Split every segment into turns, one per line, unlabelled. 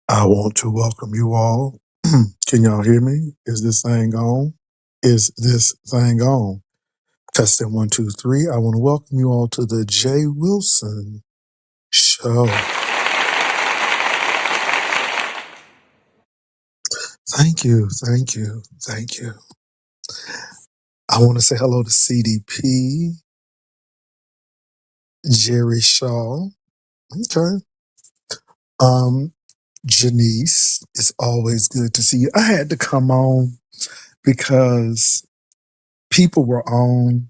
I want to welcome you all. Can y'all hear me? Is this thing on? Is this thing on? Testing one, two, three. I want to welcome you all to the Jay Wilson Show. Thank you, thank you, thank you. I want to say hello to CDP, Jerry Shaw. Okay. Um, Janice, it's always good to see you. I had to come on because people were on,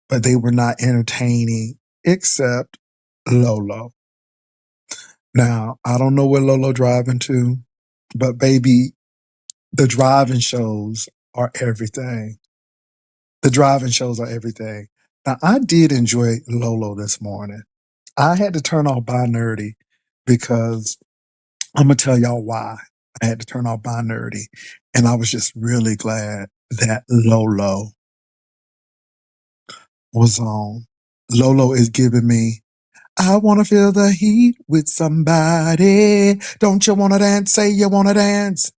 but they were not entertaining except Lolo. Now, I don't know where Lolo driving to, but baby, the driving shows are everything. The driving shows are everything. Now, I did enjoy Lolo this morning. I had to turn off Binerdy because I'm going to tell y'all why I had to turn off Binerdy. And I was just really glad that Lolo was on. Lolo is giving me I wanna feel the heat with somebody. Don't you wanna dance? Say you wanna dance.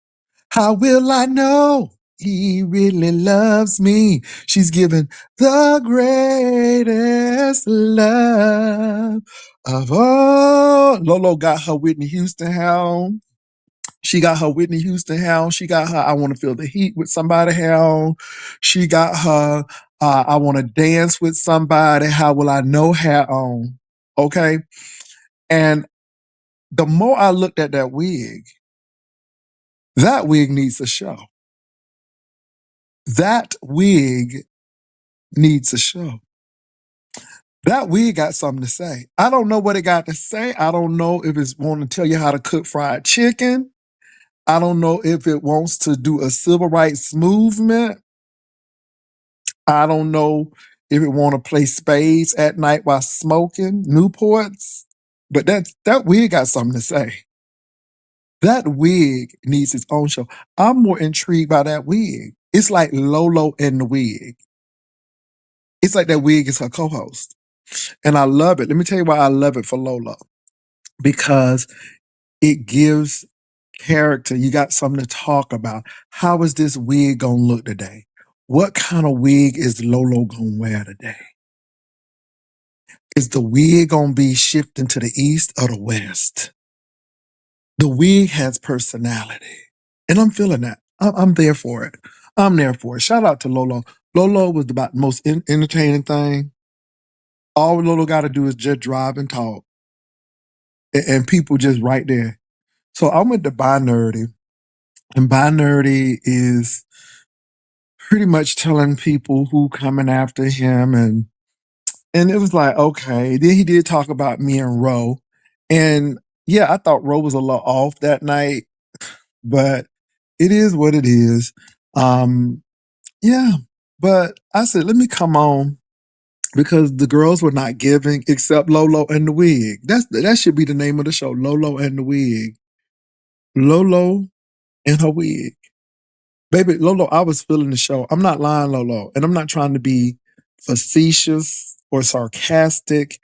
How will I know he really loves me? She's giving the greatest love of all. Lolo got her Whitney Houston hound. She got her Whitney Houston hound. She got her I wanna feel the heat with somebody hound. She got her I wanna dance with somebody. How will I know how on? Okay. And the more I looked at that wig needs a show. That wig needs a show. That wig got something to say. I don't know what it got to say. I don't know if it's wanting to tell you how to cook fried chicken. I don't know if it wants to do a civil rights movement. I don't know if it want to play spades at night while smoking Newports. But that wig got something to say. That wig needs its own show. I'm more intrigued by that wig. It's like Lolo and the wig. It's like that wig is her co-host. And I love it. Let me tell you why I love it for Lolo. Because it gives character. You got something to talk about. How is this wig gonna look today? What kind of wig is Lolo gonna wear today? Is the wig gonna be shifting to the east or the west? The wig has personality. And I'm feeling that. I'm there for it. I'm there for it. Shout out to Lolo. Lolo was about the most entertaining thing. All Lolo got to do is just drive and talk, and people just right there. So I went to Binerdy, and Binerdy is pretty much telling people who coming after him, and it was like okay. Then he did talk about me and Ro, and yeah, I thought Ro was a little off that night, but it is what it is. Um, Yeah, but I said, let me come on because the girls were not giving except Lolo and the wig. That should be the name of the show, Lolo and the wig. Lolo and her wig. Baby, Lolo, I was feeling the show. I'm not lying, Lolo, and I'm not trying to be facetious or sarcastic.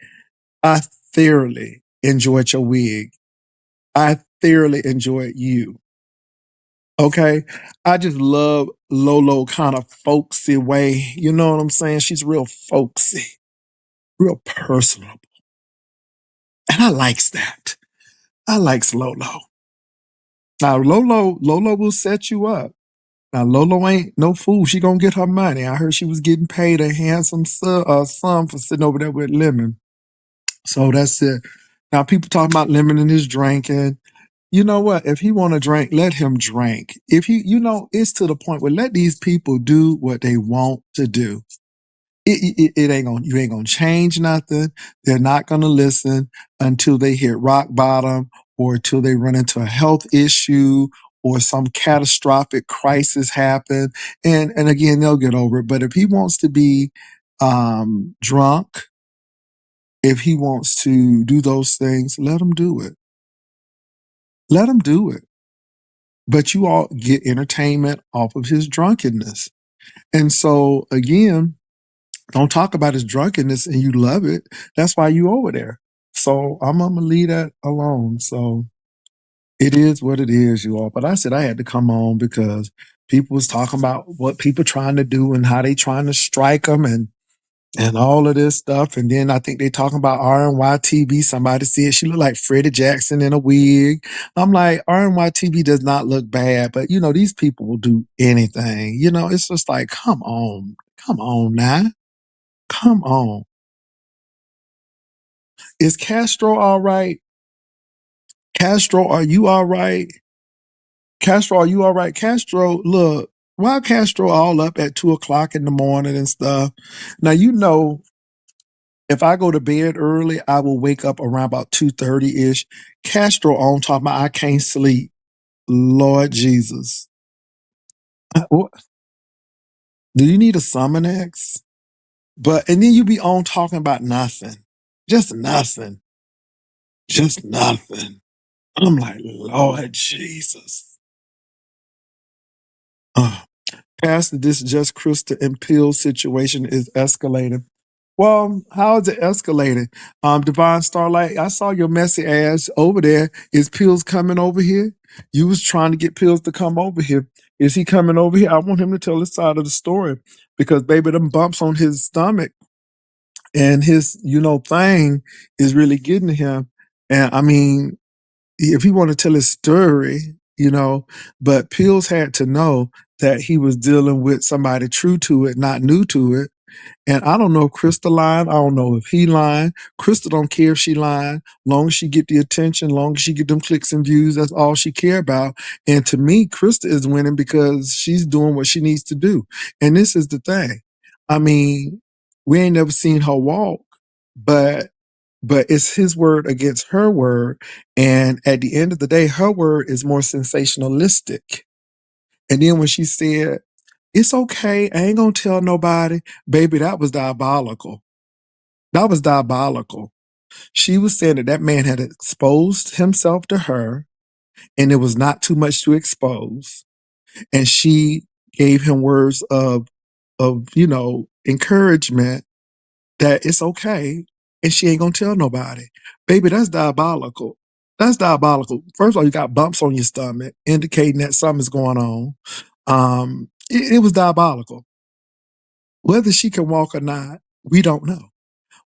I thoroughly enjoyed your wig. I thoroughly enjoyed you. Okay. I just love Lolo kind of folksy way. You know what I'm saying? She's real folksy, real personal. And I likes that. I likes Lolo. Now Lolo will set you up. Now Lolo ain't no fool. She gonna get her money. I heard she was getting paid a handsome sum for sitting over there with Lemon. So that's it. Now people talking about Lemon and his drinking. You know what? If he want to drink, let him drink. If he, it's to the point where let these people do what they want to do. It ain't gonna, you ain't gonna change nothing. They're not gonna listen until they hit rock bottom or until they run into a health issue or some catastrophic crisis happen. And again, they'll get over it. But if he wants to be drunk, if he wants to do those things, let him do it. Let him do it. But you all get entertainment off of his drunkenness. And so again, don't talk about his drunkenness and you love it. That's why you over there. So I'm gonna leave that alone. So It is what it is, you all. But I said I had to come on because people was talking about what people trying to do and how they trying to strike them and all of this stuff. And then I think they talking about RNYTV. Somebody said she looked like Freddie Jackson in a wig. I'm like, RNYTV does not look bad, but you know, these people will do anything. You know, it's just like, come on now, come on. Is Castro all right? Castro, are you all right? Castro, are you all right? Castro, look, why Castro all up at 2 o'clock in the morning and stuff? Now you know if I go to bed early, I will wake up around about 2:30 ish. Castro on top of my I can't sleep. Lord Jesus. Do you need a Summonex? But and then you be on talking about nothing. Just nothing. Just nothing. I'm like, Lord Jesus. Uh, Pastor, this just Krista and Pill situation is escalating. Well, how is it escalating? Divine Starlight, I saw your messy ass over there. Is Pills coming over here? You was trying to get Pills to come over here. Is he coming over here? I want him to tell his side of the story because baby, them bumps on his stomach and his, thing is really getting to him. And I mean, if he want to tell his story, but Pills had to know that he was dealing with somebody true to it, not new to it. And I don't know if Krista lying. I don't know if he lying. Krista don't care if she lying. Long as she get the attention, long as she get them clicks and views, that's all she care about. And to me, Krista is winning because she's doing what she needs to do. And this is the thing. I mean, we ain't never seen her walk, but it's his word against her word. And at the end of the day, her word is more sensationalistic. And then when she said, it's okay, I ain't gonna tell nobody, baby, that was diabolical. That was diabolical. She was saying that that man had exposed himself to her and it was not too much to expose. And she gave him words of encouragement that it's okay and she ain't gonna tell nobody. Baby, that's diabolical. That's diabolical. First of all, you got bumps on your stomach indicating that something's going on. It was diabolical. Whether she can walk or not, we don't know.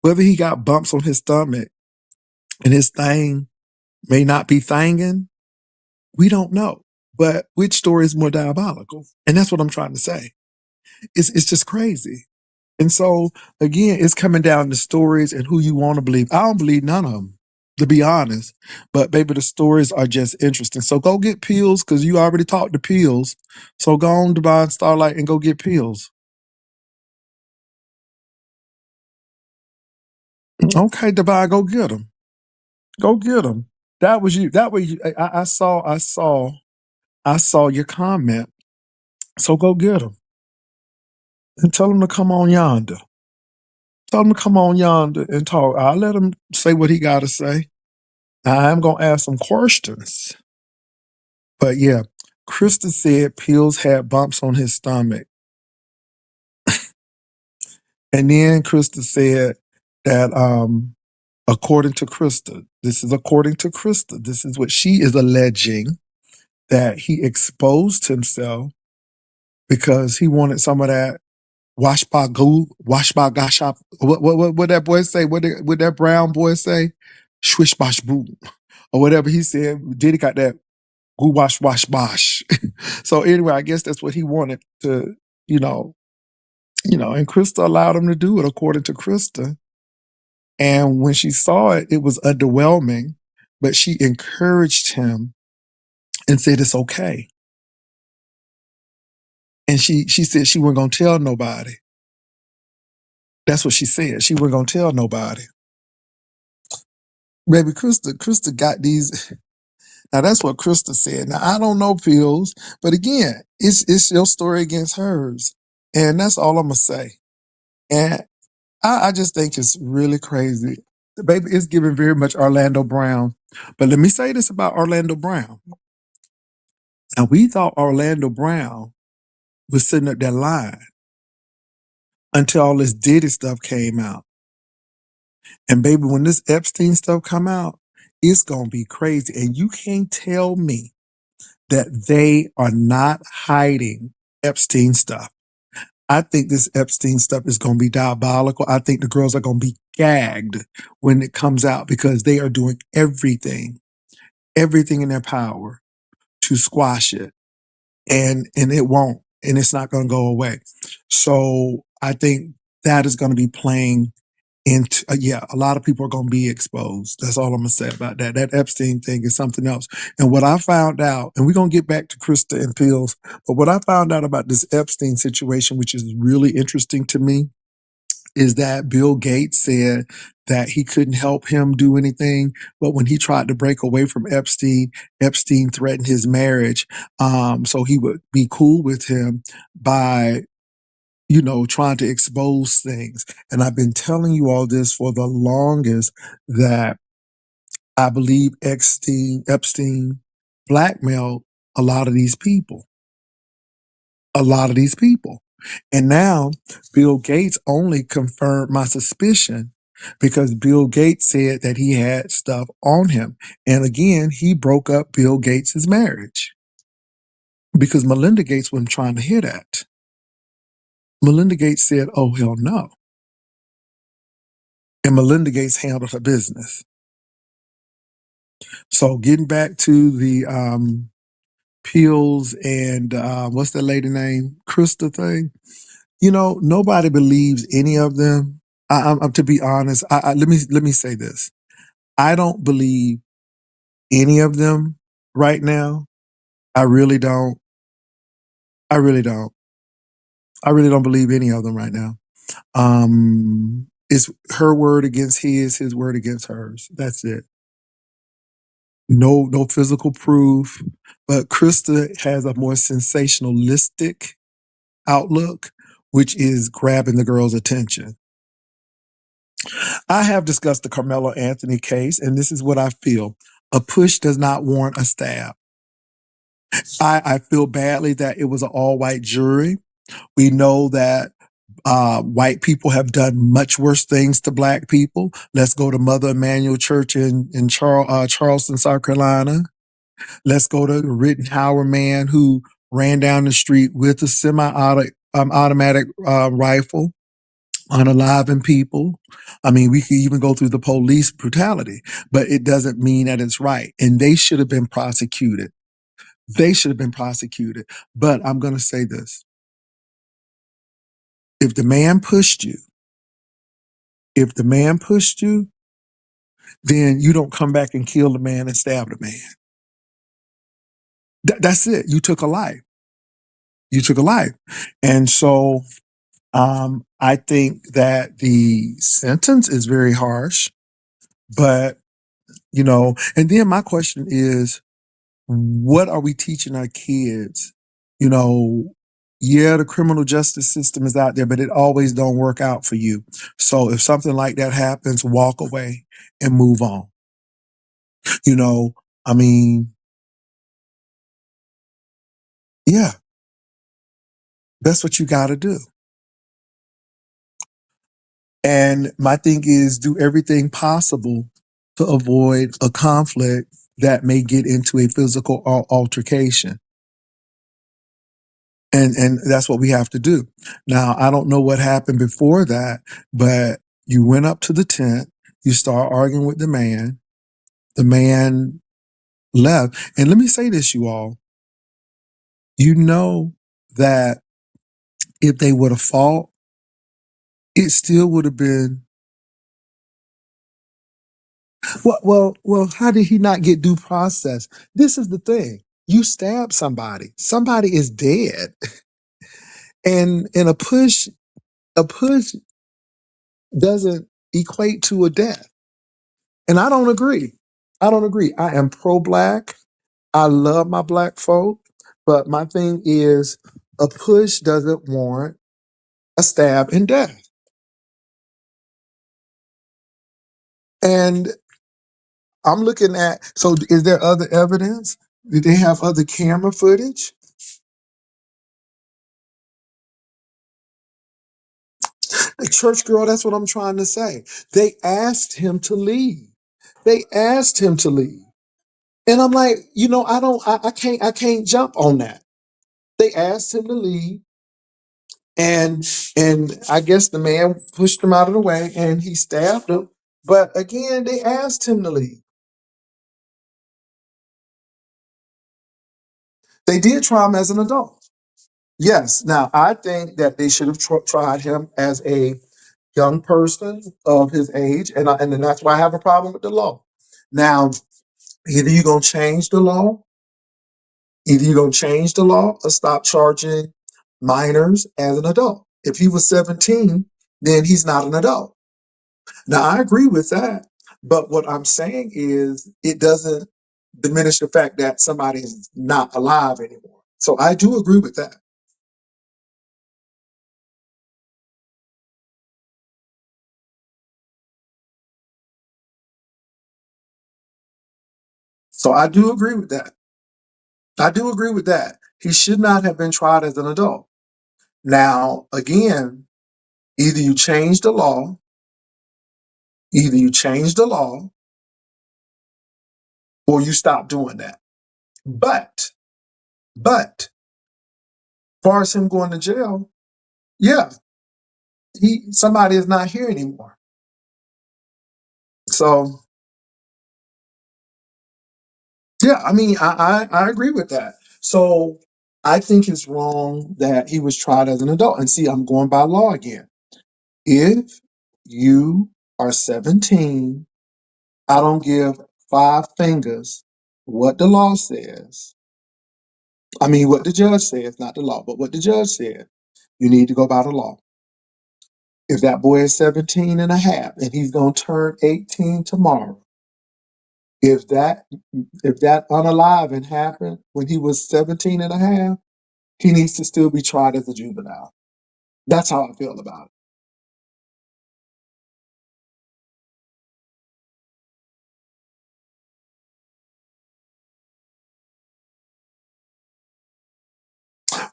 Whether he got bumps on his stomach and his thing may not be thangin', we don't know. But which story is more diabolical? And that's what I'm trying to say. It's just crazy. And so again, it's coming down to stories and who you want to believe. I don't believe none of them, to be honest. But baby, the stories are just interesting. So go get Pills because you already talked to Pills. So go on Divine Starlight and go get Pills. Okay, Divine, go get them. Go get them. That was you. That was you. I saw your comment. So go get them and tell him to come on yonder. Tell him to come on yonder and talk. I'll let him say what he got to say. I'm gonna ask some questions. But yeah, Krista said Pills had bumps on his stomach, and then Krista said that according to Krista, this is according to Krista. This is what she is alleging that he exposed himself because he wanted some of that wash by goo, wash by gosh. What that boy say? What that brown boy say? Swish bosh boo. Or whatever he said. Diddy got that goo wash wash bosh. So anyway, I guess that's what he wanted to, you know, and Krista allowed him to do it according to Krista. And when she saw it, it was underwhelming, but she encouraged him and said it's okay. And she said she wasn't gonna tell nobody. That's what she said. She wasn't gonna tell nobody. Baby, Krista got these. Now that's what Krista said. Now I don't know Pills, but again, it's your story against hers, and that's all I'm gonna say. And I just think it's really crazy. Baby, it's giving very much Orlando Brown. But let me say this about Orlando Brown. Now we thought Orlando Brown was sitting up there lying until all this Diddy stuff came out. And baby, when this Epstein stuff come out, It's going to be crazy. And you can't tell me that they are not hiding Epstein stuff. I think this Epstein stuff is going to be diabolical. I think the girls are going to be gagged when it comes out because they are doing everything in their power to squash it. And it won't, and it's not going to go away. So I think that is going to be playing into, yeah, a lot of people are going to be exposed. That's all I'm going to say about that. That Epstein thing is something else. And what I found out, and we're going to get back to Krista and Pills, but what I found out about this Epstein situation, which is really interesting to me, is that Bill Gates said that he couldn't help him do anything. But when he tried to break away from Epstein, Epstein threatened his marriage. So he would be cool with him by, trying to expose things. And I've been telling you all this for the longest, that I believe Epstein blackmailed a lot of these people, a lot of these people. And now Bill Gates only confirmed my suspicion because Bill Gates said that he had stuff on him. And again, he broke up Bill Gates's marriage because Melinda Gates wasn't trying to hear that. Melinda Gates said, oh, hell no. And Melinda Gates handled her business. So getting back to the pills and what's that lady name? Krista thing. Nobody believes any of them. To be honest, let me say this. I don't believe any of them right now. I really don't. I really don't. I really don't believe any of them right now. It's her word against his word against hers. That's it. No physical proof. But Krista has a more sensationalistic outlook, which is grabbing the girl's attention. I have discussed the Carmelo Anthony case, and this is what I feel. A push does not warrant a stab. I feel badly that it was an all-white jury. We know that white people have done much worse things to black people. Let's go to Mother Emanuel Church in Charleston, South Carolina. Let's go to the Rittenhour man who ran down the street with a semi-automatic rifle, unaliving people. I mean, we could even go through the police brutality, but it doesn't mean that it's right. And they should have been prosecuted. They should have been prosecuted. But I'm going to say this. If the man pushed you, if the man pushed you, then you don't come back and kill the man and stab the man. That's it. You took a life. You took a life. And so I think that the sentence is very harsh, but, and then my question is, what are we teaching our kids? Yeah, the criminal justice system is out there, but it always don't work out for you. So if something like that happens, walk away and move on. You know, I mean, yeah, that's what you got to do. And my thing is do everything possible to avoid a conflict that may get into a physical altercation. And that's what we have to do. Now, I don't know what happened before that, but you went up to the tent, you start arguing with the man left. And let me say this, you all, you know that if they would have fought, it still would have been, well, how did he not get due process? This is the thing. You stab somebody. Somebody is dead. And a push doesn't equate to a death. And I don't agree. I don't agree. I am pro-black. I love my black folk. But my thing is a push doesn't warrant a stab and death. And I'm looking at, so is there other evidence? Did they have other camera footage? The church girl, that's what I'm trying to say. They asked him to leave. They asked him to leave. And I'm like, I can't jump on that. They asked him to leave, and I guess the man pushed him out of the way and he stabbed him. But again, they asked him to leave. They did try him as an adult. Yes. Now, I think that they should have tried him as a young person of his age, and then that's why I have a problem with the law. Now, either you're gonna change the law, either you're gonna change the law or stop charging minors as an adult. If he was 17, then he's not an adult. Now, I agree with that, but what I'm saying is it doesn't diminish the fact that somebody is not alive anymore. So I do agree with that. So I do agree with that. I do agree with that. He should not have been tried as an adult. Now, again, either you change the law, either you change the law, or you stop doing that. But, as far as him going to jail, yeah, somebody is not here anymore. So, yeah, I mean, I agree with that. So, I think it's wrong that he was tried as an adult. And see, I'm going by law again. If you are 17, I don't give five fingers what the law says. I mean, what the judge says, not the law, but what the judge said. You need to go by the law. If that boy is 17 and a half and he's going to turn 18 tomorrow, if that if that unaliving happened when he was 17 and a half, he needs to still be tried as a juvenile. That's how I feel about it.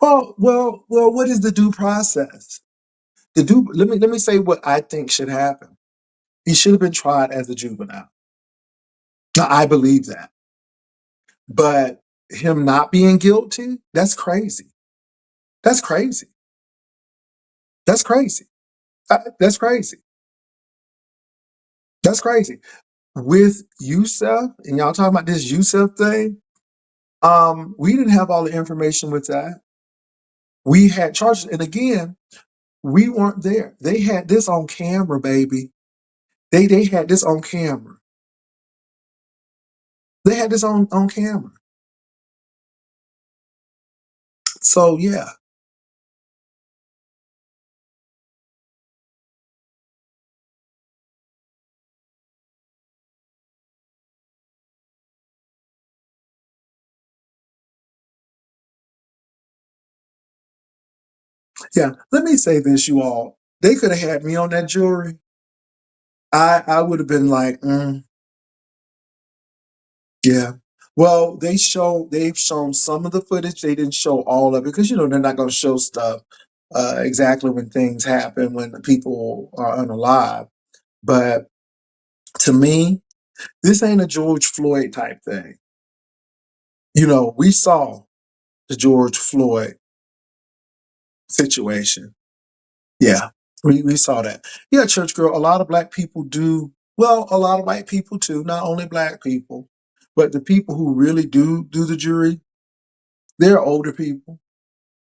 Well, what is the due process? Let me say what I think should happen. He should have been tried as a juvenile. Now, I believe that. But him not being guilty, that's crazy. That's crazy. That's crazy. That's crazy. That's crazy. With Yusef, and y'all talking about this Yusef thing, we didn't have all the information with that. We had charges, and again, we weren't there. They had this on camera, baby. They had this on camera. They had this on camera. So yeah, yeah. Let me say this, you all. They could have had me on that jury. I would have been like, yeah. Well, they've shown some of the footage. They didn't show all of it because they're not going to show stuff exactly when things happen when the people are unalive. But to me, this ain't a George Floyd type thing. We saw the George Floyd situation. Yeah, we saw that. Yeah, church girl. A lot of black people do. Well, a lot of white people too. Not only black people, but the people who really do the jury, they're older people,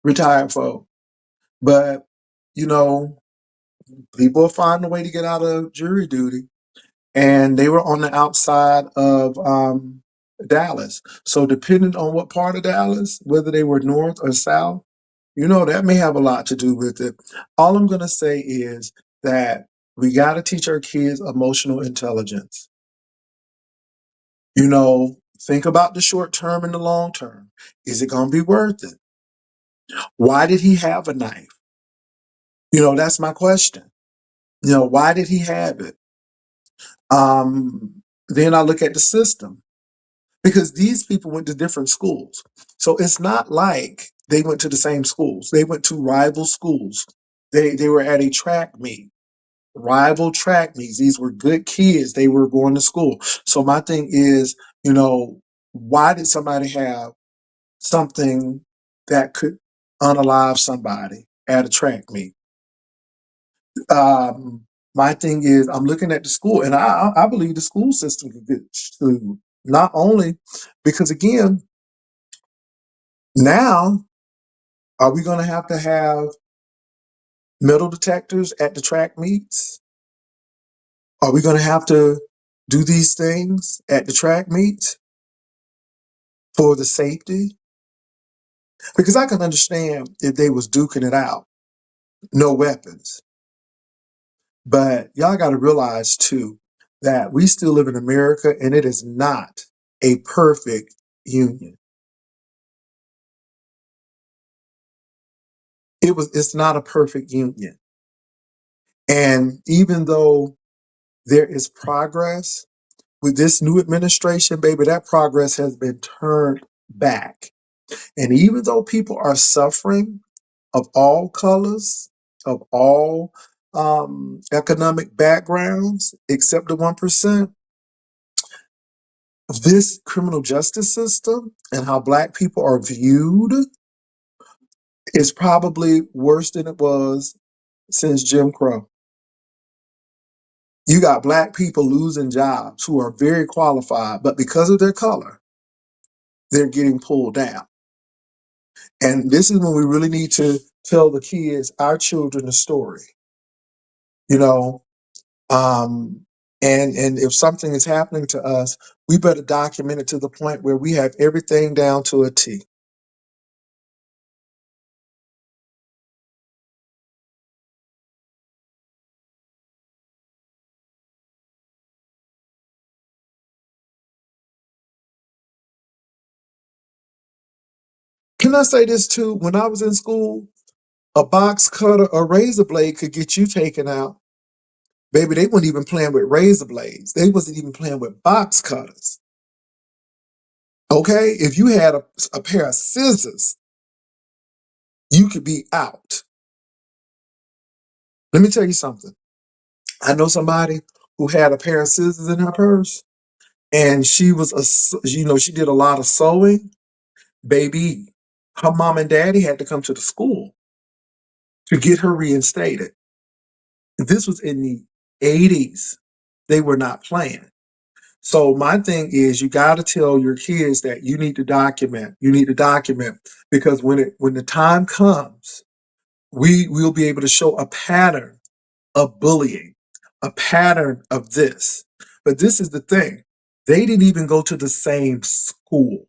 retired folk. But, you know, people will find a way to get out of jury duty. And they were on the outside of Dallas. So, depending on what part of Dallas, whether they were north or south, that may have a lot to do with it. All I'm going to say is that we got to teach our kids emotional intelligence. Think about the short term and the long term. Is it going to be worth it? Why did he have a knife? That's my question. Why did he have it? Then I look at the system because these people went to different schools. So it's not like they went to the same schools. They went to rival schools. They were at a track meet. rival track meets. These were good kids. They were going to school. So my thing is, you know, why did somebody have something that could unalive somebody at a track meet? Um, my thing is, I'm looking at the school, and I believe the school system could get sued. Not only because, again, now are we going to have metal detectors at the track meets? Are we going to have to do these things at the track meets for the safety? Because I can understand if they was duking it out, no weapons. But y'all got to realize too that we still live in America, and it is not a perfect union. It's not a perfect union. And even though there is progress with this new administration, baby, that progress has been turned back. And even though people are suffering of all colors, of all economic backgrounds, except the 1%, this criminal justice system and how Black people are viewed is probably worse than it was since Jim Crow. You got Black people losing jobs who are very qualified, but because of their color, they're getting pulled down. And this is when we really need to tell the kids, our children, the story. You know, and if something is happening to us, we better document it to the point where we have everything down to a T. Can I say this too? When I was in school, a box cutter or razor blade could get you taken out. Baby, they weren't even playing with razor blades. They wasn't even playing with box cutters. Okay? If you had a pair of scissors, you could be out. Let me tell you something. I know somebody who had a pair of scissors in her purse, and she was she did a lot of sewing. Baby, her mom and daddy had to come to the school to get her reinstated. This was in the 80s. They were not playing. So my thing is, you got to tell your kids that you need to document. You need to document because when the time comes, we will be able to show a pattern of bullying, a pattern of this. But this is the thing. They didn't even go to the same school.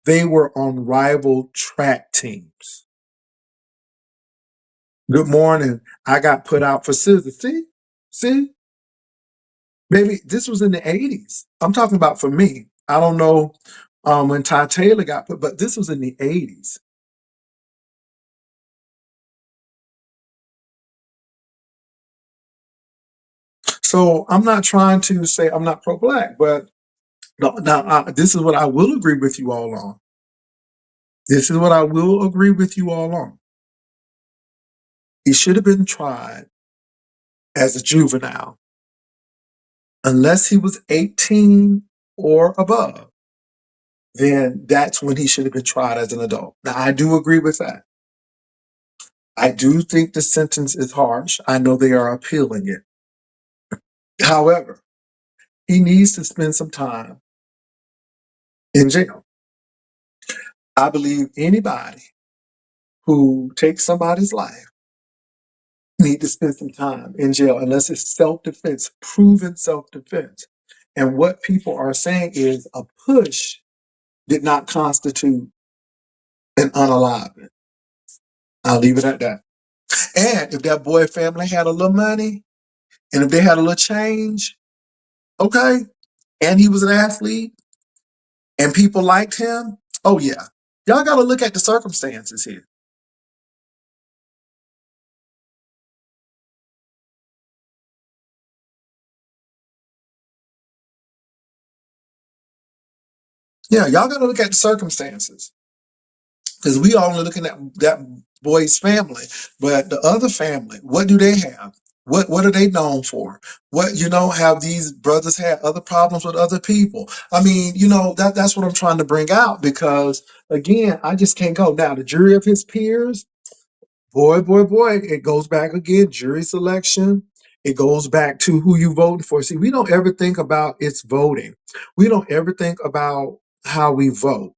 They were on rival track teams. Good morning. I got put out for scissors. See, baby, this was in the 80s. I'm talking about for me. I don't know when Ty Taylor got put, but this was in the 80s. So I'm not trying to say I'm not pro-Black, but now this is what I will agree with you all on. This is what I will agree with you all on. He should have been tried as a juvenile unless he was 18 or above. Then that's when he should have been tried as an adult. Now, I do agree with that. I do think the sentence is harsh. I know they are appealing it. However, he needs to spend some time in jail. I believe anybody who takes somebody's life need to spend some time in jail unless it's self-defense, proven self-defense. And what people are saying is a push did not constitute an unalivement. I'll leave it at that. And if that boy family had a little money, and if they had a little change, okay, and he was an athlete, and people liked him, oh yeah. Y'all got to look at the circumstances here. Yeah, y'all got to look at the circumstances. Because we only looking at that boy's family. But the other family, what do they have? What are they known for? What, have these brothers had other problems with other people? I mean, that's what I'm trying to bring out because again, I just can't go. Now the jury of his peers, boy, boy, boy, it goes back again, jury selection. It goes back to who you voted for. See, we don't ever think about it's voting. We don't ever think about how we vote.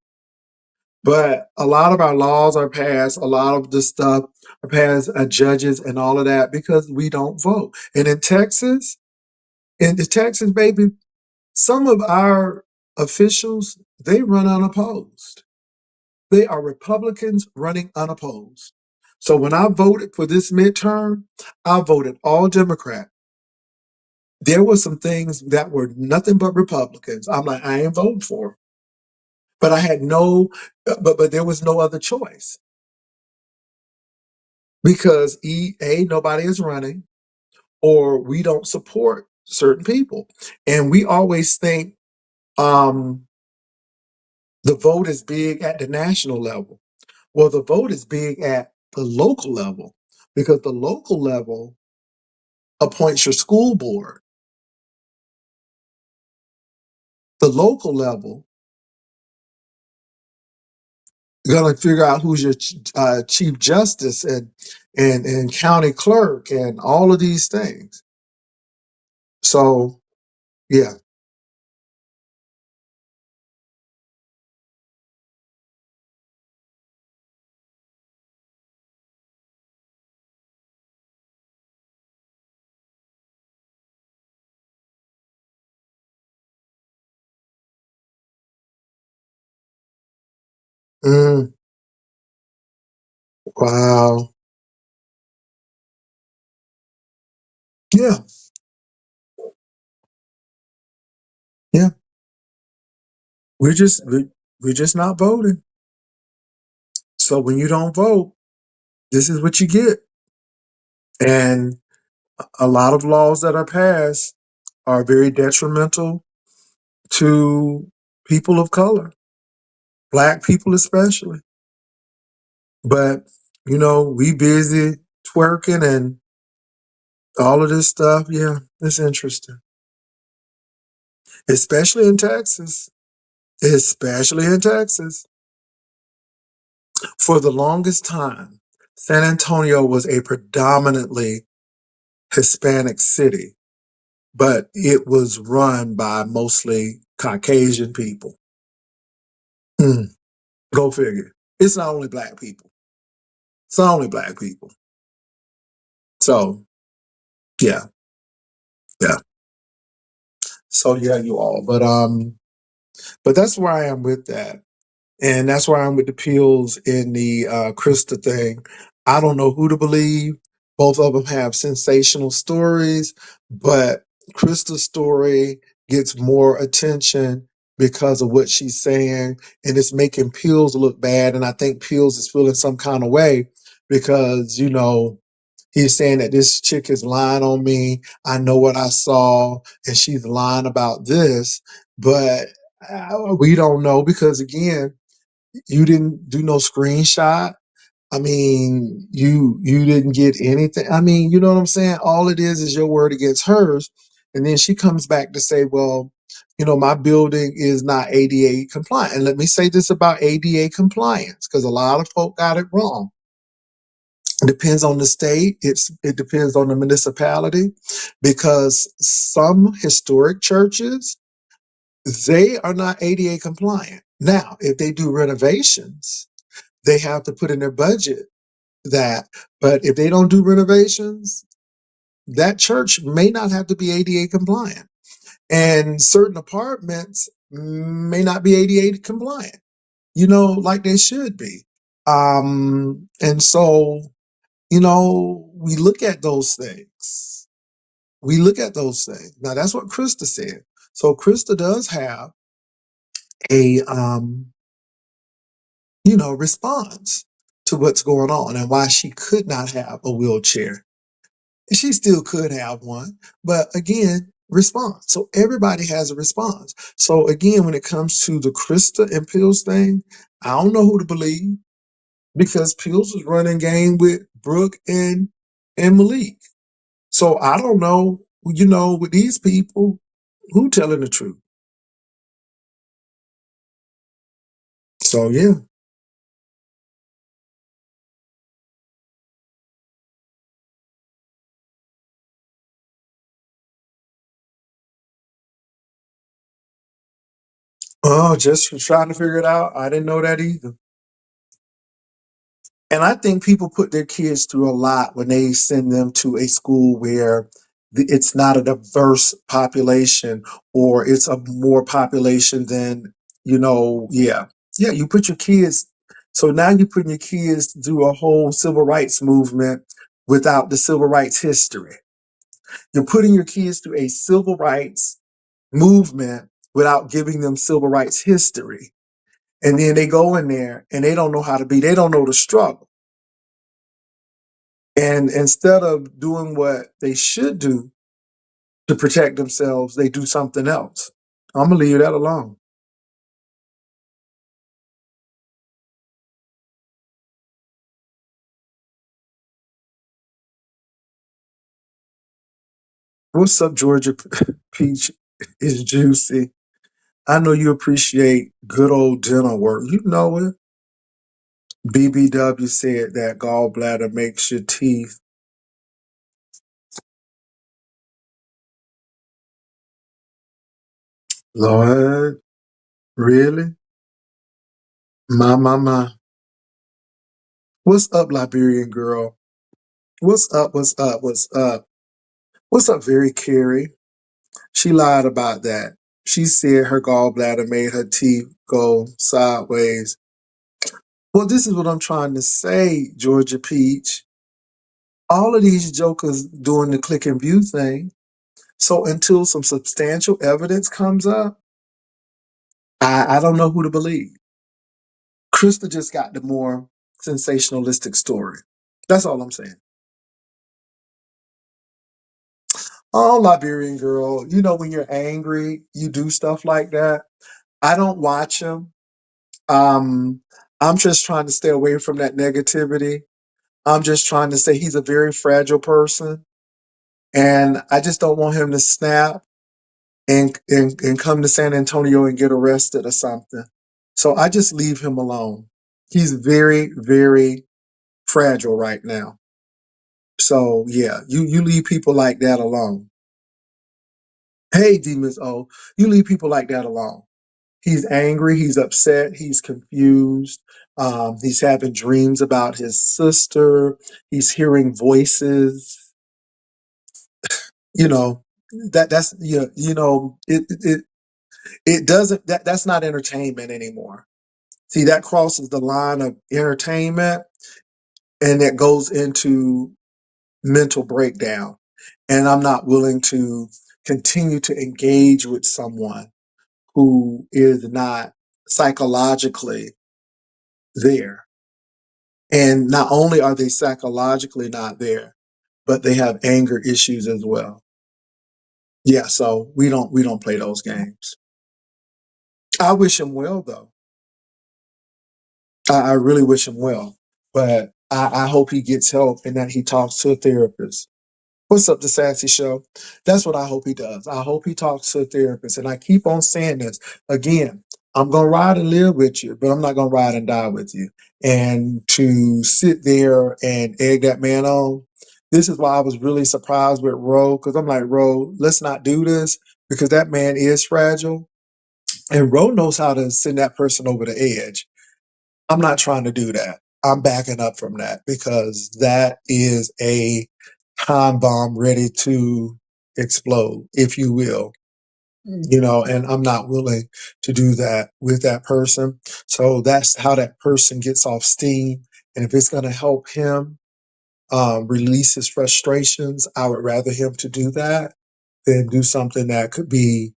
But a lot of our laws are passed, a lot of the stuff are passed, judges and all of that because we don't vote. And in Texas, baby, some of our officials, they run unopposed. They are Republicans running unopposed. So when I voted for this midterm, I voted all Democrat. There were some things that were nothing but Republicans. I'm like, I ain't voting for 'em. But I had no, but there was no other choice because nobody is running, or we don't support certain people, and we always think um, the vote is big at the national level. Well, the vote is big at the local level because the local level appoints your school board. The local level going to figure out who's your chief justice and county clerk and all of these things. So yeah. Mm, wow. Yeah. Yeah. We're just not voting. So when you don't vote, this is what you get. And a lot of laws that are passed are very detrimental to people of color, black people especially. But we busy twerking and all of this stuff. Yeah, it's interesting, especially in Texas. Especially in Texas. For the longest time, San Antonio was a predominantly Hispanic city, but it was run by mostly Caucasian people. Hmm, go figure. It's not only black people. It's not only black people. So yeah, yeah. So yeah, you all. But that's where I am with that. And that's why I'm with the Peels in the Krista thing. I don't know who to believe. Both of them have sensational stories, but Krista's story gets more attention because of what she's saying, and it's making Peels look bad. And I think Peels is feeling some kind of way because, he's saying that this chick is lying on me. I know what I saw, and she's lying about this, but we don't know because, again, you didn't do no screenshot. I mean, you didn't get anything. I mean, you know what I'm saying? All it is your word against hers. And then she comes back to say, well, my building is not ADA compliant. And let me say this about ADA compliance, because a lot of folk got it wrong. It depends on the state. It depends on the municipality, because some historic churches, they are not ADA compliant. Now, if they do renovations, they have to put in their budget that. But if they don't do renovations, that church may not have to be ADA compliant. And certain apartments may not be ADA compliant, like they should be. And so, we look at those things. We look at those things. Now, that's what Krista said. So Krista does have a response to what's going on and why she could not have a wheelchair. She still could have one, but again, response. So everybody has a response. So again, when it comes to the Krista and Pills thing, I don't know who to believe because Pills was running game with Brooke and Malik. So I don't know, with these people, who telling the truth? So yeah. Oh, just for trying to figure it out. I didn't know that either. And I think people put their kids through a lot when they send them to a school where it's not a diverse population, or it's a more population than, yeah. Yeah, you put your kids, so now you're putting your kids through a whole civil rights movement without the civil rights history. You're putting your kids through a civil rights movement without giving them civil rights history. And then they go in there and they don't know how to be, they don't know the struggle. And instead of doing what they should do to protect themselves, they do something else. I'm gonna leave that alone. What's up, Georgia Peach? Is juicy. I know you appreciate good old dental work. You know it. BBW said that gallbladder makes your teeth. Lord, really? My. What's up, Liberian girl? What's up? What's up? What's up? What's up, Very Carrie? She lied about that. She said her gallbladder made her teeth go sideways. Well, this is what I'm trying to say, Georgia Peach. All of these jokers doing the click and view thing. So until some substantial evidence comes up, I don't know who to believe. Krista just got the more sensationalistic story. That's all I'm saying. Oh, Liberian girl, when you're angry, you do stuff like that. I don't watch them. Um, I'm just trying to stay away from that negativity. I'm just trying to say he's a very fragile person, and I just don't want him to snap and come to San Antonio and get arrested or something. So I just leave him alone. He's very, very fragile right now. So yeah, you leave people like that alone. Hey, Demons O, you leave people like that alone. He's angry, he's upset, he's confused. He's having dreams about his sister. He's hearing voices. You know that's it doesn't that's not entertainment anymore. See, that crosses the line of entertainment, and that goes into mental breakdown. And I'm not willing to continue to engage with someone who is not psychologically there. And not only are they psychologically not there, but they have anger issues as well. Yeah, so we don't play those games. I wish him well though. I really wish him well. But I hope he gets help and that he talks to a therapist. What's up, the Sassy Show? That's what I hope he does. I hope he talks to a therapist. And I keep on saying this again. I'm gonna ride and live with you, but I'm not gonna ride and die with you. And to sit there and egg that man on, this is why I was really surprised with Ro, because I'm like, Ro, let's not do this because that man is fragile. And Ro knows how to send that person over the edge. I'm not trying to do that. I'm backing up from that because that is a time bomb ready to explode, if you will. And I'm not willing to do that with that person. So that's how that person gets off steam. And if it's going to help him release his frustrations, I would rather him to do that than do something that could be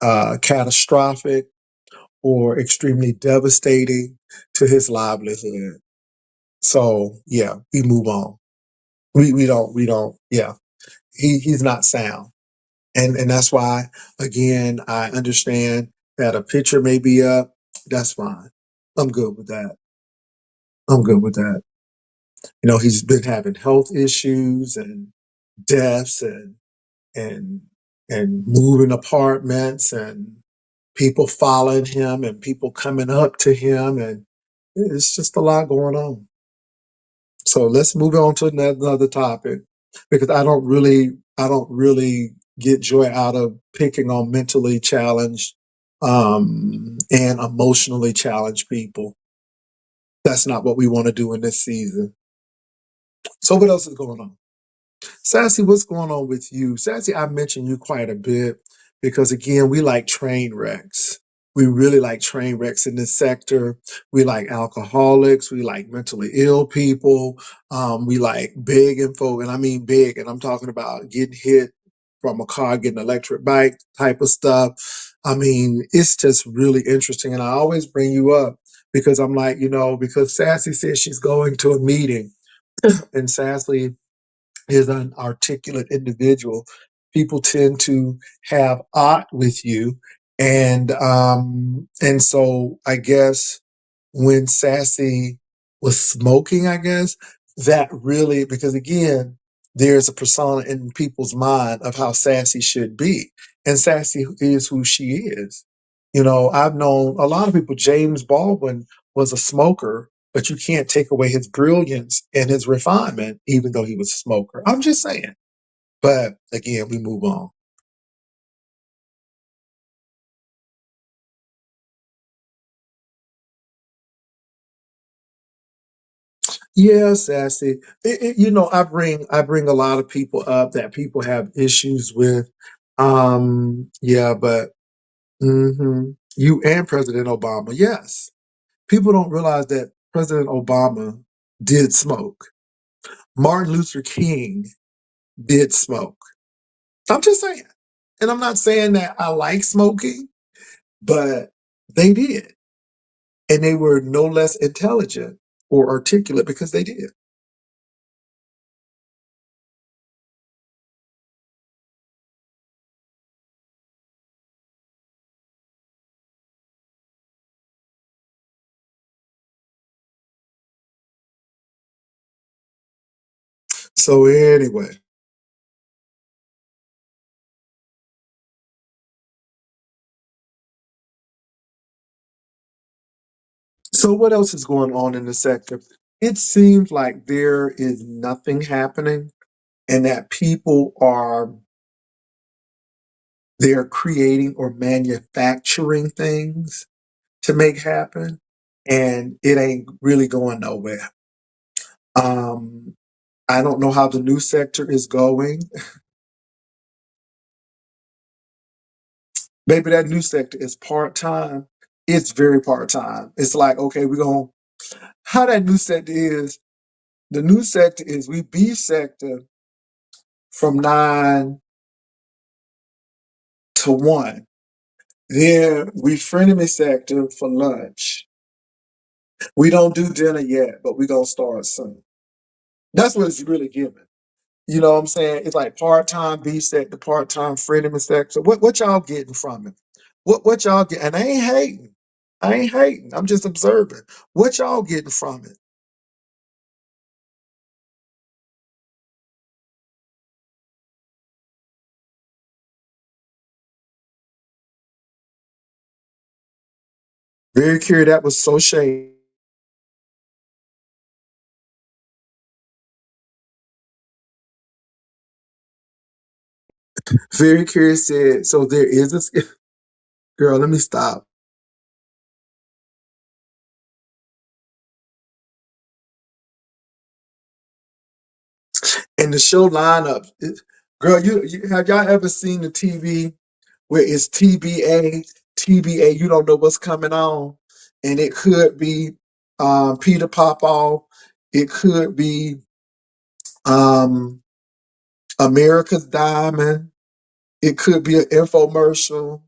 catastrophic or extremely devastating to his livelihood. So yeah, we move on. We don't yeah. He's not sound. And that's why again I understand that a picture may be up. That's fine. I'm good with that. I'm good with that. He's been having health issues and deaths and and moving apartments and people following him and people coming up to him, and it's just a lot going on. So let's move on to another topic, because I don't really get joy out of picking on mentally challenged and emotionally challenged people. That's not what we want to do in this season. So what else is going on? Sassy, what's going on with you? Sassy, I mentioned you quite a bit because, again, we like train wrecks. We really like train wrecks in this sector. We like alcoholics. We like mentally ill people. We like big folk, and I mean big, and I'm talking about getting hit from a car, getting an electric bike type of stuff. I mean, it's just really interesting. And I always bring you up because I'm like, because Sassy says she's going to a meeting, and Sassy is an articulate individual. People tend to have art with you, and so I guess when Sassy was smoking, I guess that really, because again, there's a persona in people's mind of how Sassy should be, and Sassy is who she is. I've known a lot of people. James Baldwin was a smoker, but you can't take away his brilliance and his refinement, even though he was a smoker. I'm just saying. But again, we move on. Yeah, Sassy. I bring a lot of people up that people have issues with. Yeah, but you and President Obama, yes. People don't realize that President Obama did smoke. Martin Luther King did smoke. I'm just saying. And I'm not saying that I like smoking, but they did. And they were no less intelligent or articulate because they did. So anyway, so what else is going on in the sector? It seems like there is nothing happening and that people are they're creating or manufacturing things to make happen, and it ain't really going nowhere. Um, I don't know how the new sector is going. Maybe that new sector is part time. It's very part time. It's like, okay, we're going to, how that new sector is, the new sector is we B sector from 9 to 1. Then we frenemy sector for lunch. We don't do dinner yet, but we're going to start soon. That's what it's really giving. You know what I'm saying? It's like part-time B sector, part-time frenemy sector. What y'all getting from it? What y'all get? And I ain't hating. I ain't hating. I'm just observing. What y'all getting from it? Very curious. That was so shady. Very curious said, so there is a girl, let me stop. And the show lineup, girl, you have y'all ever seen the TV where it's TBA, you don't know what's coming on, and it could be Peter Popoff, it could be um, America's Diamond, it could be an infomercial,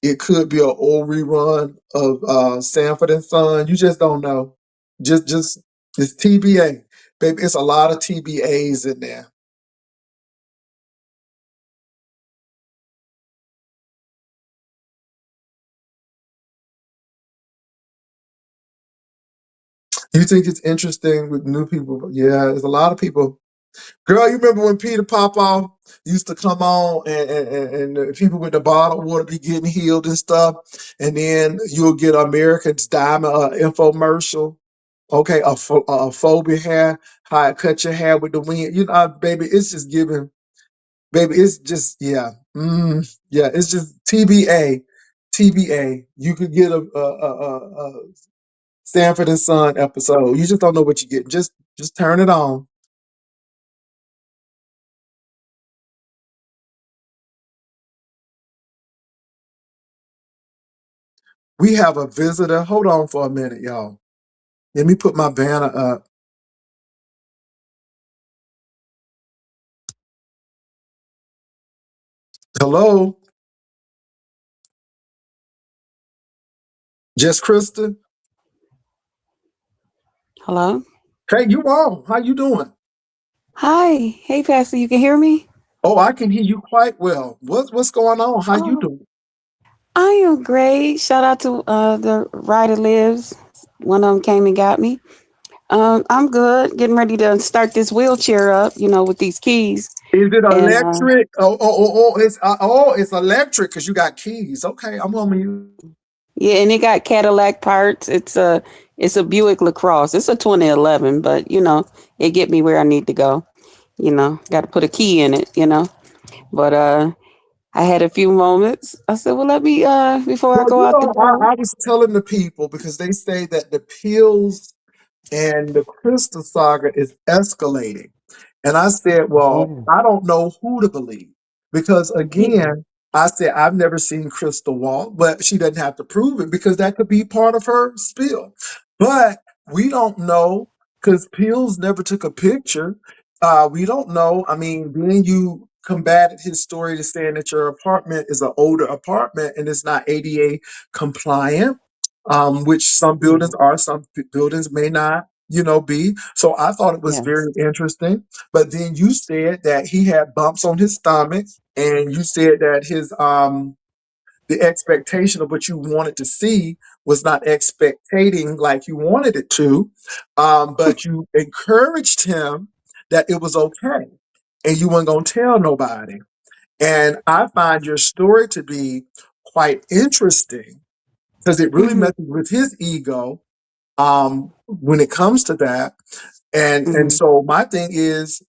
it could be an old rerun of Sanford and Son. You just don't know. Just it's TBA, baby. It's a lot of TBAs in there. You think it's interesting with new people? Yeah, there's a lot of people. Girl, you remember when Peter Popoff used to come on and the people with the bottled water be getting healed and stuff, and then you'll get American's Diamond infomercial. Okay, a phobia hair, how it cut your hair with the wind. You know, baby, it's just giving, baby, it's just, yeah. Yeah, it's just TBA. TBA. You could get a Stanford and Son episode. You just don't know what you get. Just turn it on. We have a visitor. Hold on for a minute, y'all. Let me put my banner up. Hello, Just Krista.
Hello?
Hey, you on? How you doing?
Hi. Hey, Pastor, you can hear me?
Oh, I can hear you quite well. What's going on? How you
Oh,
doing?
I am great. Shout out to the Rider Lives. One of them came and got me. I'm good. Getting ready to start this wheelchair up, with these keys.
Is it
And
electric? It's electric because you got keys. Okay, I'm on you.
yeah, and it got Cadillac parts. It's a Buick LaCrosse. It's a 2011, but it get me where I need to go. Got to put a key in it. But I had a few moments. I said, well, let me before I
Well,
go out the door.
I was telling the people because they say that the pills and the Crystal saga is escalating. And I said, well,
Yeah.
I don't know who to believe because
Yeah.
again, I said I've never seen Crystal walk, but she doesn't have to prove it because that could be part of her spill. But we don't know because Pills never took a picture. We don't know. I mean, then you combated his story to saying that your apartment is an older apartment and it's not ADA compliant, which some buildings
Yeah.
are, some buildings may not, be. So I thought it was
Yes.
very interesting. But then you said that he had bumps on his stomach, and you said that his the expectation of what you wanted to see was not expectating like you wanted it to, but you encouraged him that it was okay, and you weren't gonna tell nobody. And I find your story to be quite interesting because it really
Hmm.
messes with his ego when it comes to that. And
Hmm.
so my thing is,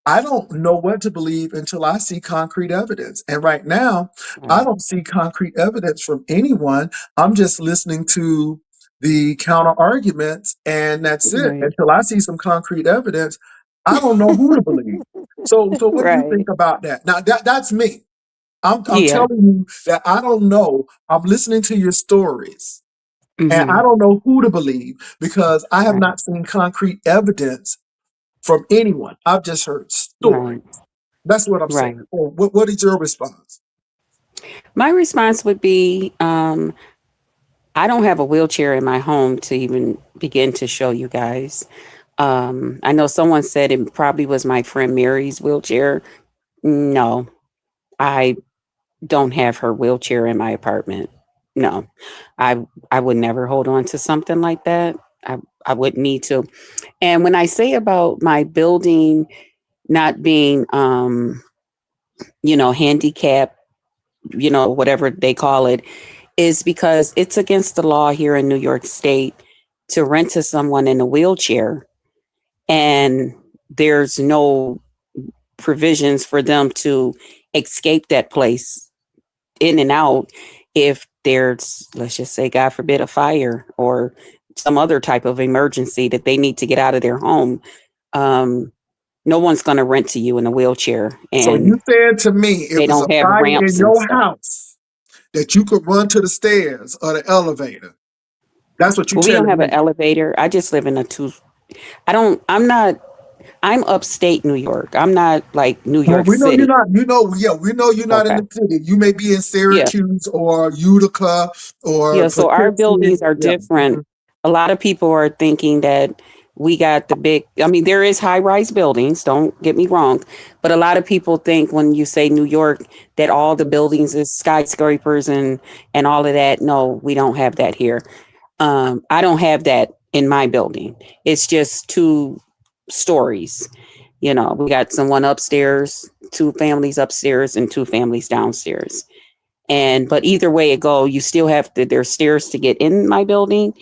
I don't know what to believe until I see concrete evidence. And right now, I
Right.
don't see concrete evidence from anyone. I'm just listening to the counter arguments, and that's it.
Right.
Until I see some concrete evidence, I don't know who to believe. So what do you
Right.
think about that? Now that's me. I'm
Yeah.
telling you that I don't know. I'm listening to your stories. And I
Hmm.
don't know who to believe because I have
Right.
not seen concrete evidence from anyone. I've just heard stories.
Right.
That's what I'm saying.
Right.
What is your response?
My response would be I don't have a wheelchair in my home to even begin to show you guys. I know someone said it probably was my friend Mary's wheelchair. No, I don't have her wheelchair in my apartment. No, I I would never hold on to something like that. I wouldn't need to. And when I say about my building not being, handicapped, whatever they call it, is because it's against the law here in New York State to rent to someone in a wheelchair. And there's no provisions for them to escape that place in and out if there's, let's just say, God forbid, a fire or some other type of emergency that they need to get out of their home. Um, no one's going to rent to you in a wheelchair,
So you
and
said to me it
they
was a
don't have
fire in
ramps and
your
stuff.
house that you could run to the stairs or the elevator. That's what you're
Well, we don't
telling
have an
me.
elevator. I just live in a two. I don't. I'm not. I'm upstate New York. I'm not like New
Well,
York
we know you're
City.
not. Yeah, we know you're not in
Okay.
the city. You may be in
Yeah.
Syracuse or Utica or
Yeah. So our
Poughkeepsie.
buildings are
Yeah.
different. A lot of people are thinking that we got the big. I mean, there is high rise buildings. Don't get me wrong, but a lot of people think when you say New York that all the buildings is skyscrapers and all of that. No, we don't have that here. I don't have that in my building. It's just two stories. We got someone upstairs, two families upstairs, and two families downstairs. But either way it go, you still have to. There's stairs to get in my building.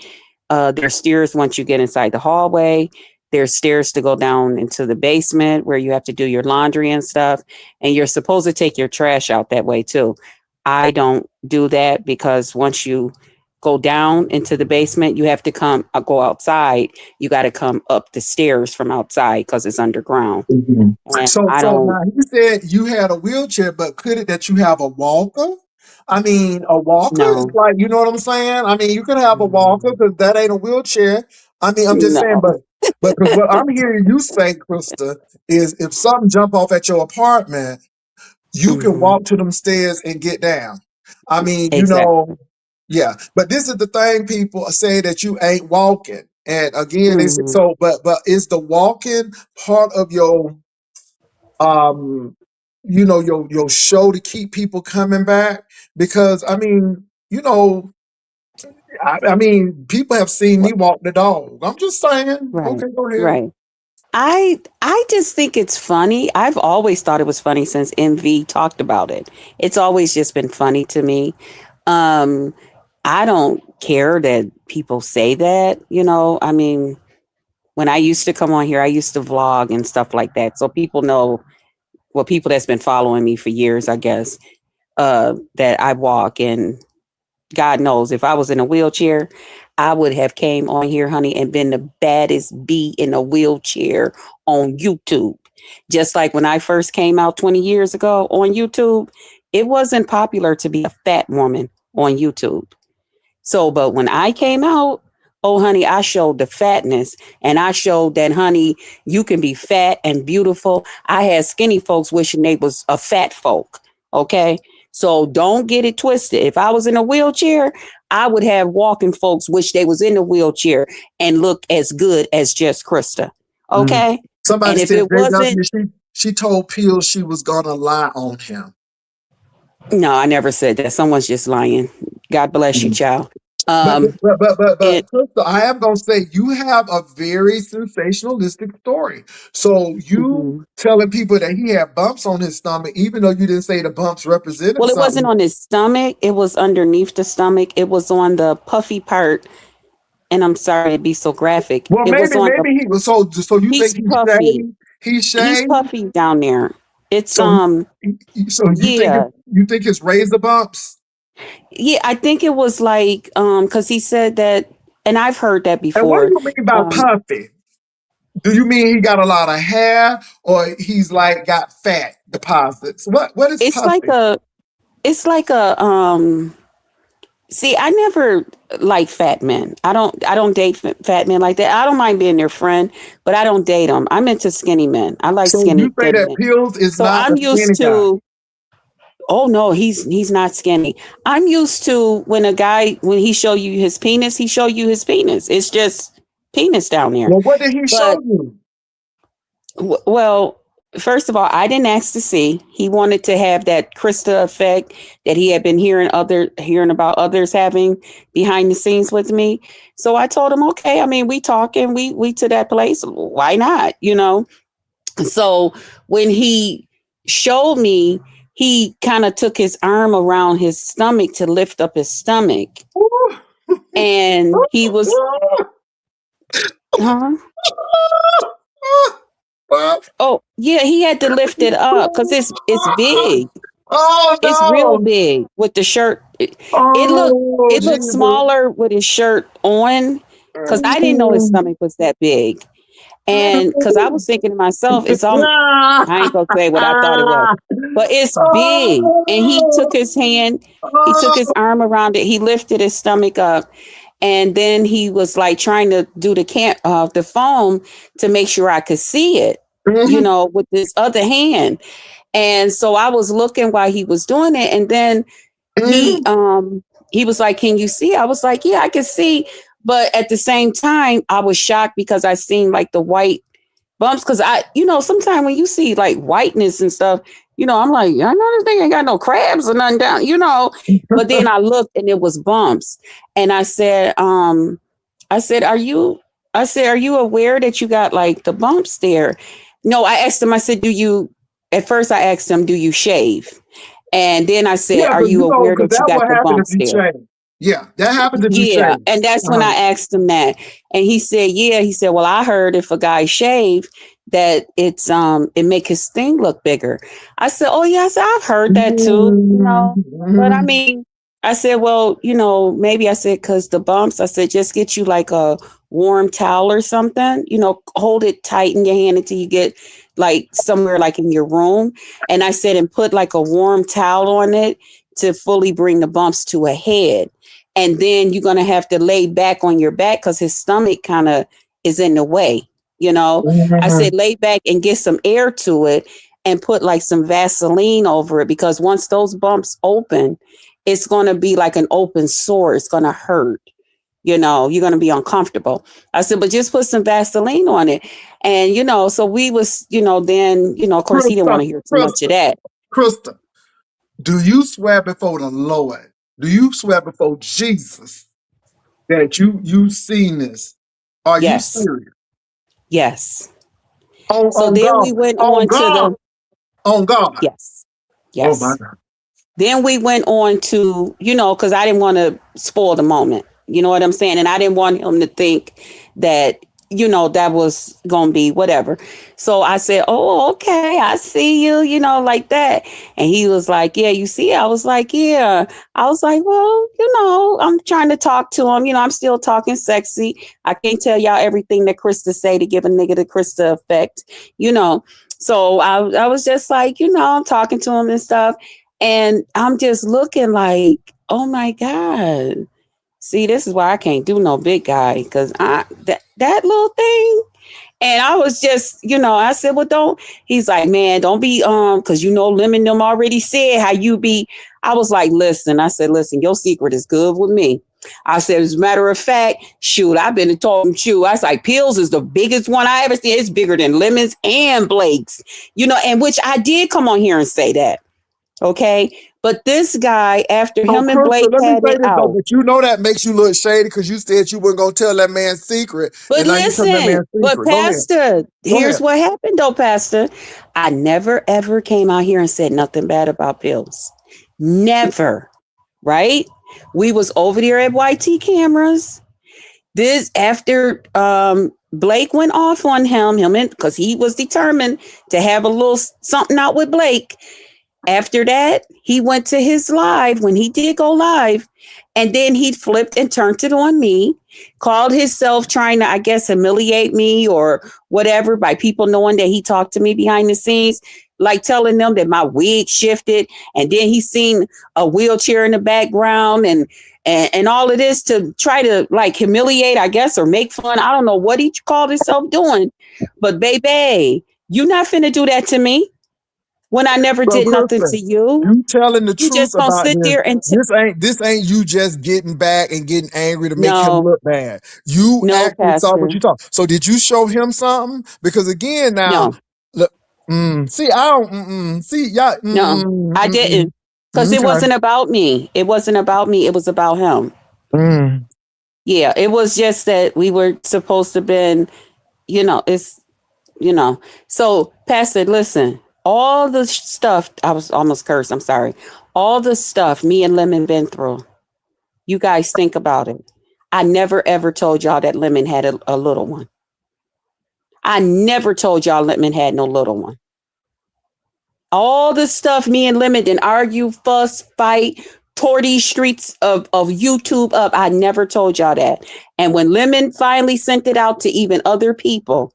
There's stairs once you get inside the hallway. There's stairs to go down into the basement where you have to do your laundry and stuff. And you're supposed to take your trash out that way too. I don't do that because once you go down into the basement, you have to go outside. You got to come up the stairs from outside because it's underground.
Mhm.
And
So,
I
so
don't
now you said you had a wheelchair, but could it that you have a walker? I mean, a walker is
know.
like, you know what I'm saying? I mean, you could have a walker because that ain't a wheelchair. I mean, I'm just saying,
No.
but because what I'm hearing you say, Krista, is if something jump off at your apartment, you can
Hmm.
walk to them stairs and get down. I mean,
Exactly.
yeah. But this is the thing, people say that you ain't walking. And again, it's
Hmm.
so, but is the walking part of your um your show to keep people coming back? Because I mean, I mean, people have seen me walk the dog. I'm just saying.
Right.
Okay, go ahead.
Right. I just think it's funny. I've always thought it was funny since MV talked about it. It's always just been funny to me. Um, I don't care that people say that, I mean, when I used to come on here, I used to vlog and stuff like that. So people know, well, people that's been following me for years, I guess, that I walk. And God knows if I was in a wheelchair, I would have came on here, honey, and been the baddest bee in a wheelchair on YouTube. Just like when I first came out 20 years ago on YouTube, it wasn't popular to be a fat woman on YouTube. So, but when I came out, oh, honey, I showed the fatness and I showed that, honey, you can be fat and beautiful. I had skinny folks wishing they was a fat folk. Okay. So don't get it twisted. If I was in a wheelchair, I would have walking folks wish they was in a wheelchair and look as good as just Krista.
Mm.
Okay.
Somebody
And if
said
it wasn't,
JW, she told Peel she was gonna lie on him.
no, I never said that. Someone's just lying. God bless you,
Mm.
child.
But
Um,
but
it,
Krista, I am gonna say you have a very sensationalistic story. So you
mhm.
telling people that he had bumps on his stomach, even though you didn't say the bumps represented
Well, it wasn't
something.
on his stomach. It was underneath the stomach. It was on the puffy part. And I'm sorry to be so graphic.
Well,
It was on the.
maybe he was so you
He's
think he
puffy.
shaved? He
He's
shaved?
puffy down there. It's
So so
yeah,
you think it's razor bumps?
yeah. I think it was like because he said that, and I've heard that
And what do
before.
you mean by
Um,
puffy? Do you mean he got a lot of hair or he's like got fat deposits? What is
it's like
puffy?
a. It's like a. See, I never like fat men. I don't date fat men like that. I don't mind being their friend, but I don't date them. I'm into skinny men. I like
So you
skinny,
say
thin
that
men.
Pills is
So
not
I'm
a skinny
used
guy.
to. Oh no, he's not skinny. I'm used to when a guy when he show you his penis, he show you his penis. It's just penis down there.
Well, what did he show
But
you?
well, first of all, I didn't ask to see. He wanted to have that Krista effect that he had been hearing about others having behind the scenes with me. So I told him, okay. I mean, we talking, we to that place. Why not? So when he showed me, he kind of took his arm around his stomach to lift up his stomach, and he was, huh? Oh yeah, he had to lift it up because it's big.
Oh
It's real
no!
big with the shirt. It looked
Oh
it looked
Jesus!
smaller with his shirt on because I didn't know his stomach was that big, and because I was thinking to myself, it's all I ain't gonna say what I thought it was, but it's big. And he took his arm around it, he lifted his stomach up, and then he was like trying to do the foam to make sure I could see it, with this other hand. And so I was looking while he was doing it, and then he he was like, "Can you see?" I was like, "Yeah, I can see." But at the same time, I was shocked because I seen like the white bumps because sometimes when you see like whiteness and stuff, I'm like, I know this thing ain't got no crabs or nothing down. But then I looked and it was bumps, and I said, are you aware that you got like the bumps there? No, I asked him, I said, at first I asked him, do you shave? And then I said,
Yeah,
are
but
you
you know,
aware
because
that you
that
got
what
the
happened if
bumps
you
there?
shave. Yeah, that happens if you
Yeah.
shave.
And that's when
Uh-huh.
I asked him that. And he said, yeah. He said, well, I heard if a guy shave that it make his thing look bigger. I said, oh yes, I've heard that too, but I
Mm-hmm.
mean, I said, well, maybe I said, cause the bumps, I said, just get you like a warm towel or something, hold it tight in your hand until you get like somewhere like in your room. And I said, and put like a warm towel on it to fully bring the bumps to a head. And then you're going to have to lay back on your back because his stomach kind of is in the way. I
Mm-hmm.
said, lay back and get some air to it and put like some Vaseline over it because once those bumps open, it's going to be like an open sore. It's going to hurt. You're going to be uncomfortable. I said, but just put some Vaseline on it. And, so we was, then, of course, he didn't
Krista,
want to hear too much of
Krista,
that.
Krista, do you swear before the Lord? Do you swear before Jesus that you seen this? Are you
Yes.
serious?
Yes. So
On
then
God,
we went
on
on to
God, on God.
yes,
Oh my
yes.
God.
Then we went on to, because I didn't want to spoil the moment. You know what I'm saying? And I didn't want him to think that, that was going to be whatever. So I said, oh, okay, I see you, like that. And he was like, yeah, you see, I was like, yeah. I was like, well, I'm trying to talk to him. I'm still talking sexy. I can't tell y'all everything that Krista say to give a nigga the Krista effect, you know. So I was just like, I'm talking to him and stuff. And I'm just looking like, oh my God. See, this is why I can't do no big guy because that little thing. And I was just, I said, well, don't. He's like, man, don't be, because Lemon them already said how you be. I was like, listen, I said, listen, your secret is good with me. I said, as a matter of fact, shoot, I've been talking to you. I was like, Pills is the biggest one I ever seen. It's bigger than Lemons and Blake's, and which I did come on here and say that. Okay. But this guy, after
So,
him and
Crystal,
Blake
let me
had
say
it
this though,
out.
but you know that makes you look shady because you said you weren't gonna tell that man's secret,
But
and now you telling that
listen,
man's
but
secret. Go ahead.
Pastor,
Go ahead.
here's what happened though, Pastor. I never ever came out here and said nothing bad about Pills. Never. Right? We was over there at YT cameras. This after Blake went off on him and because he was determined to have a little something out with Blake. After that, he went to his live when he did go live, and then he flipped and turned it on me, called himself trying to, I guess, humiliate me or whatever by people knowing that he talked to me behind the scenes, like telling them that my wig shifted, and then he seen a wheelchair in the background and all of this to try to like humiliate, I guess, or make fun. I don't know what he called himself doing, but baby, you not finna do that to me when I never
So,
did nothing to
Kristen,
you.
you telling the
You
truth
just gonna
about
sit
this.
there and
This ain't you just getting back and getting angry to make him
no,
look bad. You
no,
actually saw what
Pastor,
you saw. So did you show him something? Because again, now,
no,
look, see, I don't, see, y'all,
no, I didn't, because it
okay.
wasn't about me. It wasn't about me. It was about him.
Mm.
Yeah, it was just that we were supposed to been, it's, you know. So, Pastor, listen, all the stuff I was almost cursed. I'm sorry. All the stuff me and Lemon been through. You guys think about it. I never ever told y'all that Lemon had a little one. I never told y'all Lemon had no little one. All the stuff me and Lemon didn't argue, fuss, fight, tore these streets of YouTube up. I never told y'all that. And when Lemon finally sent it out to even other people,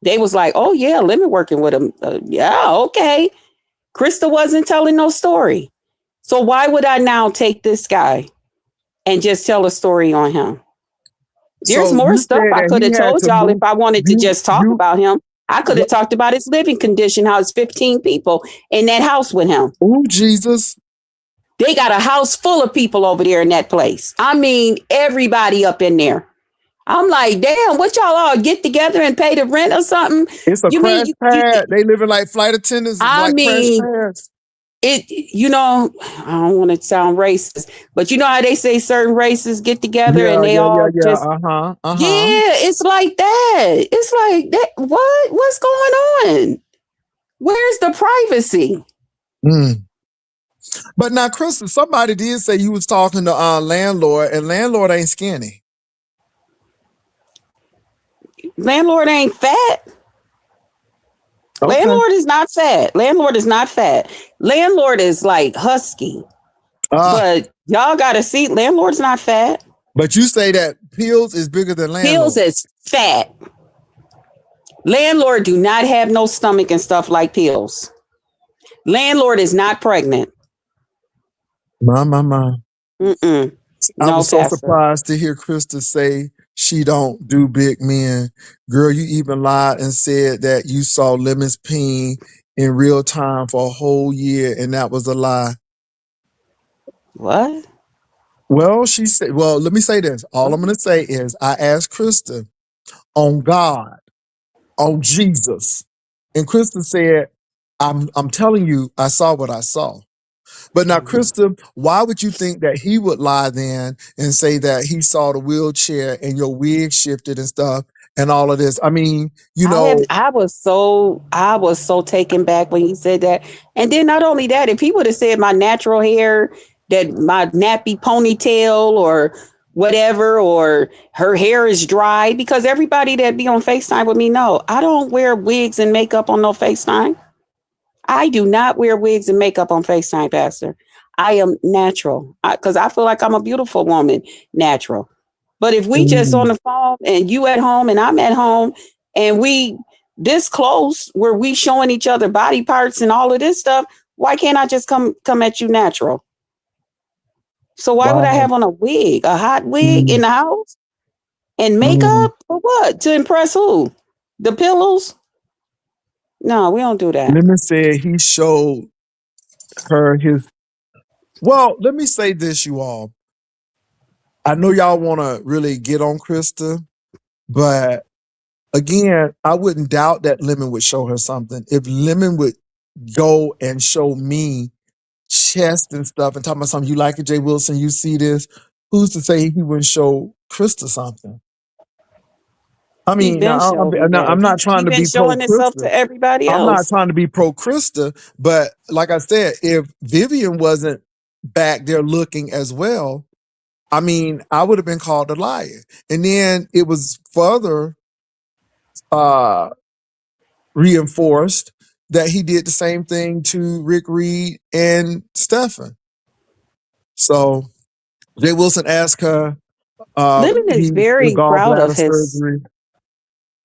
they was like, oh yeah, Lemon working with him. Yeah, okay. Krista wasn't telling no story. So why would I now take this guy and just tell a story on him? There's
So
more
you
stuff
said
I
that
could
he
have
had
told
to
y'all if
move,
I wanted to just talk
you,
about him. I could have talked about his living condition, how it's 15 people in that house with him.
oh, Jesus.
They got a house full of people over there in that place. I mean, everybody up in there. I'm like, damn, what y'all all get together and pay the rent or something?
It's a
You
crash
mean
pad. They living like flight attendants,
I
like crash
mean,
pads.
I don't want to sound racist, but you know how they say certain races get together and
Yeah,
they
yeah, yeah,
all
yeah.
just,
Uh-huh. Uh-huh.
yeah, it's like that. It's like that. What's going on? Where's the privacy?
Mm. But now, Krista, somebody did say you was talking to landlord, and landlord ain't skinny.
Landlord ain't fat.
Okay.
Landlord is not fat. Landlord is not fat. Landlord is like husky.
Ah,
But y'all gotta see, landlord's not fat.
but you say that pills is bigger than
Pills
landlord.
is fat. Landlord do not have no stomach and stuff like pills. Landlord is not pregnant.
My.
Mm-mm.
I
No,
was so
Pastor.
surprised to hear Krista say she don't do big men. Girl, you even lied and said that you saw Lemon's peen in real time for a whole year, and that was a lie.
What?
Well, she said, well, let me say this. All I'm
What?
going to say is I asked Krista on God, on Jesus. And Krista said, I'm telling you, I saw what I saw. But now, Krista, why would you think that he would lie then and say that he saw the wheelchair and your wig shifted and stuff and all of this? I mean,
I was so taken back when he said that. And then not only that, if he would have said my natural hair, that my nappy ponytail or whatever, or her hair is dry, because everybody that be on FaceTime with me know I don't wear wigs and makeup on no FaceTime. I do not wear wigs and makeup on FaceTime, Pastor. I am natural because I feel like I'm a beautiful woman, natural. But if we just on
mm,
the phone and you at home and I'm at home and we this close where we showing each other body parts and all of this stuff, why can't I just come at you natural? So why would I
wow.
have on a wig, a hot wig in
Mm,
the house and
mm.
makeup for what? To impress who? The pillows? No, we don't do that.
Lemon said he showed her his. Well, let me say this, you all. I know y'all want to really get on Krista, but again, I wouldn't doubt that Lemon would show her something. If Lemon would go and show me chest and stuff and talking about something, you like it, Jay Wilson, you see this, who's to say he wouldn't show Krista something? I
He
mean,
been
now
showed me
I'm
that.
not
He
trying to
been
be pro
showing himself
Krista.
to everybody
I'm not
else.
trying to be pro Krista, but like I said, if Vivian wasn't back there looking as well, I mean, I would have been called a liar. And then it was further uh, reinforced that he did the same thing to Rick Reed and Stefan. So Jay Wilson asked her,
Lemon is
the
very proud of
gallbladder
his.
surgery.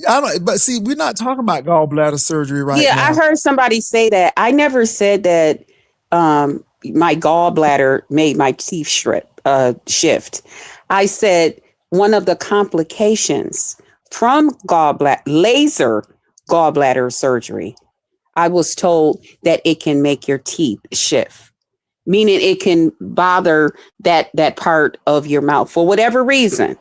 I don't, but see, we're not talking about gallbladder surgery right
Yeah, I
now.
heard somebody say that. I never said that my gallbladder made my teeth shift. I said one of the complications from gallbladder laser gallbladder surgery. I was told that it can make your teeth shift, meaning it can bother that part of your mouth for whatever reason.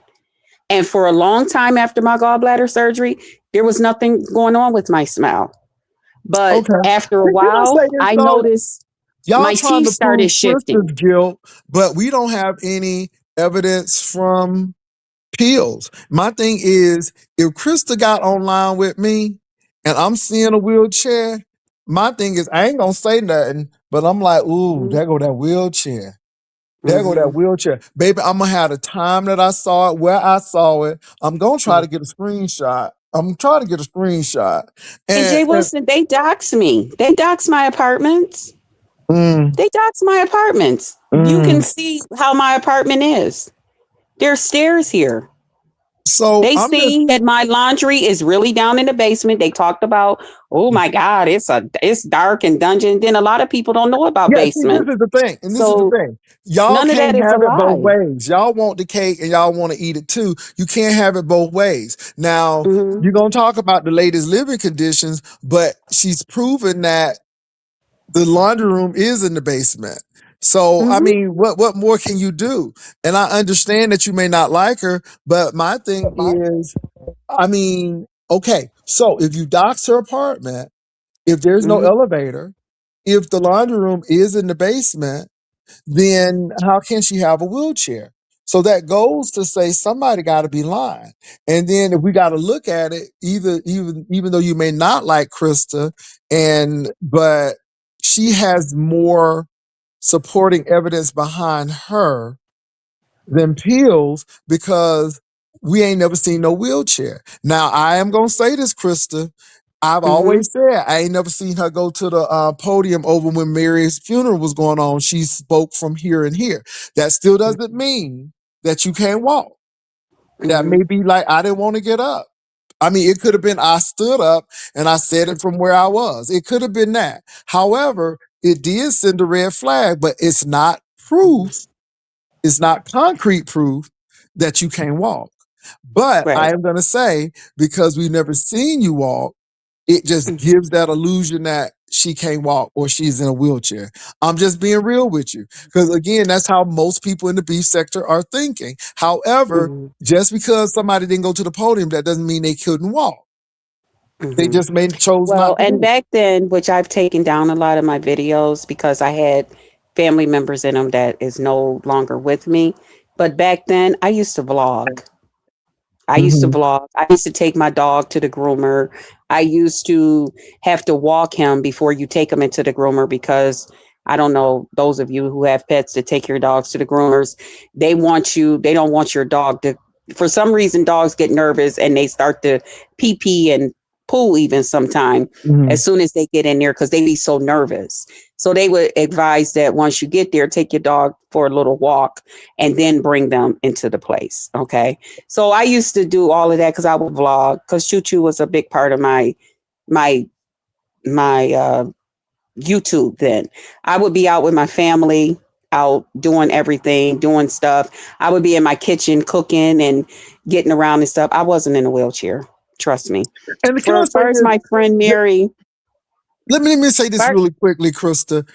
And for a long time after my gallbladder surgery, there was nothing going on with my smile. But
Okay.
after a
Can I
while,
say this
I
though?
noticed
Y'all
my
trying
teeth
to prove
started
Krista's
shifting.
guilt, but we don't have any evidence from pills. My thing is, if Krista got online with me and I'm seeing a wheelchair, my thing is I ain't gonna say nothing, but I'm like, ooh,
Mm-hmm.
there go that wheelchair. There go that
Mm-hmm.
wheelchair. Baby, I'm gonna have the time that I saw it, where I saw it. I'm gonna try to get a screenshot. I'm trying to get a screenshot.
And
And,
Jay Wilson, they dox me. They dox my apartments.
mm,
They dox my apartments. You can
mm.
see how my apartment is. There's stairs here.
So
They
I'm just
seen that my laundry is really down in the basement. They talked about, oh my God, it's dark and dungeon. Then a lot of people don't know about
yeah, see, this
basements.
is the thing, and this is the
So
thing. Y'all
none of that
can't
is a
have it both
lie.
ways. Y'all want the cake and y'all want to eat it too. You can't have it both ways. Now,
Mm-hmm.
you're gonna talk about the latest living conditions, but she's proven that the laundry room is in the basement. So, I
Mm-hmm.
mean, what more can you do? And I understand that you may not like her, but my thing is, I mean, okay, so if you dox her apartment, if there's no
Mm-hmm.
elevator, if the laundry room is in the basement, then how can she have a wheelchair? So that goes to say somebody got to be lying. And then if we got to look at it, even though you may not like Krista, but she has more supporting evidence behind her than pills because we ain't never seen no wheelchair. Now I am gonna say this, Krista. I've
Mm-hmm.
always said I ain't never seen her go to the podium over when Mary's funeral was going on. She spoke from here and here. That still doesn't mean that you can't walk. That
Mm-hmm.
may be like I didn't want to get up. I mean, it could have been I stood up and I said it from where I was. It could have been that. However, it did send a red flag, but it's not proof, it's not concrete proof that you can't walk. But I
Right.
am going to say, because we've never seen you walk, it just gives that illusion that she can't walk or she's in a wheelchair. I'm just being real with you. Because again, that's how most people in the beef sector are thinking. However,
Mm-hmm.
just because somebody didn't go to the podium, that doesn't mean they couldn't walk. They
Mm-hmm.
just may chose
Well,
not to
and
do
back then, which I've taken down a lot of my videos because I had family members in them that is no longer with me. But back then, I used to vlog. I
it.
used to vlog. I used to take my dog to the groomer. I used to have to walk him before you take him into the groomer because I don't know, those of you who have pets that take your dogs to the groomers, they don't want your dog to, for some reason, dogs get nervous and they start to pee pee and poo even sometime
Hmm.
as soon as they get in there because they be so nervous. So they would advise that once you get there, take your dog for a little walk and then bring them into the place. Okay. So I used to do all of that because I would vlog because Choo Choo was a big part of my my YouTube then. I would be out with my family, out doing everything, doing stuff. I would be in my kitchen cooking and getting around and stuff. I wasn't in a wheelchair. Trust me.
And can
For
I
as
say
far as
this?
my friend
Let,
Mary,
let me say this
part,
really quickly, Krista.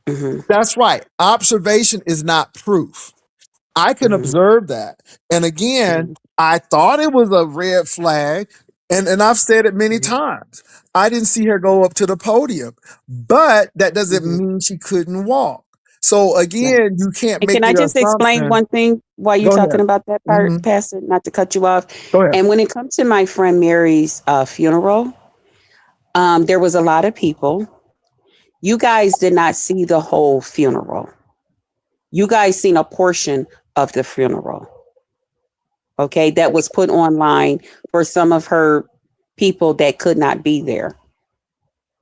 hmm
That's right. Observation is not proof. I can
hmm
observe that. And again,
hmm
I thought it was a red flag. And I've said it many
hmm
times. I didn't see her go up to the podium, but that doesn't
hmm
mean she couldn't walk. So
right.
again, you can't
And
make
can I
the
just explain
assumption.
one thing while you're
Go
talking
ahead.
about that part,
Hmm.
Pastor? Not to cut you off.
Go ahead.
And when it comes to my friend Mary's funeral, there was a lot of people. You guys did not see the whole funeral. You guys seen a portion of the funeral. Okay, that was put online for some of her people that could not be there.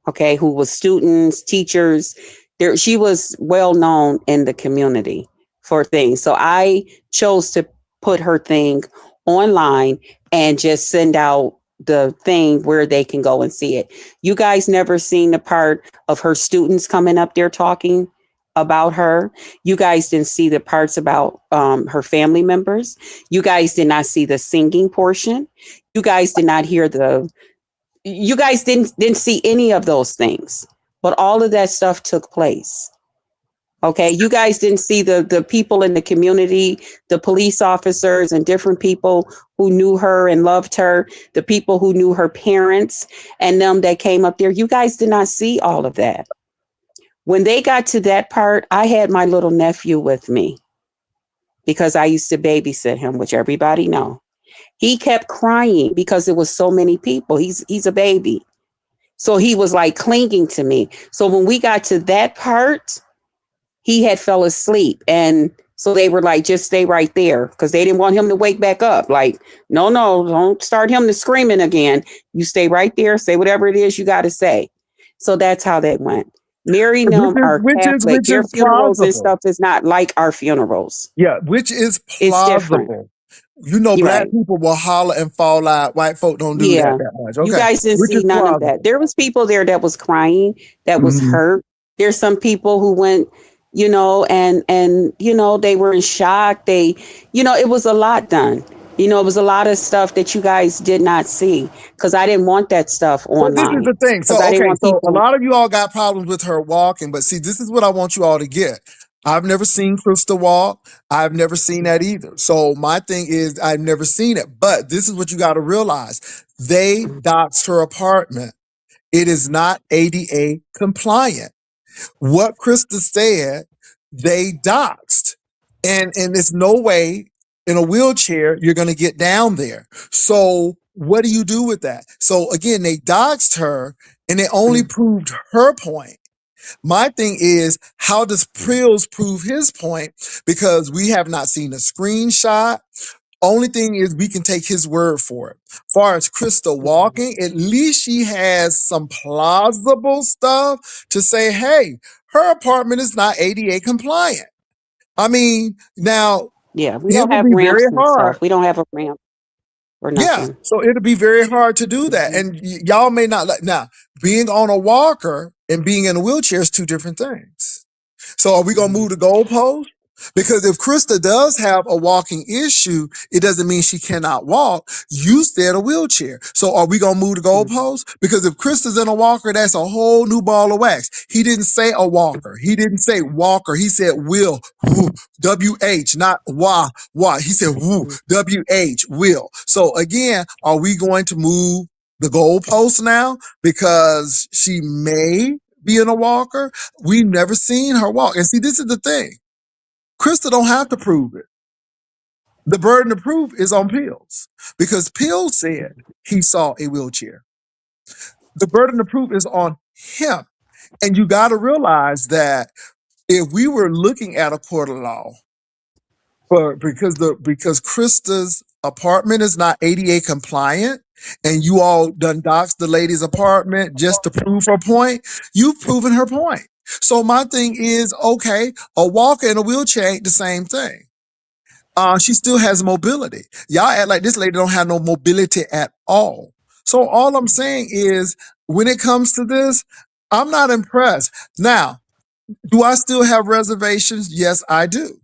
Okay, who was students, teachers. There, she was well known in the community for things. So I chose to put her thing online and just send out the thing where they can go and see it. You guys never seen the part of her students coming up there talking about her. You guys didn't see the parts about her family members. You guys did not see the singing portion. You guys did not hear the you guys didn't see any of those things, but all of that stuff took place. Okay, you guys didn't see the people in the community, the police officers and different people who knew her and loved her, the people who knew her parents and them that came up there. You guys did not see all of that. When they got to that part, I had my little nephew with me because I used to babysit him, which everybody know. He kept crying because there was so many people. He's a baby. So he was like clinging to me. So when we got to that part, he had fell asleep. And so they were like, just stay right there because they didn't want him to wake back up. Like, no, no, don't start him to screaming again. You stay right there, say whatever it is you got to say. So that's how that went. Mary and
Which
them
is
are
which is
Catholic.
which
Their
is
funerals and
plausible.
stuff is not like our funerals.
Yeah, which is
It's different.
plausible. You know,
You're
black
right.
people will holler and fall out. White folk don't do
Yeah.
that much.
You
Okay,
guys didn't
which
see
is
none of that.
plausible.
There was people there that was crying, that was
Hmm.
hurt. There's some people who went, and they were in shock. They, it was a lot done. It was a lot of stuff that you guys did not see because I didn't want that stuff
But this is
online
the thing.
because
So,
I didn't
okay,
want
so a
people.
lot of you all got problems with her walking, but see, this is what I want you all to get. I've never seen Krista walk. I've never seen that either. So my thing is, I've never seen it. But this is what you got to realize: they doxed her apartment. It is not ADA compliant. What Krista said, they doxed. And there's no way in a wheelchair you're going to get down there. So what do you do with that? So again, they doxed her and they only
Mm.
proved her point. My thing is, how does Prills prove his point? Because we have not seen a screenshot. Only thing is we can take his word for it. Far as Krista
Mhm.
walking, at least she has some plausible stuff to say, hey, her apartment is not ADA compliant. I mean, now
Yeah, we
it
don't
will
have
be very
ramps and
hard.
stuff. We don't have a ramp or
Yeah.
nothing.
So it'll be very hard to do that.
Mhm.
And y'all may not like now being on a walker and being in a wheelchair is two different things. So are we going to
Mhm.
move the goalpost? Because if Krista does have a walking issue, it doesn't mean she cannot walk. You said a wheelchair. So are we going to move the
Mhm.
goalpost? Because if Krista's in a walker, that's a whole new ball of wax. He didn't say a walker. He didn't say walker. He said will, whoo, W-H, not wah. He said woo,
Mhm.
W-H, will. So again, are we going to move the goalpost now? Because she may be in a walker. We've never seen her walk. And see, this is the thing. Krista don't have to prove it. The burden of proof is on Pills because Pills said he saw a wheelchair. The burden of proof is on him. And you got to realize that if we were looking at a court of law, because Krista's apartment is not ADA compliant, and you all done doxed the lady's apartment just to prove her point, you've proven her point. So my thing is, okay, a walker and a wheelchair ain't the same thing. She still has mobility. Y'all act like this lady don't have no mobility at all. So all I'm saying is, when it comes to this, I'm not impressed. Now, do I still have reservations? Yes, I do.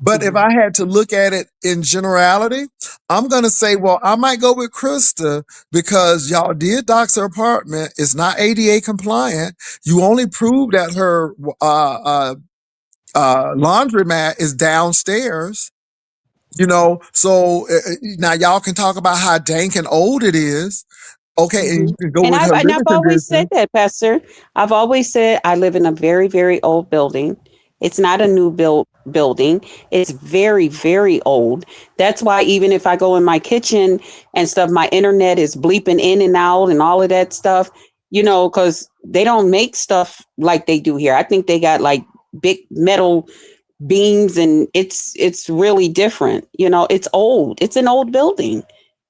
But if
Mhm.
I had to look at it in generality, I'm going to say, well, I might go with Krista because y'all did dox her apartment. It's not ADA compliant. You only proved that her laundromat is downstairs. So now y'all can talk about how dank and old it is. Okay, and
Mhm.
you can go
And
with
I've
her
and I've
living
always said
conditions.
that, Pastor. I've always said I live in a very, very old building. It's not a new building. It's very, very old. That's why even if I go in my kitchen and stuff, my internet is bleeping in and out and all of that stuff. Because they don't make stuff like they do here. I think they got like big metal beams, and it's really different. It's old. It's an old building.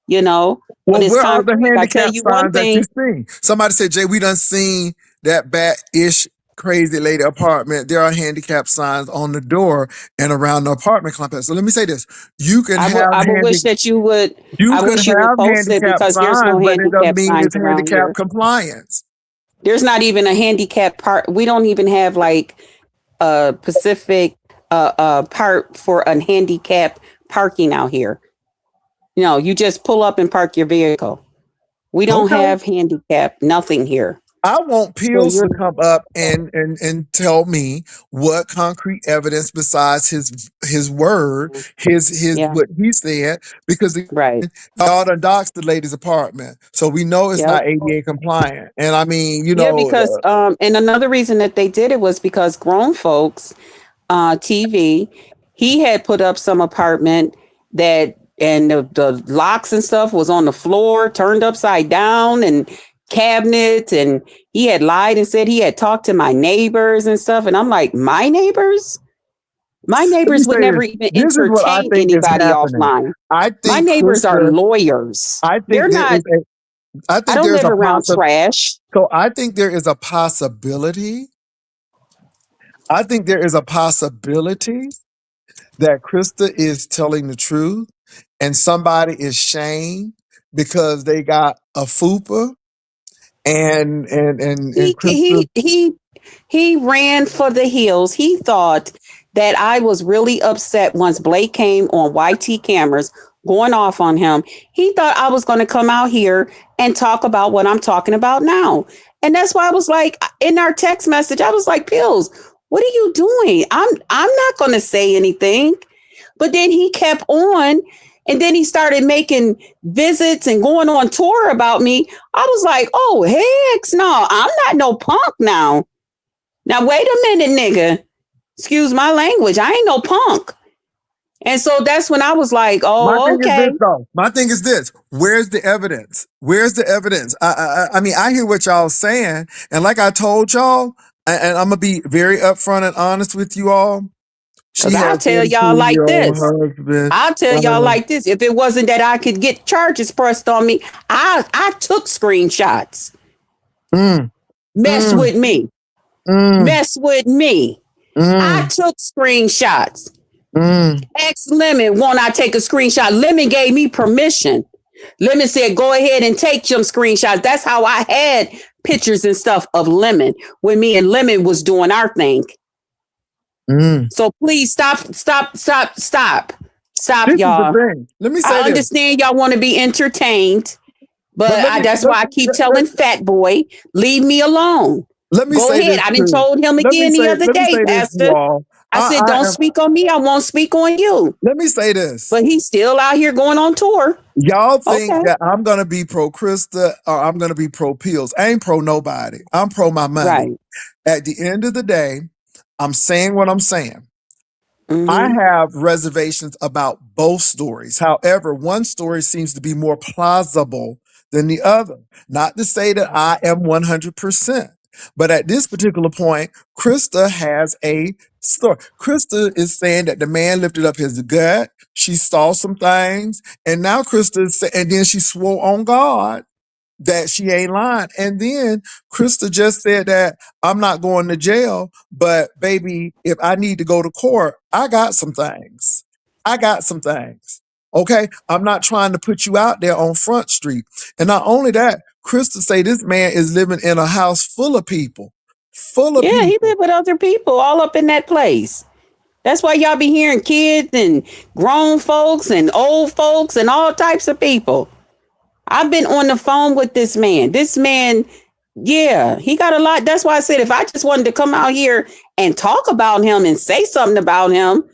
You know, but
Well,
it's
where are the
concrete. I tell
handicap
you one
signs that you
thing.
seen? Somebody said, Jay, we done seen that bat-ish crazy lady apartment. There are handicap signs on the door and around the apartment complex. So let me say this. You can have
I would wish
handy
that you would.
you
I
could
wish you would
have
post it
handicap
because there's no
signs, but it doesn't
handicap
mean it's
signs around
handicap
here.
compliance.
There's not even a handicap part. We don't even have like a Pacific part for a handicap parking out here. You just pull up and park your vehicle. We don't
Okay.
have handicap nothing here.
I want
So
Pills
you're
to come up and tell me what concrete evidence besides his word, his
yeah,
what he said, because
right.
y'all done doxed the lady's apartment, so we know it's
Yep.
not ADA compliant. And I mean,
Yeah, because and another reason that they did it was because grown folks TV, he had put up some apartment that, and the locks and stuff was on the floor, turned upside down, and cabinets. And he had lied and said he had talked to my neighbors and stuff. And I'm like, my neighbors? My
let me
neighbors would
say
never
this.
even
This is what I
entertain
think is
anybody
happening.
offline.
I
My
think
neighbors are
Krista.
lawyers.
I
They're
think there
not,
is a. I
I
think
don't
there's
live
a
around trash.
So I think there is a possibility. I think there is a possibility that Krista is telling the truth and somebody is shamed because they got a fupa and
He
Krista.
he he he ran for the hills. He thought that I was really upset once Blake came on YT cameras going off on him. He thought I was going to come out here and talk about what I'm talking about now. And that's why I was like, in our text message, I was like, Pills, what are you doing? I'm not going to say anything. But then he kept on, and then he started making visits and going on tour about me. I was like, oh, heck no, I'm not no punk now. Now wait a minute, nigga. Excuse my language. I ain't no punk. And so that's when I was like,
My
oh,
thing is
okay.
this, though. My thing is this. Where's the evidence? Where's the evidence? I mean, I hear what y'all saying, and like I told y'all, and I'm gonna be very upfront and honest with you all.
Because
She
I'll
has
tell y'all like
32-year-old
this.
husband.
I'll tell y'all like this. If it wasn't that I could get charges pressed on me, I took screenshots.
Mm,
Mess
mm,
with me.
mm,
Mess with me. I
mm,
took screenshots.
mm.
Ex Lemon, won't I take a screenshot? Lemon gave me permission. Lemon said, go ahead and take some screenshots. That's how I had pictures and stuff of Lemon when me and Lemon was doing our thing.
Mm.
So please stop,
This is the
y'all.
thing. Let me say
I
this.
understand y'all want to be entertained,
But
but that's why I keep telling Fat Boy, leave me alone.
let me
Go
say
ahead.
this
I didn't
too.
told him again the other
Let me
day,
say this, you
Pastor.
all.
I said, don't
I am.
speak on me. I won't speak on you.
Let me say this.
But he's still out here going on tour.
Y'all think
Okay.
that I'm gonna be pro Krista or I'm gonna be pro pills. I ain't pro nobody. I'm pro my money.
Right.
At the end of the day, I'm saying what I'm saying. I
Mm-hmm.
have reservations about both stories. However, one story seems to be more plausible than the other. Not to say that I am 100%, but at this particular point, Krista has a story. Krista is saying that the man lifted up his gut. She saw some things, and now Krista is and then she swore on God that she ain't lying. And then Krista just said that I'm not going to jail, but baby, if I need to go to court, I got some things. I got some things. Okay. I'm not trying to put you out there on Front Street. And not only that, Krista say this man is living in a house full of people. Full of
Yeah, he
people.
lived with other people all up in that place. That's why y'all be hearing kids and grown folks and old folks and all types of people. I've been on the phone with this man. This man, yeah, he got a lot. That's why I said if I just wanted to come out here and talk about him and say something about him,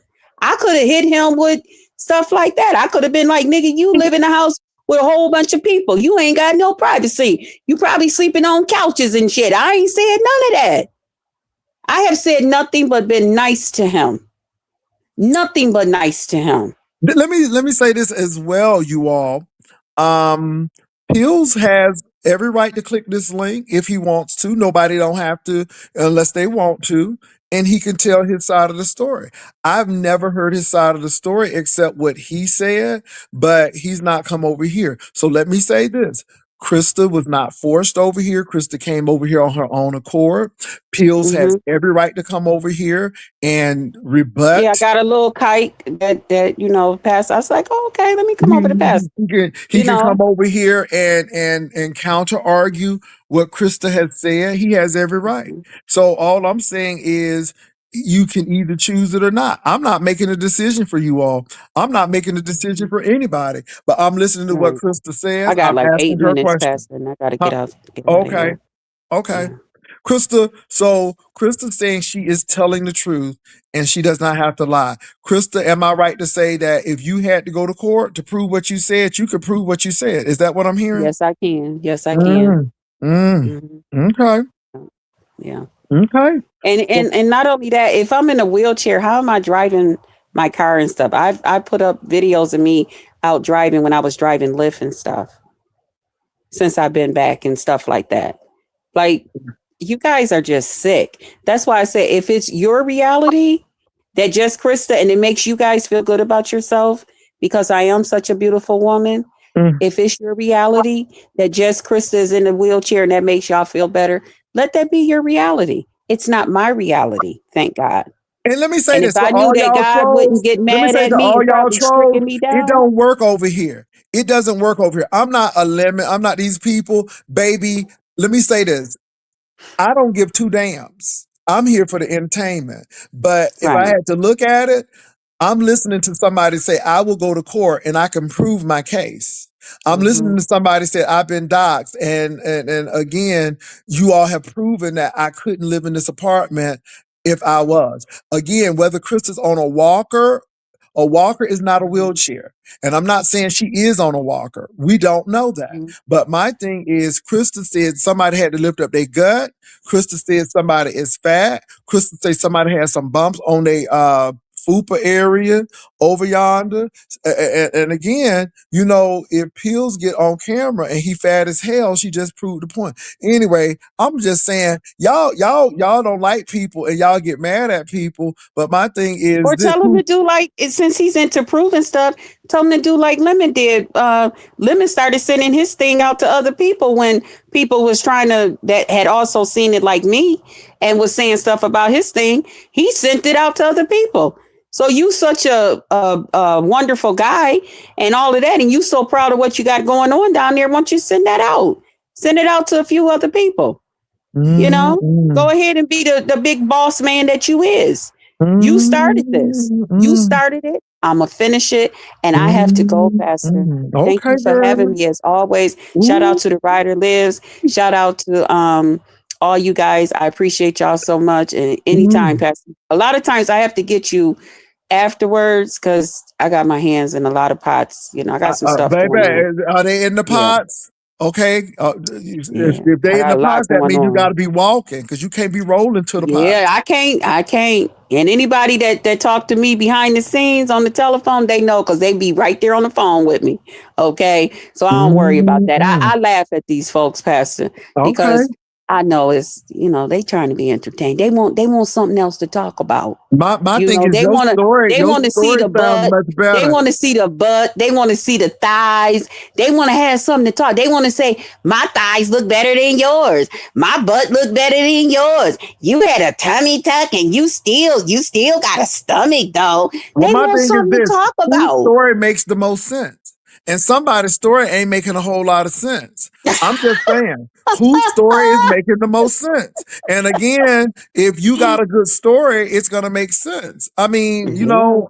I could have hit him with stuff like that. I could have been like, nigga, you live in a house with a whole bunch of people. You ain't got no privacy. You probably sleeping on couches and shit. I ain't said none of that. I have said nothing but been nice to him. Nothing but nice to him.
Let me say this as well, you all. Um, Hills has every right to click this link if he wants to. Nobody don't have to unless they want to, and he can tell his side of the story. I've never heard his side of the story except what he said, but he's not come over here. So let me say this. Krista was not forced over here. Krista came over here on her own accord. Pills
Mm-hmm.
has every right to come over here and
Yeah, I
rebut.
got a little kite that passed. I was like, oh, okay, let me come over to pass.
He
You
can
know,
come over here and counter argue what Krista has said. He has every right.
Mhm.
So all I'm saying is you can either choose it or not. I'm not making a decision for you all. I'm not making a decision for anybody. But I'm listening to what
Right.
Krista
I
says.
got
I'm
like
asking
eight
her
minutes
questions.
past, and I got to
Huh?
get out of
Okay.
here.
Okay.
Yeah.
Krista, so Krista's saying she is telling the truth and she does not have to lie. Krista, am I right to say that if you had to go to court to prove what you said, you could prove what you said? Is that what I'm hearing?
Yes, I can. Yes, I can.
Mm, mm,
Hmm.
okay.
Yeah.
Okay.
And,
Well,
and and not only that, if I'm in a wheelchair, how am I driving my car and stuff? I put up videos of me out driving when I was driving Lyft and stuff since I've been back and stuff like that. Like, you guys are just sick. That's why I say if it's your reality that just Krista and it makes you guys feel good about yourself because I am such a beautiful woman.
mm.
If it's your reality that just Krista is in a wheelchair and that makes y'all feel better, let that be your reality. It's not my reality, thank God.
And let me say
And if
this to
I knew
all
that
y'all
God wouldn't
trolls.
get
Let me
mad
say
at
to
me
all
and
y'all
probably
trolls,
stricken me
it
down,
don't work over here. It doesn't work over here. I'm not a lemon. I'm not these people, baby. Let me say this. I don't give two damns. I'm here for the entertainment. But if I
right?
had to look at it, I'm listening to somebody say, I will go to court and I can prove my case. I'm listening
Hmm.
to somebody say, I've been doxxed. And again, you all have proven that I couldn't live in this apartment if I was. Again, whether Chris is on a walker A walker is not a wheelchair. And I'm not saying she is on a walker. We don't know that.
Mhm.
But my thing is, Krista said somebody had to lift up their gut. Krista said somebody is fat. Krista said somebody has some bumps on their fupa area over yonder. And again, if Pills get on camera and he fat as hell, she just proved the point. Anyway, I'm just saying, y'all don't like people and y'all get mad at people. But my thing is
Or
this:
tell him to do like, since he's into proving stuff, tell him to do like Lemon did. Lemon started sending his thing out to other people when people was trying to, that had also seen it like me and was saying stuff about his thing. He sent it out to other people. So you such a wonderful guy and all of that, and you so proud of what you got going on down there. Why don't you send that out? Send it out to a few other people. You know,
mm,
go ahead and be the big boss man that you is. You started this.
mm,
You
mm,
started it. I'm going to finish it. And I have to go,
mm,
Pastor. Thank
okay,
you for having
girl.
me as always. Shout out
Ooh,
to the Rider Lives. Shout out to all you guys. I appreciate y'all so much. And anytime,
mm.
Pastor. A lot of times I have to get you afterwards because I got my hands in a lot of pots. You know, I got some stuff
Baby,
going on.
are they in the
Yeah.
pots? Okay. If
Yeah.
they
I
in
got
the
a lot
pots, that
going
means you got
on.
to be walking because you can't be rolling to the pot.
Yeah, I can't. And anybody that talk to me behind the scenes on the telephone, they know because they be right there on the phone with me. Okay, so I don't worry about that.
Mm-mm.
I laugh at these folks, Pastor,
Okay.
because I know it's, they trying to be entertained. They want something else to talk about.
My thing is
They
your
want to
story.
they
Your
want to see
story
the
sounds
butt.
much
They
better.
want to see the butt. They want to see the thighs. They want to have something to talk. They want to say, my thighs look better than yours. My butt look better than yours. You had a tummy tuck and you still got a stomach though.
Well,
They
my
want
thing is
something to
this:
talk
whose
about.
story makes the most sense? And somebody's story ain't making a whole lot of sense. I'm just saying, whose story is making the most sense? And again, if you got a good story, it's gonna make sense.
Yeah,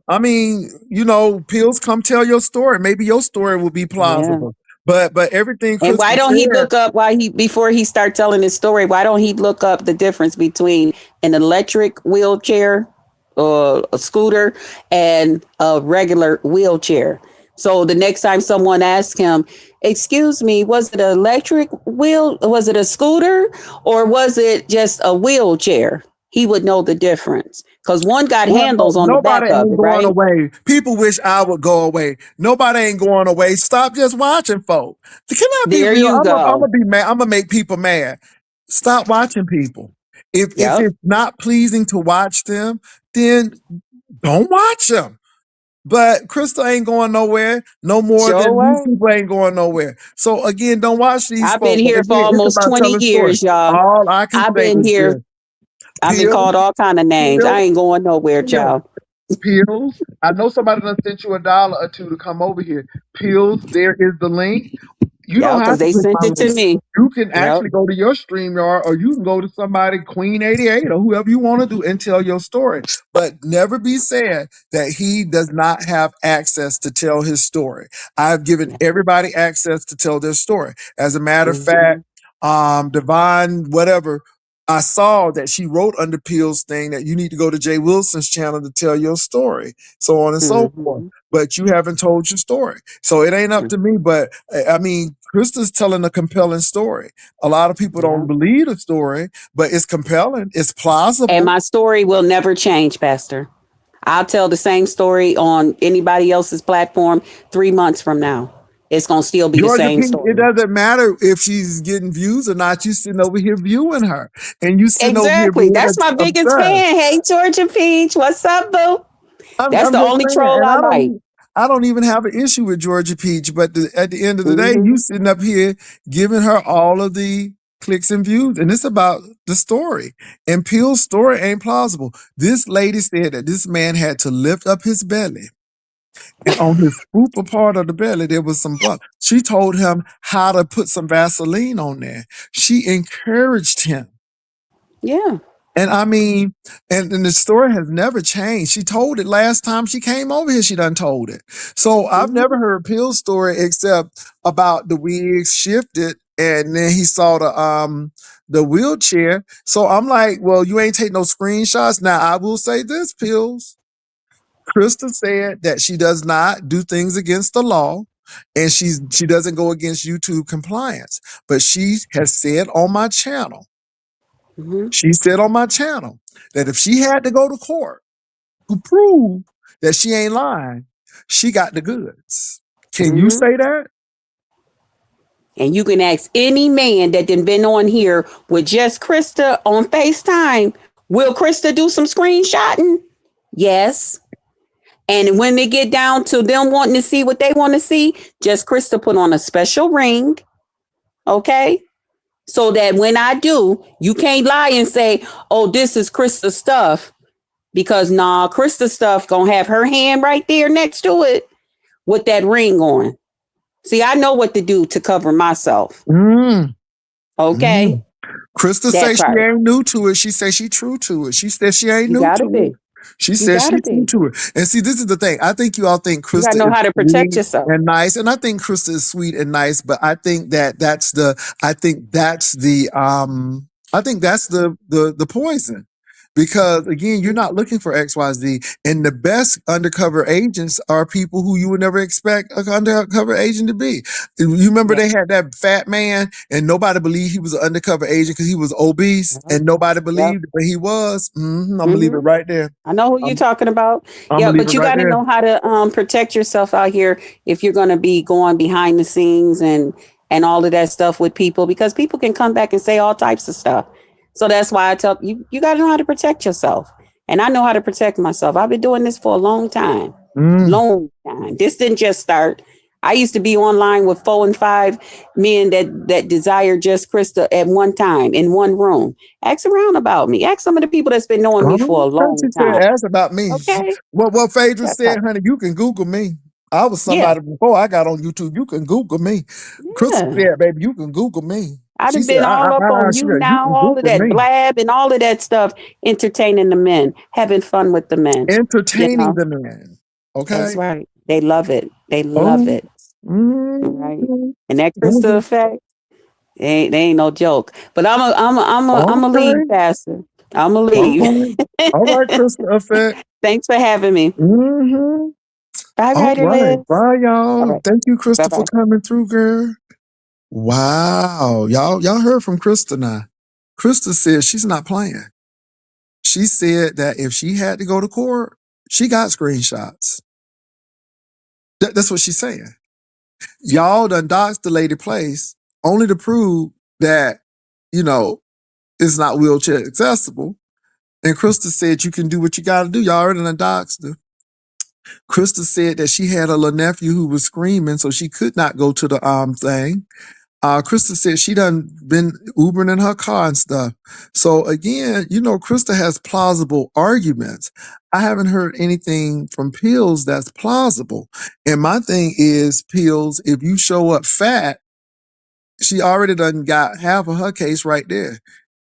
Pills, come tell your story. Maybe your story will be
yeah.
plausible. But everything
And why
Crystal
don't he
said,
look up before he start telling his story? Why don't he look up the difference between an electric wheelchair or a scooter and a regular wheelchair? So the next time someone asks him, "Excuse me, was it an electric wheel? Was it a scooter, or was it just a wheelchair?" He would know the difference because one got
well, no,
handles on the
nobody
back of
ain't
it,
going
right?
away. People wish I would go away. Nobody ain't going away. Stop just watching, folk. Can I be
There
real?
you
I'm
go.
gonna be mad. I'm gonna make people mad. Stop watching people. If
Yep.
it's not pleasing to watch them, then don't watch them. But Crystal ain't going nowhere no more
Sure
than these
way.
people ain't going nowhere. So again, don't watch these
I've been
folks. But
here for
again, it's
almost
about
20
telling stories.
years, y'all.
All I can
I've
say
been
is
here.
this:
I've been
pills,
called all kind of names. I
pills,
ain't going nowhere,
pills.
child.
Pills. I know somebody done sent you $1 or $2 to come over here. Pills, there is the link. You don't
Yeah,
have
because
to
they
click
sent
my
it to
link.
me.
You can
Yep.
actually go to your StreamYard or you can go to somebody, Queen 88 or whoever you want to do and tell your story. But never be said that he does not have access to tell his story. I've given
Yeah.
everybody access to tell their story. As a matter of fact,
Mm-hmm.
Divine, whatever, I saw that she wrote under Peel's thing that you need to go to Jay Wilson's channel to tell your story, so on and so forth.
Mm-hmm.
But you haven't told your story. So it ain't up to me. But I mean, Krista's telling a compelling story. A lot of people
Yeah.
don't believe the story, but it's compelling. It's
And
plausible.
my story will never change, Pastor. I'll tell the same story on anybody else's platform 3 months from now. It's going to still be the
Georgia
same
Peach, it
story.
doesn't matter if she's getting views or not. You sitting over here viewing her, and you sitting over here
Exactly.
being
That's my biggest
obsessed.
fan. Hey, Georgia Peach. What's up, boo? That's
I'm
the
just
only
saying,
troll
and
I like.
I don't even have an issue with Georgia Peach, but at the end of the day, you
Mm-hmm.
sitting up here giving her all of the clicks and views, and it's about the story. And Peel's story ain't plausible. This lady said that this man had to lift up his belly, and on his fupa part of the belly there was some bump. She told him how to put some Vaseline on there. She encouraged him.
Yeah.
And I mean, and the story has never changed. She told it last time she came over here. She done told it. So I've
Mm-hmm.
never heard Pill's story except about the wigs shifted, and then he saw the wheelchair. So I'm like, well, you ain't take no screenshots. Now I will say this, Pills. Krista said that she does not do things against the law, and she doesn't go against YouTube compliance. But she has said on my channel,
Mm-hmm.
she said on my channel that if she had to go to court to prove that she ain't lying, she got the goods. Can you
Mm-hmm.
say that?
And you can ask any man that done been on here with just Krista on FaceTime. Will Krista do some screenshotting? Yes. And when they get down to them wanting to see what they want to see, just Krista put on a special ring. Okay. So that when I do, you can't lie and say, oh, this is Krista stuff. Because nah, Krista stuff gonna have her hand right there next to it with that ring on. See, I know what to do to cover myself.
Mm,
Okay.
mm. Krista say
That
she
part.
ain't new to it. She say she true to it. She said she ain't
You
new
gotta
to it.
be.
She
You
says
gotta
she's true
be.
to it. And see, this is the thing. I think you all think
You gotta
Krista
know
is
how to protect
sweet
yourself.
and nice, and I think Krista is sweet and nice. But I think that that's the. I think that's the. I think that's the poison. Because again, you're not looking for XYZ. And the best undercover agents are people who you would never expect an undercover agent to be. You remember
Yeah.
they had that fat man and nobody believed he was an undercover agent because he was obese
Yep.
and nobody
Yep.
believed, but he was. I'm gonna leave it
Mm-hmm.
right there.
I know who you're
I'm,
talking about.
I'm
Yeah,
gonna leave it
but you
right
got to
there.
know how to protect yourself out here if you're going to be going behind the scenes and all of that stuff with people because people can come back and say all types of stuff. So that's why I tell you you got to know how to protect yourself. And I know how to protect myself. I've been doing this for a long time.
Mm.
Long time. This didn't just start. I used to be online with 4 and 5 men that desire just Krista at one time in one room. Ask around about me. Ask some of the people that's been knowing me for
Oh,
a
she
long
said,
time.
ask about me.
Okay.
What Phaedra
That
said,
part.
honey, you can Google me. I was
Yeah.
somebody before I got on YouTube. You can Google me. Krista
Yeah.
said, baby, you can Google me.
I'd
She
have
said,
been all up on
she
you
said, you
now,
can
all of
Google
that
me.
blab and all of that stuff, entertaining the men, having fun with the men. You
Entertaining
know,
the man.
that's
Okay.
right. They love it. They love
Oh,
it. Right.
mm,
And that Krista
okay.
effect, they ain't no joke. But I'm a leave,
Okay.
Pastor. I'm a
All
leave.
right. All right, Krista Effect.
Thanks for having me.
Mm-hmm.
Bye,
All
Writer
right.
Liz.
Bye,
All
y'all.
right.
Thank you,
Bye
Krista, for
bye.
coming through, girl. Wow. Y'all heard from Krista now. Krista said she's not playing. She said that if she had to go to court, she got screenshots. That's what she's saying. Y'all done doxed the lady place only to prove that, you know, it's not wheelchair accessible. And Krista said you can do what you got to do. Y'all already done doxed her. Krista said that she had a little nephew who was screaming, so she could not go to the thing. Krista said she done been Ubering in her car and stuff. So again, you know, Krista has plausible arguments. I haven't heard anything from Pills that's plausible. And my thing is, Pills, if you show up fat, she already done got half of her case right there.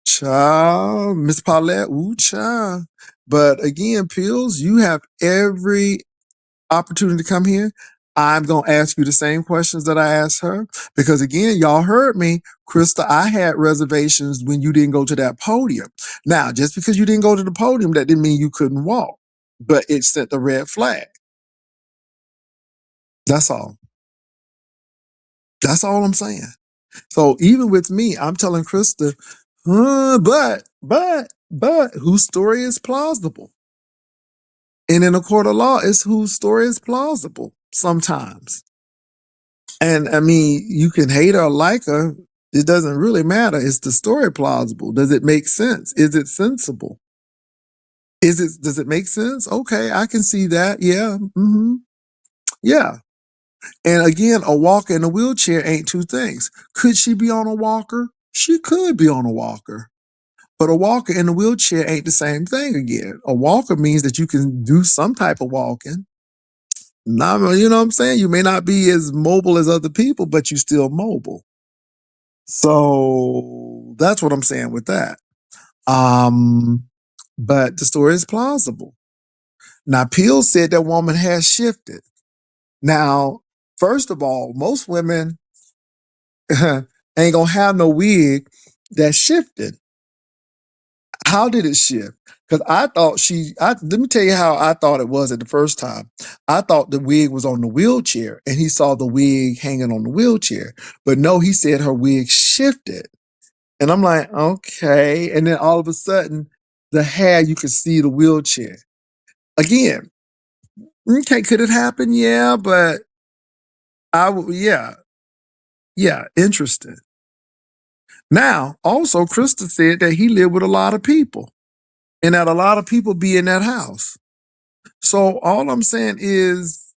Child, Miss Paulette, ooh, child. But again, Pills, you have every opportunity to come here. I'm going to ask you the same questions that I asked her because again, y'all heard me, Krista, I had reservations when you didn't go to that podium. Now, just because you didn't go to the podium, that didn't mean you couldn't walk, but it sent the red flag. That's all. That's all I'm saying. So even with me, I'm telling Krista, but whose story is plausible? And in a court of law, it's whose story is plausible sometimes. And I mean, you can hate her or like her. It doesn't really matter. Is the story plausible? Does it make sense? Is it sensible? Does it make sense? Okay, I can see that. Yeah. Yeah. And again, a walker and a wheelchair ain't two things. Could she be on a walker? She could be on a walker. But a walker and a wheelchair ain't the same thing again. A walker means that you can do some type of walking. Now, you know what I'm saying? You may not be as mobile as other people, but you still mobile. So that's what I'm saying with that. Um, but the story is plausible. Now, Peel said that woman has shifted. Now, first of all, most women ain't gonna have no wig that's shifted. How did it shift? Because I thought let me tell you how I thought it was at the first time. I thought the wig was on the wheelchair and he saw the wig hanging on the wheelchair. But no, he said her wig shifted. And I'm like, okay. And then all of a sudden, the hair, you could see the wheelchair. Again, okay, could it happen? Yeah, but yeah, interesting. Now, also, Krista said that he lived with a lot of people and that a lot of people be in that house. So all I'm saying is,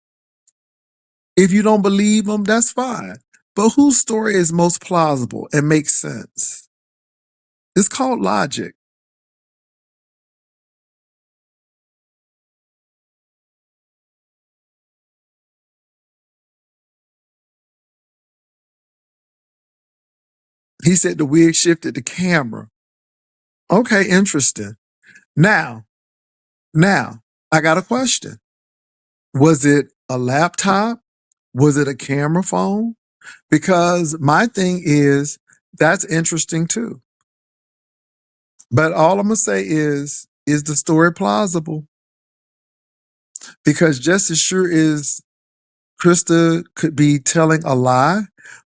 if you don't believe him, that's fine. But whose story is most plausible and makes sense? It's called logic. He said the wig shifted the camera. Okay, interesting. Now, now, I got a question. Was it a laptop? Was it a camera phone? Because my thing is, that's interesting too. But all I'm going to say is the story plausible? Because just as sure as Krista could be telling a lie,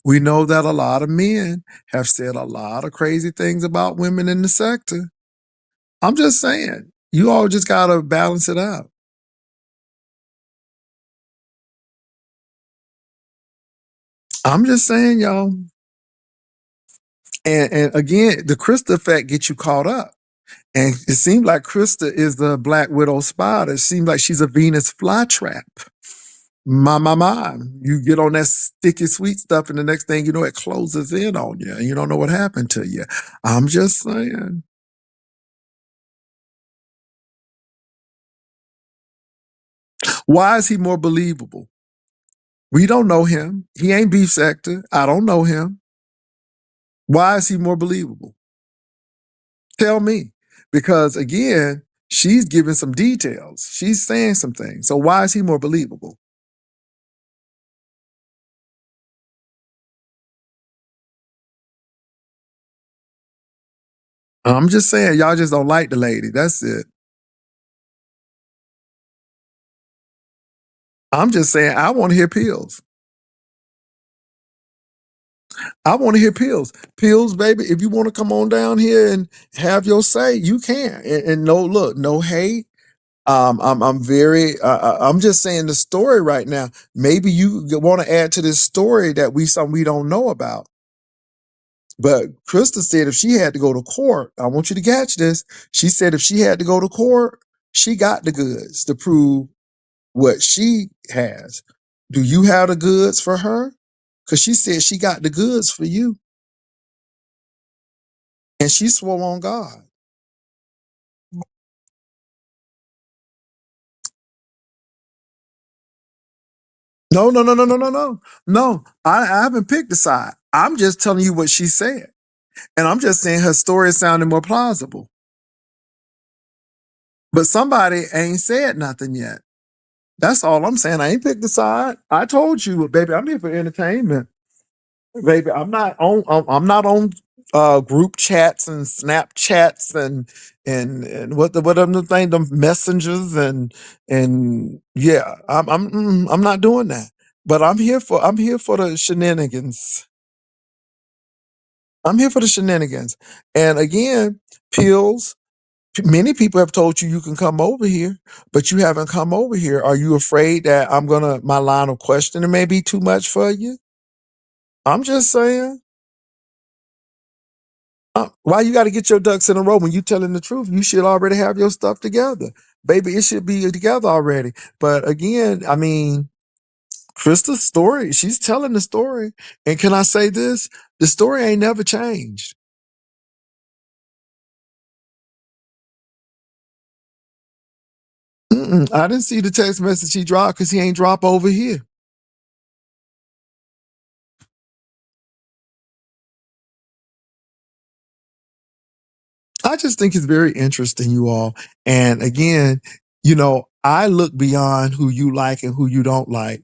we know that a lot of men have said a lot of crazy things about women in the sector. I'm just saying, you all just got to balance it out. I'm just saying, y'all. And again, the Krista effect gets you caught up. And it seems like Krista is the Black Widow spider. It seems like she's a Venus flytrap. My. You get on that sticky sweet stuff, and the next thing you know, it closes in on you, and you don't know what happened to you. I'm just saying. Why is he more believable? We don't know him. He ain't beef sector. I don't know him. Why is he more believable? Tell me. Because again, she's giving some details. She's saying some things. So why is he more believable? I'm just saying, y'all just don't like the lady. That's it. I'm just saying, I want to hear pills. I want to hear pills. Pills, baby. If you want to come on down here and have your say, you can. And no, look, no hate. I'm very. I'm just saying the story right now. Maybe you want to add to this story that we don't know about. But Krista said if she had to go to court, I want you to catch this. She said if she had to go to court, she got the goods to prove what she has. Do you have the goods for her? Because she said she got the goods for you. And she swore on God. No, no, no, no, no, no, no. No, I haven't picked a side. I'm just telling you what she said. And I'm just saying her story sounded more plausible. But somebody ain't said nothing yet. That's all I'm saying. I ain't picked a side. I told you, baby, I'm here for entertainment. Baby, I'm not on group chats and Snapchats and what other thing, the messengers and yeah, I'm not doing that. But I'm here for the shenanigans. I'm here for the shenanigans. And again, pills. Many people have told you you can come over here, but you haven't come over here. Are you afraid that my line of questioning may be too much for you? I'm just saying. Why you got to get your ducks in a row when you telling the truth? You should already have your stuff together, baby. It should be together already. But again, I mean, Krista's story. She's telling the story, and can I say this? The story ain't never changed. I didn't see the text message he dropped because he ain't drop over here. I just think it's very interesting, you all. And again, I look beyond who you like and who you don't like.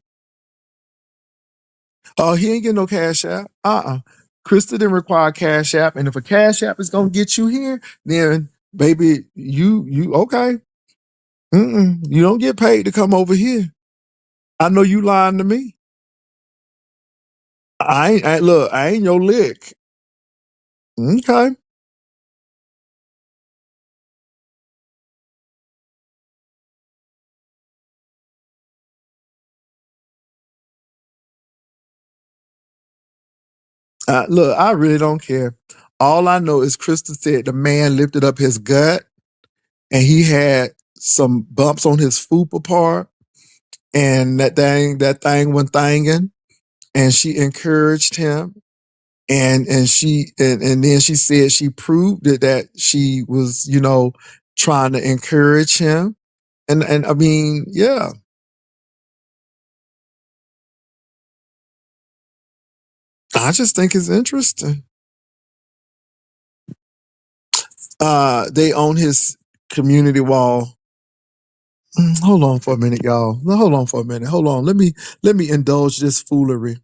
Oh, he ain't getting no cash app. Krista didn't require cash app. And if a cash app is gonna get you here, then baby, you okay? You don't get paid to come over here. I know you lying to me. Look. I ain't your lick. Okay. Look, I really don't care. All I know is Krista said the man lifted up his gut and he had some bumps on his fupa part, and that thing went thangin', and she encouraged him, and then she said she proved it, that she was, trying to encourage him, and I mean, yeah, I just think it's interesting. They own his community wall. Hold on for a minute, y'all. No, hold on for a minute. Hold on. Let me indulge this foolery.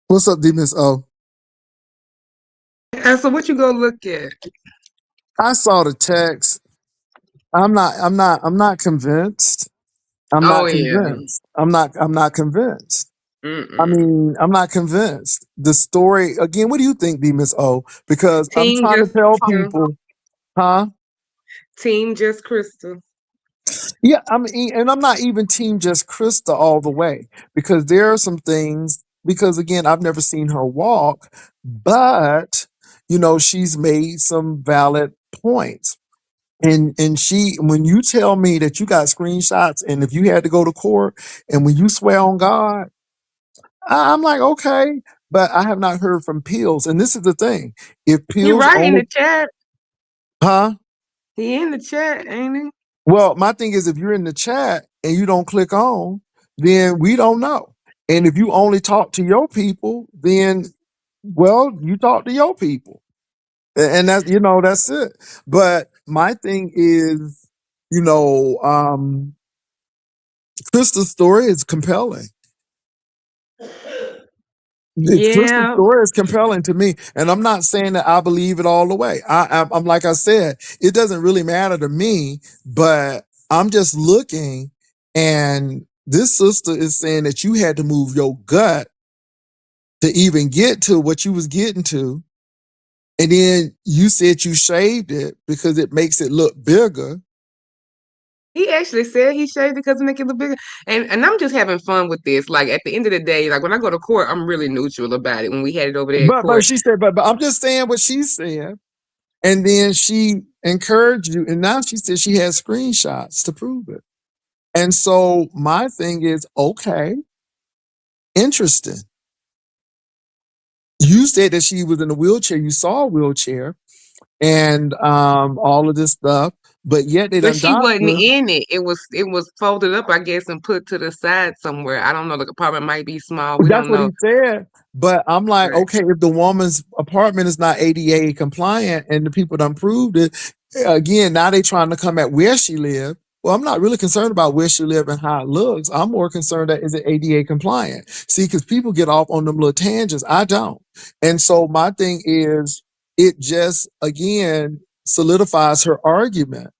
What's up, D Miss O?
And so what you go look at?
I saw the text. I'm not convinced. I'm
Oh
not
yeah.
convinced. I'm not convinced. I
Mm-mm.
mean, I'm not convinced. The story again, what do you think, D Miss O? Because I'm
Team
trying to
just
tell
Crystal.
people, huh?
Team just Crystal.
Yeah, I mean, and I'm not even team just Krista all the way, because there are some things. Because again, I've never seen her walk, but she's made some valid points. And when you tell me that you got screenshots, and if you had to go to court, and when you swear on God, I'm like, okay, but I have not heard from Pills, and this is the thing: if
He
Pills
right in
only,
the chat.
huh?
He in the chat, ain't he?
Well, my thing is, if you're in the chat and you don't click on, then we don't know. And if you only talk to your people, then, well, you talk to your people, and that's it. But my thing is, Krista's story is compelling. Crystal's
Yeah,
story is compelling to me, and I'm not saying that I believe it all the way. I'm like I said, it doesn't really matter to me, but I'm just looking, and this sister is saying that you had to move your gut to even get to what you was getting to, and then you said you shaved it because it makes it look bigger.
he actually said he shaved it because to make it look bigger. And I'm just having fun with this. Like at the end of the day, like when I go to court, I'm really neutral about it. When we had it over there at
But
court,
she said, but I'm just saying what she said. And then she encouraged you, and now she said she has screenshots to prove it. And so my thing is, okay, interesting. You said that she was in a wheelchair. You saw a wheelchair and all of this stuff, but yet they
but
done
she wasn't
doctor.
in it. It was folded up, I guess, and put to the side somewhere. I don't know. The apartment might be small. We
That's
don't
what
know.
he said. But I'm like,
Right.
okay, if the woman's apartment is not ADA compliant and the people done proved it, again, now they trying to come at where she lived. Well, I'm not really concerned about where she lived and how it looks. I'm more concerned that is it ADA compliant. See, because people get off on them little tangents. I don't. And so my thing is, it just, again, solidifies her argument.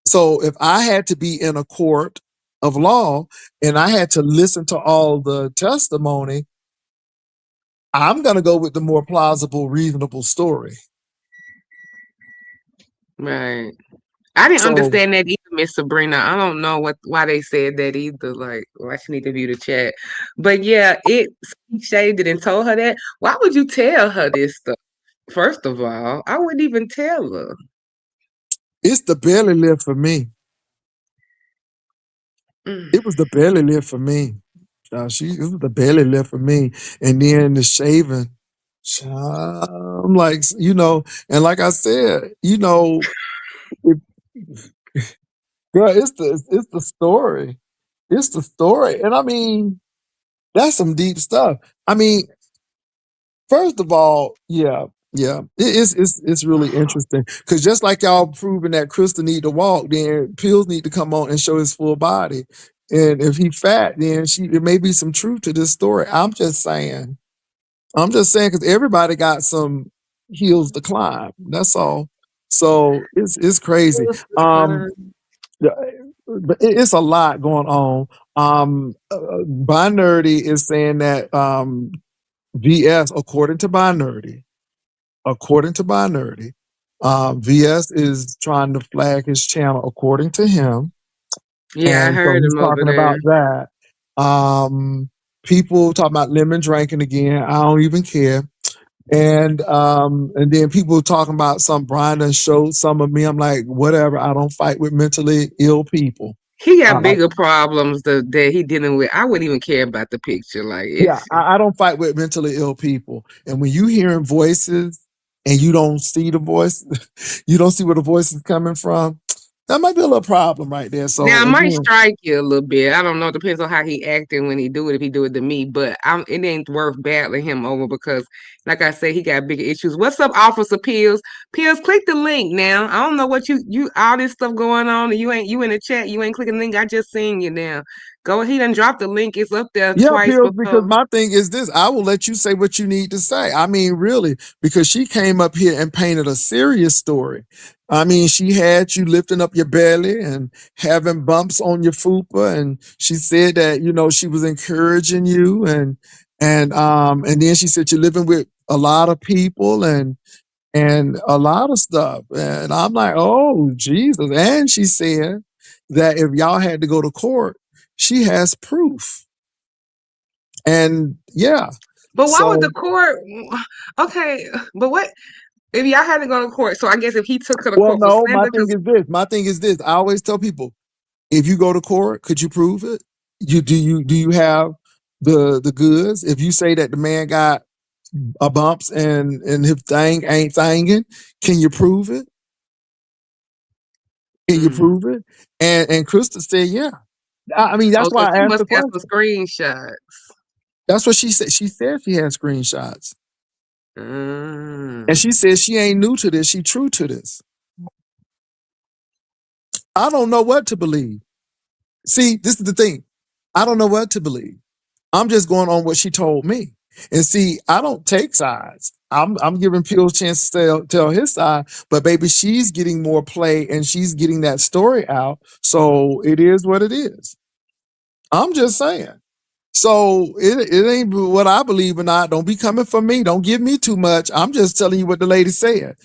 So if I had to be in a court of law and I had to listen to all the testimony, I'm going to go with the more plausible, reasonable story.
Right. I didn't
So
understand that either, Miss Sabrina. I don't know why they said that either. Like, why she need to view the chat. But yeah, he shaved it and told her that. Why would you tell her this stuff? First of all, I wouldn't even tell her.
it's the belly lift for me.
Mm.
It was the belly lift for me. It was the belly lift for me. And then the shaving. I'm like, and like I said, it, girl, it's the story. It's the story. And I mean, that's some deep stuff. I mean, first of all, yeah, yeah, it's really interesting because just like y'all proving that Krista need to walk, then Pills need to come on and show his full body. And if he fat, then there may be some truth to this story. I'm just saying. I'm just saying because everybody got some hills to climb. That's all. So it's crazy. Yeah, but it's a lot going on. Binerdy is saying that VS, according to Binerdy, VS is trying to flag his channel according to him,
Yeah, I
and so
heard
he's
him over
talking
there.
about that. People talking about lemon drinking again. I don't even care. And then people talking about some Brian done showed some of me. I'm like, whatever. I don't fight with mentally ill people.
He
Uh,
got bigger problems that he dealing with. I wouldn't even care about the picture. Like
yeah,
it's
I don't fight with mentally ill people. And when you hearing voices and you don't see the voice, you don't see where the voice is coming from. That might be a little problem right there.
now
So
it might
again,
strike you a little bit. I don't know. It depends on how he acting when he do it. If he do it to me, but it ain't worth battling him over because, like I say, he got bigger issues. What's up, Officer Pills? Pills, click the link now. I don't know what you all this stuff going on, and you in the chat. You ain't clicking the link. I just seen you now. Go ahead and drop the link. It's up there
yeah,
twice
Pills, because
before.
my thing is this. I will let you say what you need to say. I mean, really, because she came up here and painted a serious story. I mean, she had you lifting up your belly and having bumps on your fupa, and she said that, she was encouraging you and then she said you're living with a lot of people and a lot of stuff. And I'm like, oh, Jesus. And she said that if y'all had to go to court, she has proof. And yeah,
But why would the
so
court? Okay, but what if y'all had to go to court? So I guess if he took her to
well,
court for
no,
slander, because
my thing is this. I always tell people, if you go to court, could you prove it? Do you have the goods? If you say that the man got a bumps and his thing ain't thinging, can you prove it? Can you
mm.
prove it? And Krista said, yeah. I mean,
Oh,
that's
so
why I
she
asked
must
the
have some
question.
screenshots.
That's what she said. She said she had screenshots. And
Mm.
she said she ain't new to this. She true to this. I don't know what to believe. See, this is the thing. I don't know what to believe. I'm just going on what she told me. And see, I don't take sides. I'm giving Peel a chance to tell his side, but baby, she's getting more play and she's getting that story out. So it is what it is. I'm just saying. So it ain't what I believe or not. Don't be coming for me. Don't give me too much. I'm just telling you what the lady said.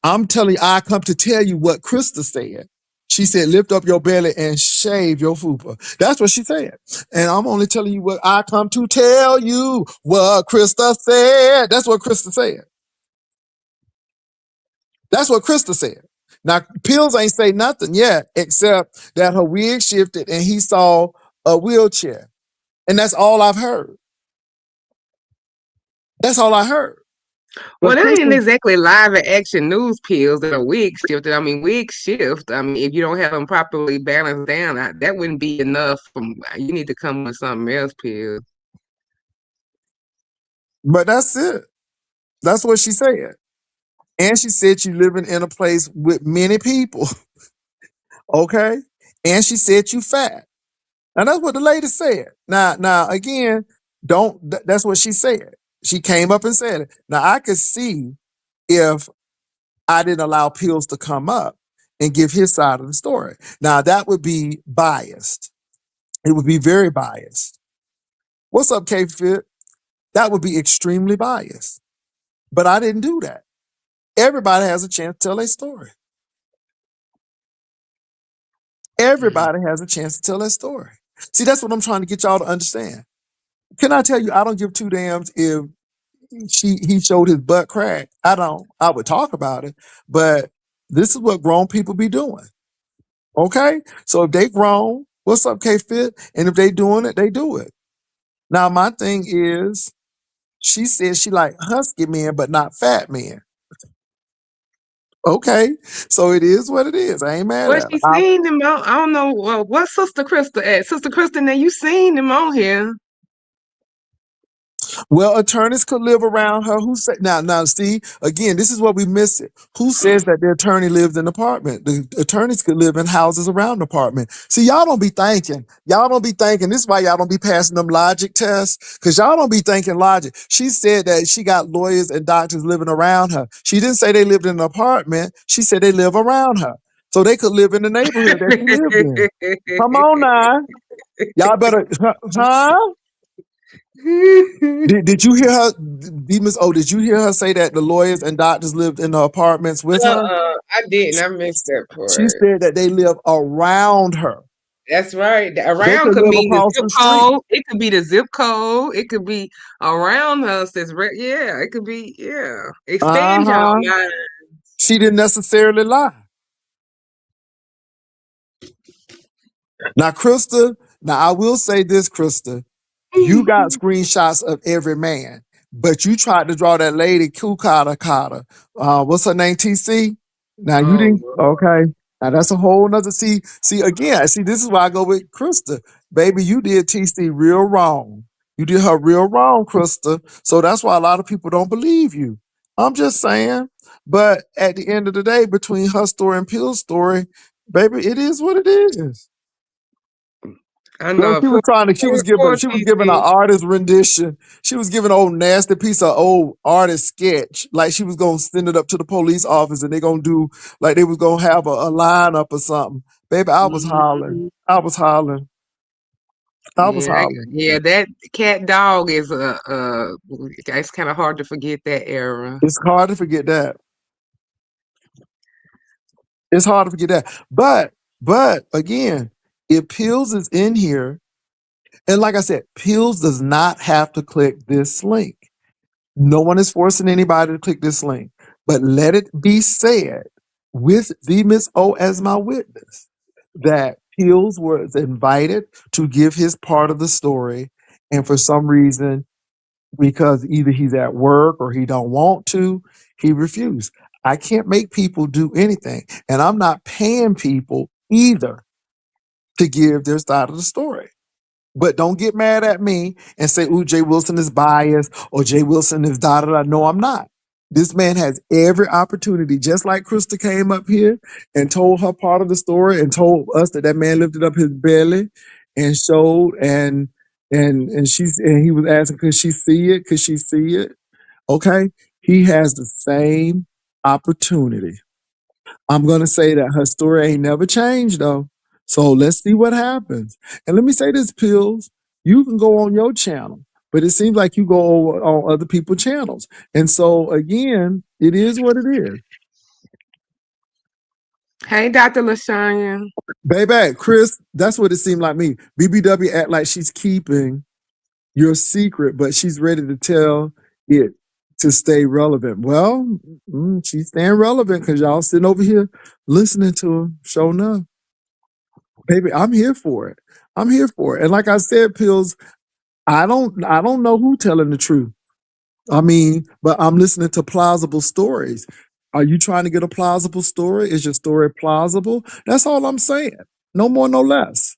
I'm telling you, I come to tell you what Krista said. She said, lift up your belly and shave your fupa. That's what she said. And I'm only telling you what I come to tell you what Krista said. That's what Krista said. That's what Krista said. Now, Pills ain't say nothing yet, except that her wig shifted and he saw a wheelchair. And that's all I've heard. That's all I heard.
Well,
But
that ain't
Kristen,
exactly live and action news pills that are wig shifted. I mean, wig shift. I mean, if you don't have them properly balanced down, that wouldn't be enough. You need to come with something else, pills.
but that's it. That's what she said. And she said you living in a place with many people. Okay. And she said you fat. Now that's what the lady said. Now again, that's what she said. She came up and said it. Now I could see if I didn't allow Pills to come up and give his side of the story. Now that would be biased. It would be very biased. What's up, K Fit? That would be extremely biased. But I didn't do that. Everybody has a chance to tell their story. Everybody has a chance to tell their story. See, that's what I'm trying to get y'all to understand. Can I tell you, I don't give two damns if he showed his butt crack. I don't. I would talk about it, but this is what grown people be doing. Okay? So if they grown, what's up, K Fit? And if they doing it, they do it. Now my thing is, she says she like husky men, but not fat men. Okay, so it is what it is. I ain't mad
Well,
at
she
her.
seen him on. I don't know what Sister Krista at. Sister Krista, now you seen him on here.
Well, attorneys could live around her. Who said now? See, again, this is what we miss it. Who says that the attorney lives in an apartment? The attorneys could live in houses around the apartment. See, y'all don't be thinking. Y'all don't be thinking. This is why y'all don't be passing them logic tests, because y'all don't be thinking logic. She said that she got lawyers and doctors living around her. She didn't say they lived in an apartment. She said they live around her. So they could live in the neighborhood that she lived in. Come on now. Y'all better, huh? Did you hear her, Miss O? Did you hear her say that the lawyers and doctors lived in the apartments with her?
I didn't. I missed that
She
part.
said that they live around her.
That's right.
They
Around
could
could
live
mean the
across
zip
the street.
code. It could be the zip code. It could be around us. Yeah. It could be
Uh
Expand y'all
huh.
mind.
She didn't necessarily lie. Now, Krista. Now, I will say this, Krista. You got screenshots of every man, but you tried to draw that lady Kukata Kata. What's her name? TC. Now you
Oh
didn't.
Lord.
Okay. Now that's a whole nother. See again. See, this is why I go with Krista. Baby, you did TC real wrong. You did her real wrong, Krista. So that's why a lot of people don't believe you. I'm just saying. But at the end of the day, between her story and Pill's story, baby, it is what it is.
I
Girl,
know.
she was trying to. She was giving.
Poor
She was giving an
TC.
artist rendition. She was giving an old nasty piece of old artist sketch. Like she was gonna send it up to the police office, and they gonna do like they was gonna have a lineup or something. Baby, I was hollering.
Mhm.
I was hollering. I was
Yeah,
hollering.
yeah. That cat dog is it's kind of hard to forget that era.
It's hard to forget that. It's hard to forget that. But again, if Pills is in here, and like I said, Pills does not have to click this link. No one is forcing anybody to click this link, but let it be said with the Miss O as my witness that Pills was invited to give his part of the story, and for some reason, because either he's at work or he don't want to, he refused. I can't make people do anything, and I'm not paying people either to give their side of the story. But don't get mad at me and say, "Ooh, Jay Wilson is biased or Jay Wilson is da da da." No, I'm not. This man has every opportunity, just like Krista came up here and told her part of the story and told us that that man lifted up his belly and showed. And And he was asking, could she see it? Could she see it? Okay. He has the same opportunity. I'm gonna say that her story ain't never changed though. So let's see what happens. And let me say this, Pills, you can go on your channel, but it seems like you go over on other people's channels. And so again, it is what it is.
Hey, Dr. LaShanya.
Baby, Chris, that's what it seemed like me. BBW act like she's keeping your secret, but she's ready to tell it to stay relevant. Well, she's staying relevant because y'all sitting over here listening to her. Show enough. Baby, I'm here for it. I'm here for it. And like I said, Pills, I don't know who telling the truth. I mean, but I'm listening to plausible stories. Are you trying to get a plausible story? Is your story plausible? That's all I'm saying. No more, no less.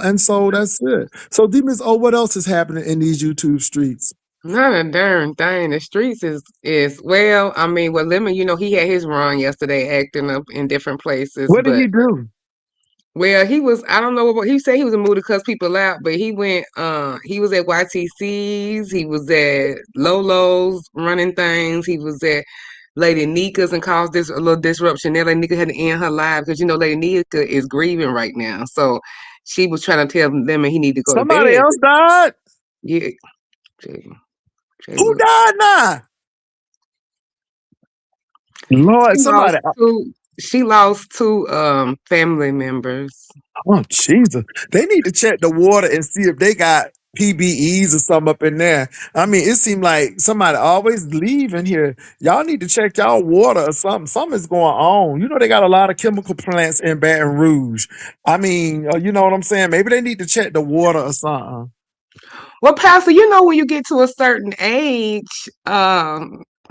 And so that's it. So Demons, what else is happening in these YouTube streets?
Not a darn thing. The streets is well, I mean, well, Lemon, he had his run yesterday acting up in different places,
What did
but
he do?
well, he was, I don't know what he said. He was in a mood to cuss people out, but he was at YTC's, he was at Lolo's running things, he was at Lady Nika's and caused this a little disruption. There, Lady Nika had to end her live because Lady Nika is grieving right now. So she was trying to tell them he need to go to
Somebody
bed.
else died?
Yeah, Jay,
Who
look.
died now? Lord,
She lost
somebody.
two. She lost two family members.
Oh, Jesus. They need to check the water and see if they got PBEs or something up in there. I mean, it seemed like somebody always leaving here. Y'all need to check y'all water or something. Something's going on. They got a lot of chemical plants in Baton Rouge. I mean, you know what I'm saying? Maybe they need to check the water or something.
Well, Pastor, when you get to a certain age,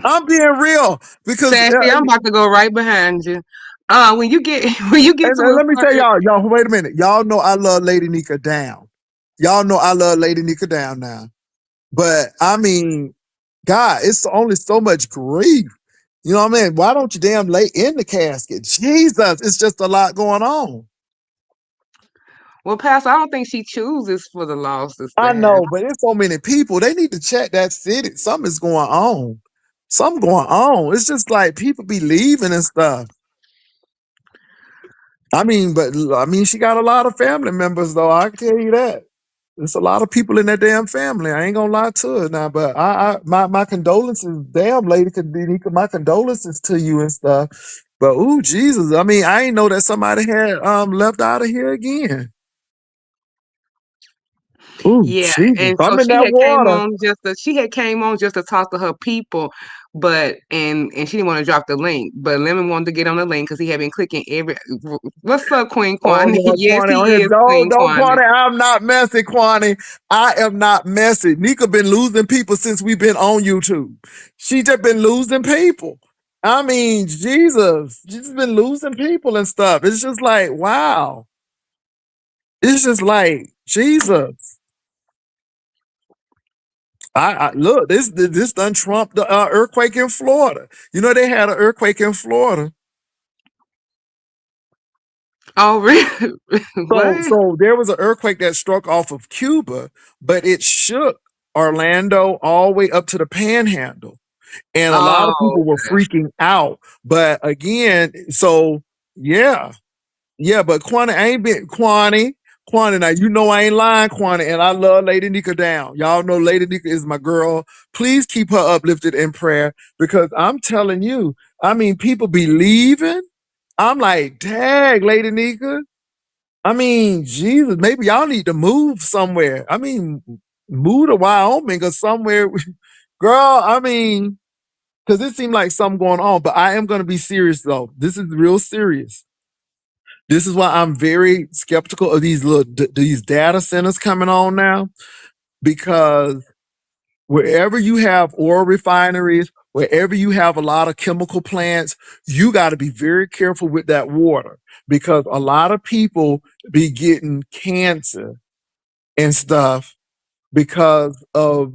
I'm being real because
Sassy, I'm about to go right behind you. When you get when you get to
and
a
let me tell
certain
y'all, wait a minute. Y'all know I love Lady Nika down. Y'all know I love Lady Nika down now. But I mean, God, it's only so much grief. You know what I mean? Why don't you damn lay in the casket? Jesus, it's just a lot going on.
well, Pastor, I don't think she chooses for the losses to
I
happen.
know, but there's so many people. They need to check that city. Something's going on. Something going on. It's just like people be leaving and stuff. She got a lot of family members though. I can tell you that. There's a lot of people in that damn family. I ain't gonna lie to it now, but my condolences, damn lady, my condolences to you and stuff. But ooh, Jesus, I mean, I ain't know that somebody had left out of here again. Ooh,
Yeah,
Jesus,
and
I'm
so
in that water.
she had came on just to talk to her people, but and she didn't want to drop the link. But Lemon wanted to get on the link because he had been clicking every. What's up, Queen
Oh
Kwani?
Lord,
Yes,
Kwani on
he
here.
is
Don't
Queen
don't
Kwani.
Kwani. I'm not messy, Kwani. I am not messy. Nika been losing people since we've been on YouTube. She just been losing people. I mean, Jesus, she's been losing people and stuff. It's just like, wow. It's just like Jesus. I look. This done trumped the earthquake in Florida. They had an earthquake in Florida.
Oh, really?
So,
What?
so there was an earthquake that struck off of Cuba, but it shook Orlando all the way up to the Panhandle, and a lot of
Oh,
people were freaking out. But again, so yeah, yeah. But Quani ain't been Quani. Now I ain't lying, Quani, and I love Lady Nika down. Y'all know Lady Nika is my girl. Please keep her uplifted in prayer because I'm telling you, I mean, people be leaving. I'm like, dang, Lady Nika. I mean, Jesus, maybe y'all need to move somewhere. I mean, move to Wyoming or somewhere. Girl, I mean, because it seemed like something going on, but I am going to be serious though. This is real serious. This is why I'm very skeptical of these data centers coming on now, because wherever you have oil refineries, wherever you have a lot of chemical plants, you got to be very careful with that water because a lot of people be getting cancer and stuff because of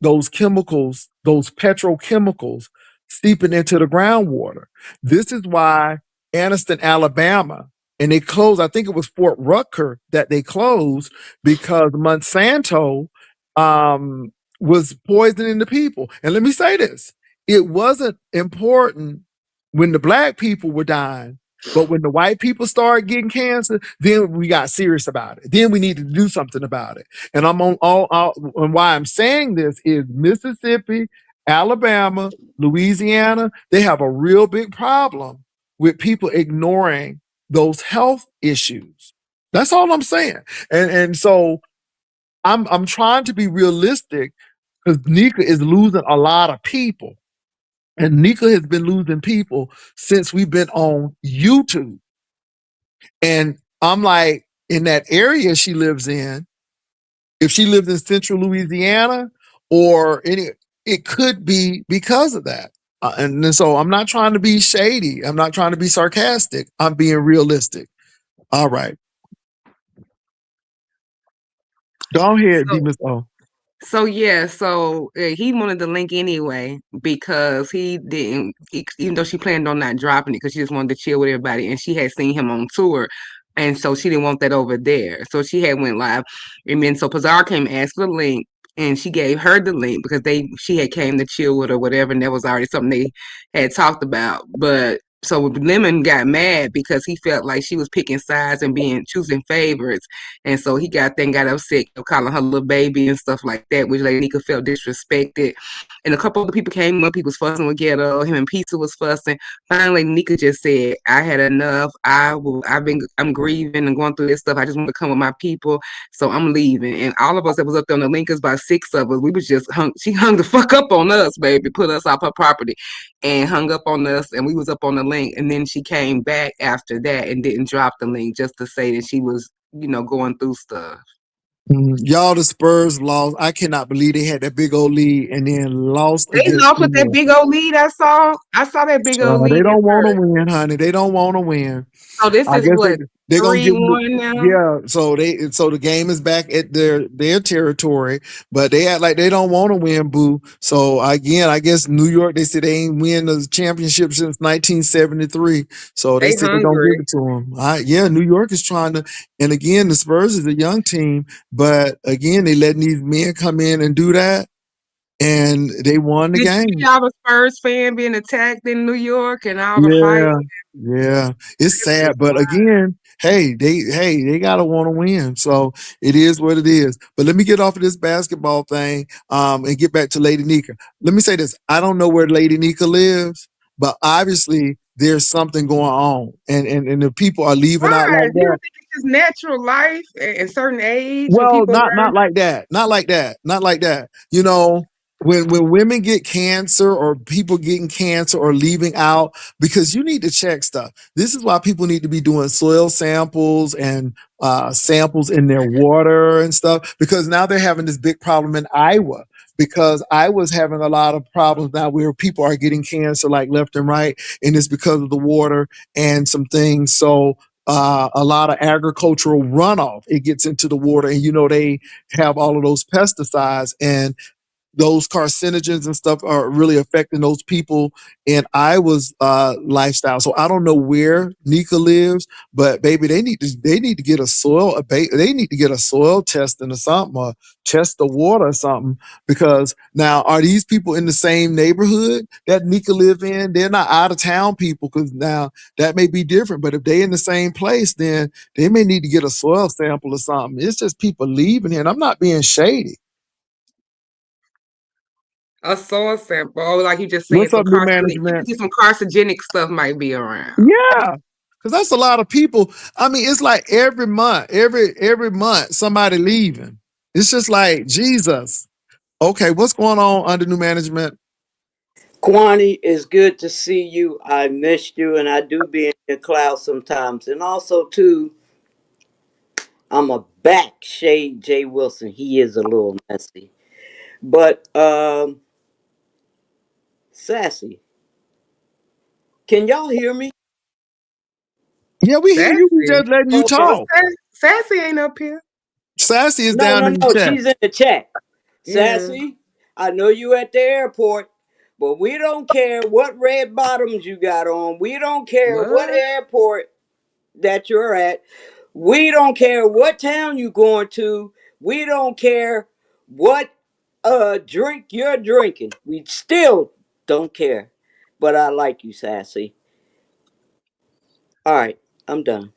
those chemicals, those petrochemicals seeping into the groundwater. This is why Anniston, Alabama and they closed. I think it was Fort Rucker that they closed because Monsanto um, was poisoning the people. And let me say this: it wasn't important when the black people were dying. But when the white people started getting cancer, then we got serious about it. Then we needed to do something about it. And I'm on all and why I'm saying this is Mississippi, Alabama, Louisiana, they have a real big problem with people ignoring those health issues. That's all I'm saying. And so I'm trying to be realistic because Nika is losing a lot of people. And Nika has been losing people since we've been on YouTube. And I'm like, in that area she lives in, if she lives in central Louisiana or any, it could be because of that. And then so I'm not trying to be shady. I'm not trying to be sarcastic. I'm being realistic. All right. Go ahead,
So
Demus. Oh.
So yeah, so he wanted the link anyway because he didn't, even though she planned on not dropping it because she just wanted to chill with everybody, and she had seen him on tour, and so she didn't want that over there. So she had went live, and then so Pazar came and asked for the link, and she gave her the link because she had came to chill with or whatever, and that was already something they had talked about, but. So Lemon got mad because he felt like she was picking sides and being choosing favorites. And so he got upset, calling her little baby and stuff like that, which Lady Nika felt disrespected. And a couple of people came up, he was fussing with Ghetto, him and Pizza was fussing. Finally, Nika just said, I had enough. I'm grieving and going through this stuff. I just want to come with my people. So I'm leaving. And all of us that was up there on the link, is about 6 of us, we was just she hung the fuck up on us, baby, put us off her property and hung up on us, and we was up on the link. And then she came back after that and didn't drop the link just to say that she was going through stuff.
Y'all, the Spurs lost. I cannot believe they had that big old lead and then lost
They
against
lost
New
with that
York.
big old lead. I saw that big old
They
lead at
don't want to
first.
win, honey. They don't want to win.
So this
I
is
guess
what,
they're gonna
three
give them.
one now.
Yeah, so the game is back at their territory, but they act like they don't want to win, boo. So again, I guess New York, they said they ain't win the championship since 1973. So they
They
said they're gonna give
hungry.
it to them. Yeah, New York is trying to, and again, the Spurs is a young team, but again, they letting these men come in and do that, and they won the
Did you
game.
see all the Spurs fan being attacked in New York and all the fighting?
Yeah, yeah. It's
It was
sad, but again, hey, they gotta want to win. So it is what it is. But let me get off of this basketball thing, and get back to Lady Nika. Let me say this: I don't know where Lady Nika lives, but obviously there's something going on, and the people are leaving out
Why?
like
You
that.
don't think it's just natural life at a certain age when
Well,
people
not
learn?
like that. Not like that. Not like that. When women get cancer or people getting cancer or leaving out, because you need to check stuff. This is why people need to be doing soil samples and samples in their water and stuff, because now they're having this big problem in Iowa. Because Iowa's having a lot of problems now where people are getting cancer like left and right, and it's because of the water and some things. So a lot of agricultural runoff, it gets into the water, and they have all of those pesticides, and those carcinogens and stuff are really affecting those people in Iowa's lifestyle. So I don't know where Nika lives, but baby, they need to get a they need to get a soil testing or something, or test the water or something. Because now, are these people in the same neighborhood that Nika live in? They're not out of town people, because now that may be different. But if they in the same place, then they may need to get a soil sample or something. It's just people leaving here, and I'm not being shady.
A soil sample, or like you just saying,
What's
some
up, new
carcinogenic. You
management?
think some carcinogenic stuff might be around.
Yeah, because that's a lot of people. I mean, it's like every month somebody leaving. It's just like Jesus. Okay, what's going on under new management?
Kwani, it's good to see you. I missed you, and I do be in the cloud sometimes. And also, too, I'm a back shade Jay Wilson. He is a little messy, but sassy. Can y'all hear me?
Yeah, we hear you. We
Sassy.
just letting you
Okay.
What's
talk.
that? Sassy ain't up here.
Sassy is
No,
down
no,
in the
no.
chat.
She's in the chat.
Yeah.
Sassy, I know you at the airport, but we don't care what red bottoms you got on. We don't care what
What?
airport that you're at. We don't care what town you're going to. We don't care what drink you're drinking. We still don't care. But I like you, Sassy. All right, I'm done.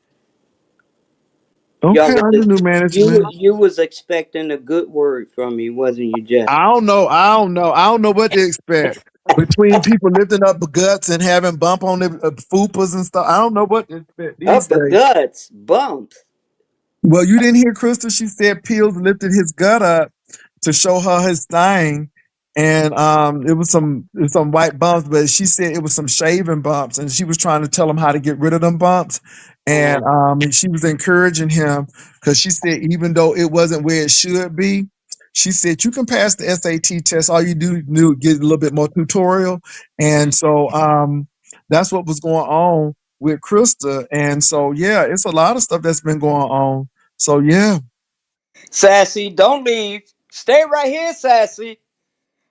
Y'all
Okay, under
was
new management.
you was expecting a good word from me, wasn't you, Jeff?
I don't know. I don't know. I don't know what to expect between people lifting up the guts and having bump on the fupas and stuff. I don't know what to expect these
Upper
days.
guts, bumps.
Well, you didn't hear Crystal. She said Pills lifted his gut up to show her his thing, and it was some white bumps, but she said it was some shaving bumps, and she was trying to tell him how to get rid of them bumps,
Uh-huh.
and she was encouraging him because she said even though it wasn't where it should be, she said you can pass the SAT test. All you do get a little bit more tutorial, and so that's what was going on with Krista, and so yeah, it's a lot of stuff that's been going on. So yeah.
Sassy, don't leave. Stay right here, Sassy.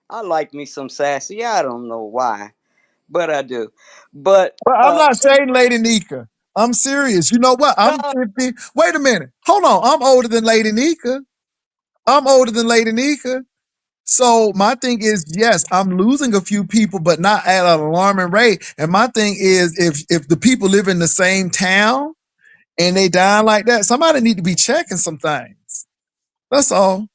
I like me some Sassy. I don't know why, but I do. But
But I'm not shading Lady Nika. I'm serious. You know what? I'm
no,
50. Wait a minute. Hold on. I'm older than Lady Nika. I'm older than Lady Nika. So my thing is, yes, I'm losing a few people, but not at an alarming rate. And my thing is, if the people live in the same town and they dying like that, somebody need to be checking some things. That's all.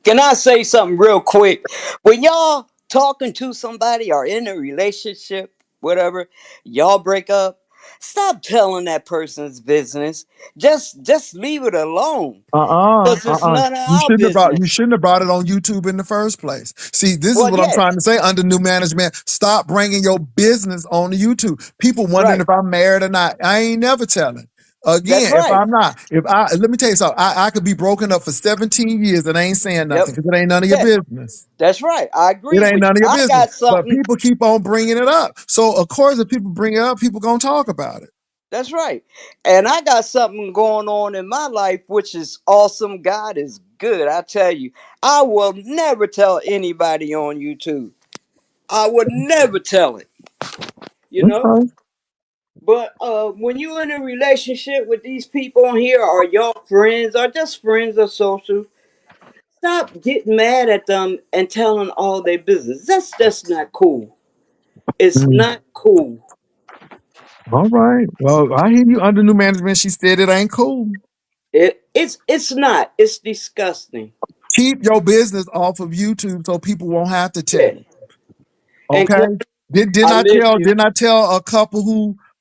can I say something real quick? When y'all talking to somebody or in a relationship, whatever, y'all break up, stop telling that person's business. Just leave it alone. Because it's none of our
You
business.
shouldn't have brought it on YouTube in the first place. See, this is
Well,
what I'm trying
yes,
to say under new management. Stop bringing your business on the YouTube. People wondering
right.
if I'm married or not. I ain't never telling.
That's
Again, if
right.
I'm not, if I let me tell you something, I could be broken up for 17 years and I ain't saying
Yep.
nothing because it ain't none of your
Yes,
business.
that's right. I
It
agree
ain't
with
none
you.
of your
I
business.
got
But
something.
people keep on bringing it up. So of course, if people bring it up, people gonna talk about it.
That's right. And I got something going on in my life, which is awesome. God is good. I tell you, I will never tell anybody on YouTube. I would never tell it, you know?
Okay.
But when you're in a relationship with these people on here, or your friends, or just friends or social, stop getting mad at them and telling all their business. That's just not cool. It's
Mm.
not cool.
All right. Well, I hear you under new management. She said it ain't cool.
It's not. It's disgusting.
Keep your business off of YouTube so people won't have to tell
Yeah.
you.
And
Okay.
Quan,
Didn't
I
I
miss
tell
you.
didn't I tell a couple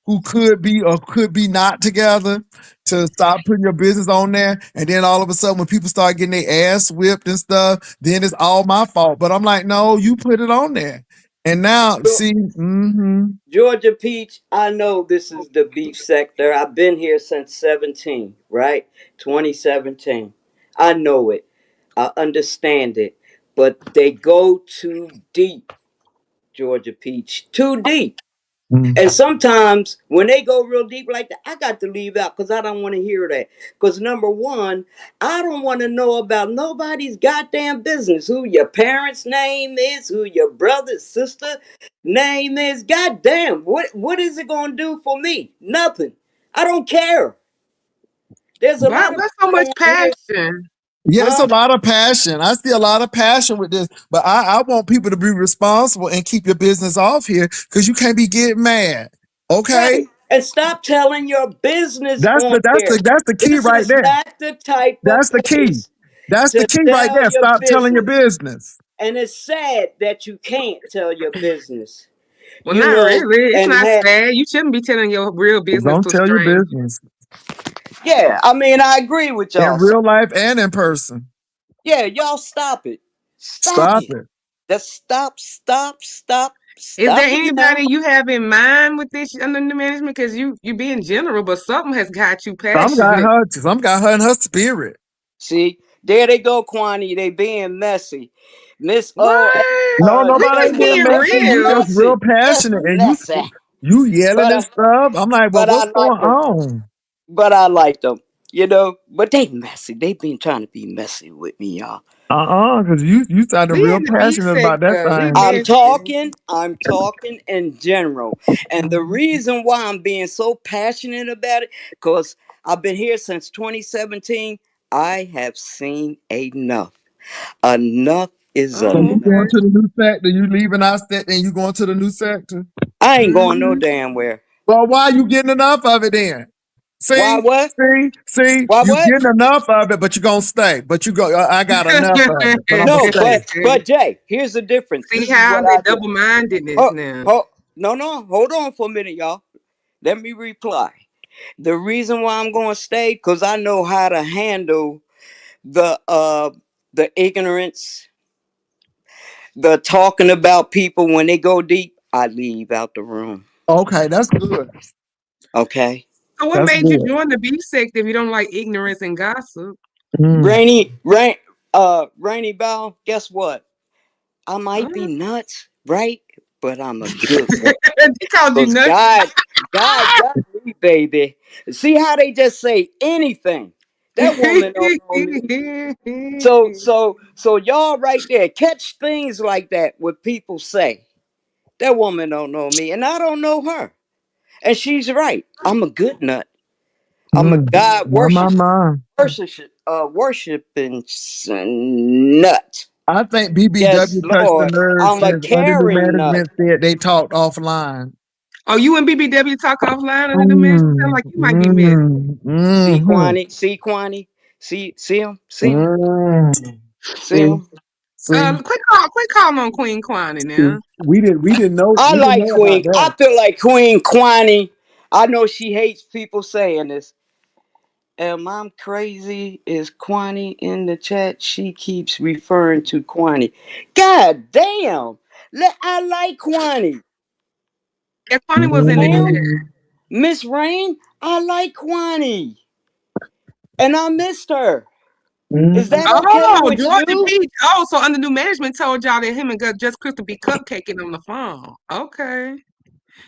who could be or could be not together to stop putting your business on there? And then all of a sudden when people start getting their ass whipped and stuff, then it's all my fault. But I'm like, no, you put it on there. And now see,
Georgia Peach, I know this is the beef sector. I've been here since 17, right? 2017. I know it. I understand it. But they go too deep, Georgia Peach. Too deep.
mm,
And sometimes when they go real deep like that, I got to leave out because I don't want to hear that. Because number one, I don't want to know about nobody's goddamn business. Who your parents' name is, who your brother, sister name is. Goddamn, what is it going to do for me? Nothing. I don't care. There's a
Why,
lot of
what's so
people
much
on here,
passion?
yeah, it's a
huh?
lot of passion. I see a lot of passion with this, but I want people to be responsible and keep your business off here because you can't be getting mad. Okay,
Right. And stop telling your business
that's
on
the that's
here.
the that's the key
This
right
is
there.
not the type of
That's the key.
place
That's the
to
key right
tell
there.
your
Stop telling your
business.
business.
And it's sad that you can't tell your business,
Well,
you
not
know,
really. It's
and
not
have,
sad. You shouldn't be telling your real business
Don't
to
tell your
strangers.
business
yeah, I mean, I agree with
in
y'all. So,
real life and in person.
yeah, y'all stop it. Stop
Stop
it.
it.
Just
Is
stop
there
it now.
anybody you have in mind with this under the management? Because you being general, but something has got you passionate.
Some got her in her spirit.
See, there they go, Kwani. They being messy. Miss O,
What?
No,
We
nobody
just
ain't being
being
messy. You
real.
just real
just
passionate and
messy.
you yelling
But
and stuff. I'm like, well,
but I
what's
like
going
them.
on?
But I like them. But they messy. They been trying to be messy with me, y'all.
Because you sounded
We
real
in the beef
passionate about that
sector. We
thing.
messy.
I'm talking in general. And the reason why I'm being so passionate about it, because I've been here since 2017, I have seen enough. Enough is
So
Oh,
you
enough.
going
okay.
to the new sector? You leaving our sector and you going to the new sector?
I ain't going no
Hmm.
damn where.
Well, why you getting enough of it then?
Why
See,
what? Why
you
what?
getting enough of it, but you gonna stay. But you go, I got enough of it, but I'm gonna
No,
stay.
but Jay, here's the difference.
See
This is
how
what
they
I do.
double mindedness
Ho,
now.
no, hold on for a minute, y'all. Let me reply. The reason why I'm going to stay because I know how to handle the uh the ignorance, the talking about people when they go deep. I leave out the room.
Okay, that's good.
Okay,
So what
That's
made you
good.
join the beef sector if you don't like ignorance and gossip?
Mm.
Rainy Bow. Guess what? I might be nuts, right? But I'm a good one.
They called you
Cause
nuts.
God got me, baby. See how they just say anything. That woman don't know me. So y'all right there catch things like that. What people say. That woman don't know me, and I don't know her. And she's right. I'm a good nut. I'm a
Mm.
God
My.
worshiping nut.
I think
Yes,
BBW touched the
Lord.
nerve
I'm a
since under new
caring nut.
management said they talked offline.
Oh, you and BBW talk offline under the man? Sound
Mm,
like you might be missed.
mm,
See
mm,
Quani? See Quani? See him? See him?
mm.
See
See,
him?
see,
Quick call on Queen Quani
see.
now.
I
We didn't
like
know about
Queen. I
that.
feel like Queen Quani. I know she hates people saying this. Am I crazy? Is Quani in the chat? She keeps referring to Quani. God damn. I like Quani.
Yeah, Quani was in the chat.
Ma'am,
Mm,
Miss Rain, I like Quani. And I missed her. Is
mm,
that okay
Oh,
with
Georgia
you?
P. Oh, so under new management told y'all that him and Just Crystal be cupcaking on the phone. Okay.